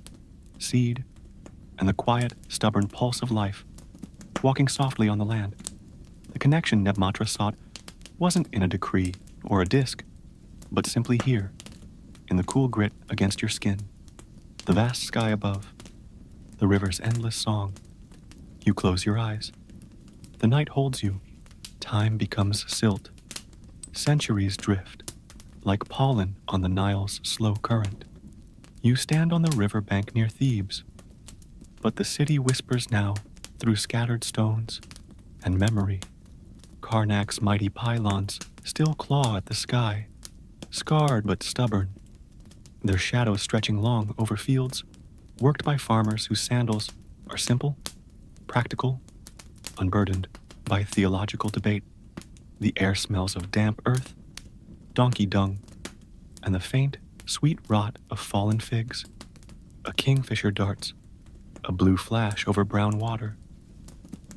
seed, and the quiet, stubborn pulse of life, walking softly on the land. The connection Nebmatra sought wasn't in a decree or a disc, but simply here, in the cool grit against your skin, the vast sky above, the river's endless song. You close your eyes. The night holds you. Time becomes silt. Centuries drift, like pollen on the Nile's slow current. You stand on the river bank near Thebes, but the city whispers now through scattered stones and memory. Karnak's mighty pylons still claw at the sky, scarred but stubborn, their shadows stretching long over fields worked by farmers whose sandals are simple, practical, unburdened by theological debate. The air smells of damp earth, donkey dung, and the faint, sweet rot of fallen figs. A kingfisher darts, a blue flash over brown water.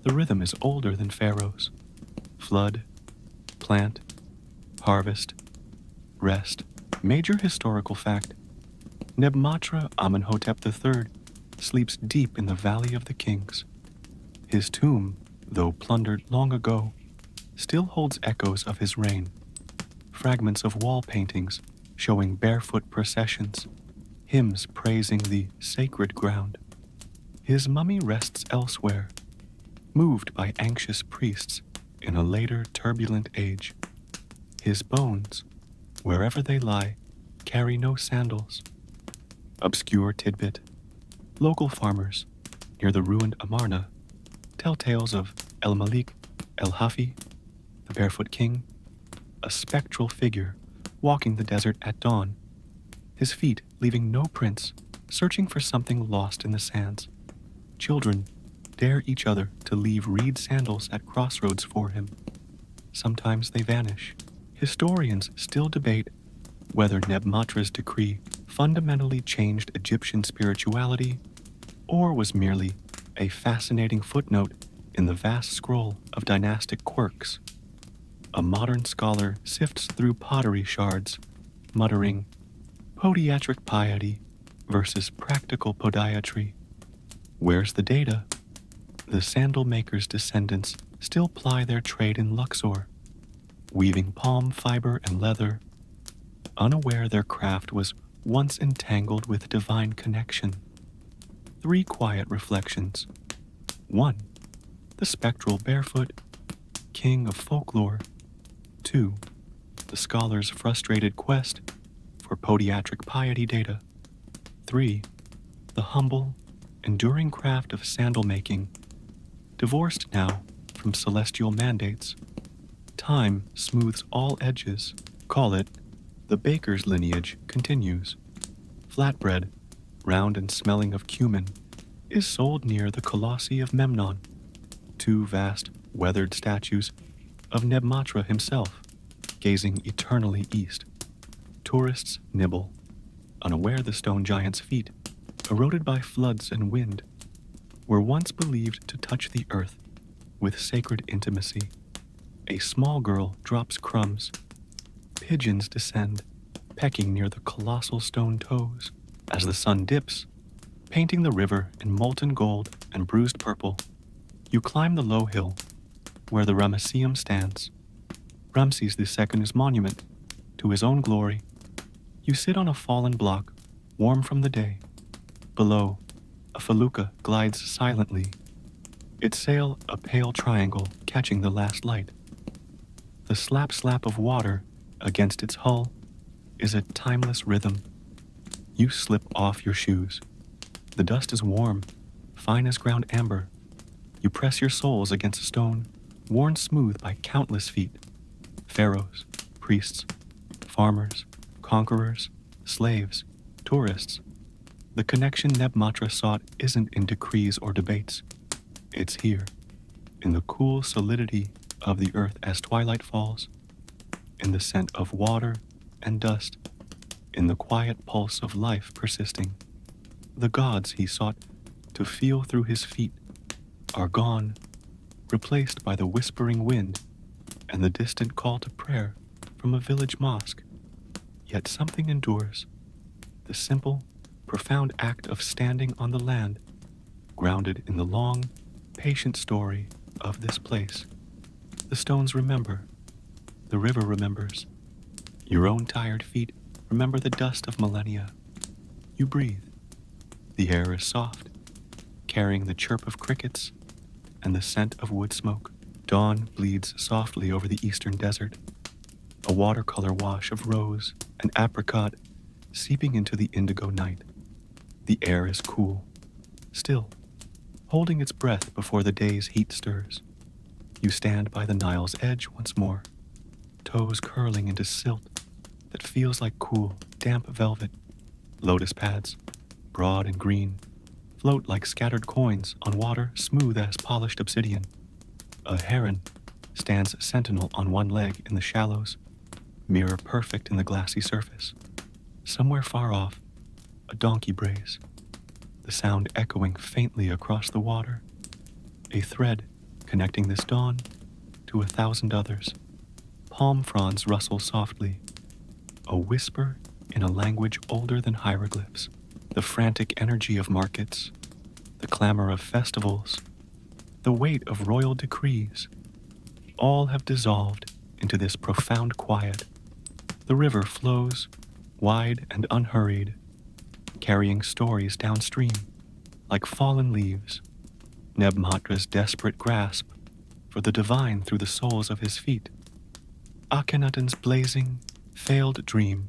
The rhythm is older than Pharaoh's. Flood, plant, harvest, rest. Major historical fact. Nebmatra Amenhotep III sleeps deep in the Valley of the Kings. His tomb, though plundered long ago, still holds echoes of his reign. Fragments of wall paintings showing barefoot processions, hymns praising the sacred ground. His mummy rests elsewhere, moved by anxious priests in a later turbulent age. His bones, Wherever they lie, carry no sandals. Obscure tidbit. Local farmers near the ruined Amarna tell tales of El Malik, El Hafi, the barefoot king, a spectral figure walking the desert at dawn, his feet leaving no prints, searching for something lost in the sands. Children dare each other to leave reed sandals at crossroads for him. Sometimes they vanish. Historians still debate whether Nebmatra's decree fundamentally changed Egyptian spirituality or was merely a fascinating footnote in the vast scroll of dynastic quirks. A modern scholar sifts through pottery shards, muttering, podiatric piety versus practical podiatry. Where's the data? The sandal maker's descendants still ply their trade in Luxor, weaving palm fiber and leather, unaware their craft was once entangled with divine connection. 3 quiet reflections. 1. The spectral barefoot, king of folklore. 2. The scholar's frustrated quest for podiatric piety data. 3. The humble, enduring craft of sandal making, divorced now from celestial mandates. Time smooths all edges. Call it the baker's lineage continues. Flatbread, round and smelling of cumin, is sold near the Colossi of Memnon. 2 vast, weathered statues of Nebmatra himself, gazing eternally east. Tourists nibble, unaware the stone giant's feet, eroded by floods and wind, were once believed to touch the earth with sacred intimacy. A small girl drops crumbs. Pigeons descend, pecking near the colossal stone toes. As the sun dips, painting the river in molten gold and bruised purple, you climb the low hill where the Ramesseum stands. Ramses II's monument to his own glory. You sit on a fallen block, warm from the day. Below, a felucca glides silently, its sail a pale triangle catching the last light. The slap-slap of water against its hull is a timeless rhythm. You slip off your shoes. The dust is warm, fine as ground amber. You press your soles against a stone, worn smooth by countless feet. Pharaohs, priests, farmers, conquerors, slaves, tourists. The connection Nebmatra sought isn't in decrees or debates. It's here, in the cool solidity of the earth as twilight falls, in the scent of water and dust, in the quiet pulse of life persisting. The gods he sought to feel through his feet are gone, replaced by the whispering wind and the distant call to prayer from a village mosque. Yet something endures, the simple, profound act of standing on the land, grounded in the long, patient story of this place. The stones remember, the river remembers, your own tired feet remember the dust of millennia. You breathe. The air is soft, carrying the chirp of crickets and the scent of wood smoke. Dawn bleeds softly over the eastern desert, a watercolor wash of rose and apricot seeping into the indigo night. The air is cool, still, holding its breath before the day's heat stirs. You stand by the Nile's edge once more, toes curling into silt that feels like cool, damp velvet. Lotus pads, broad and green, float like scattered coins on water smooth as polished obsidian. A heron stands sentinel on one leg in the shallows, mirror perfect in the glassy surface. Somewhere far off, a donkey brays, the sound echoing faintly across the water, a thread connecting this dawn to 1,000 others. Palm fronds rustle softly, a whisper in a language older than hieroglyphs. The frantic energy of markets, the clamor of festivals, the weight of royal decrees, all have dissolved into this profound quiet. The river flows, wide and unhurried, carrying stories downstream, like fallen leaves. Nebmatra's desperate grasp for the divine through the soles of his feet. Akhenaten's blazing, failed dream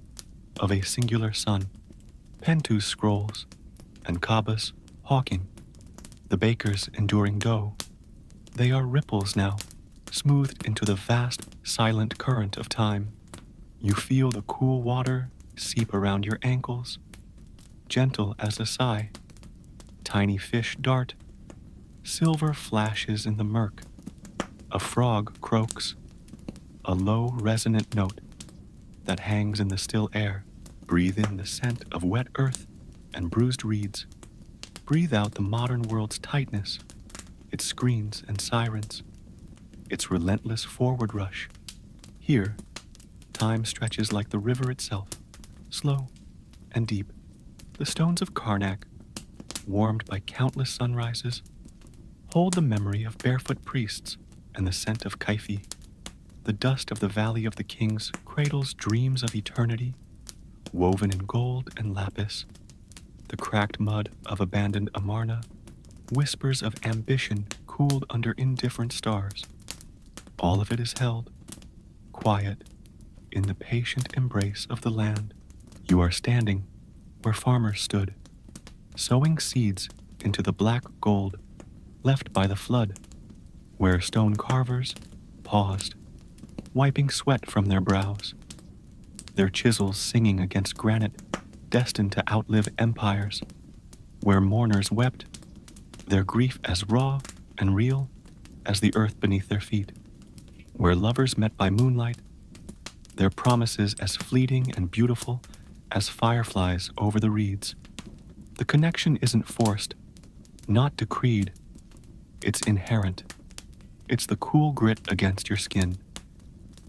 of a singular sun, Pentu's scrolls, and Kaba's hawking, the baker's enduring dough. They are ripples now, smoothed into the vast, silent current of time. You feel the cool water seep around your ankles, gentle as a sigh. Tiny fish dart, silver flashes in the murk. A frog croaks, a low, resonant note that hangs in the still air. Breathe in the scent of wet earth and bruised reeds. Breathe out the modern world's tightness, its screens and sirens, its relentless forward rush. Here, time stretches like the river itself, slow and deep. The stones of Karnak, warmed by countless sunrises, hold the memory of barefoot priests and the scent of Kaifi. The dust of the Valley of the Kings cradles dreams of eternity, woven in gold and lapis. The cracked mud of abandoned Amarna, whispers of ambition cooled under indifferent stars. All of it is held, quiet, in the patient embrace of the land. You are standing where farmers stood, sowing seeds into the black gold left by the flood, where stone carvers paused, wiping sweat from their brows, their chisels singing against granite destined to outlive empires, where mourners wept, their grief as raw and real as the earth beneath their feet, where lovers met by moonlight, their promises as fleeting and beautiful as fireflies over the reeds. The connection isn't forced, not decreed. It's inherent. It's the cool grit against your skin,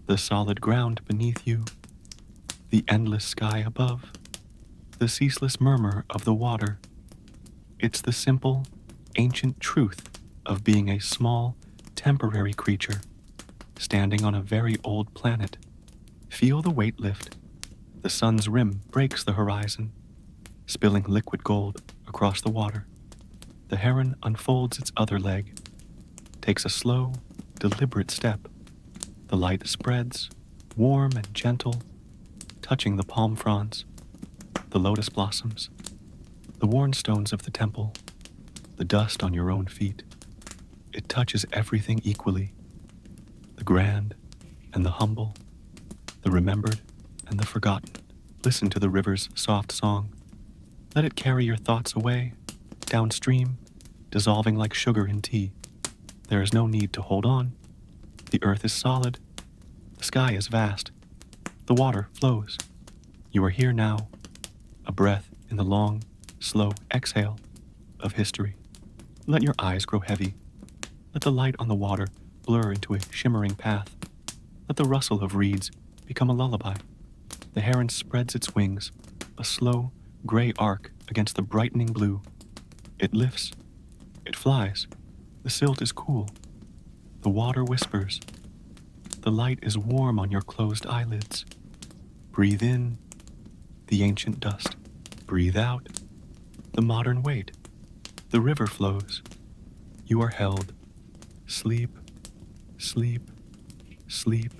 the solid ground beneath you, the endless sky above, the ceaseless murmur of the water. It's the simple, ancient truth of being a small, temporary creature, standing on a very old planet. Feel the weight lift. The sun's rim breaks the horizon, spilling liquid gold across the water. The heron unfolds its other leg, takes a slow, deliberate step. The light spreads, warm and gentle, touching the palm fronds, the lotus blossoms, the worn stones of the temple, the dust on your own feet. It touches everything equally, the grand and the humble, the remembered and the forgotten. Listen to the river's soft song. Let it carry your thoughts away, downstream, dissolving like sugar in tea. There is no need to hold on. The earth is solid. The sky is vast. The water flows. You are here now, a breath in the long, slow exhale of history. Let your eyes grow heavy. Let the light on the water blur into a shimmering path. Let the rustle of reeds become a lullaby. The heron spreads its wings, a slow, gray arc against the brightening blue. It lifts. It flies. The silt is cool. The water whispers. The light is warm on your closed eyelids. Breathe in the ancient dust. Breathe out the modern weight. The river flows. You are held. Sleep, sleep, sleep.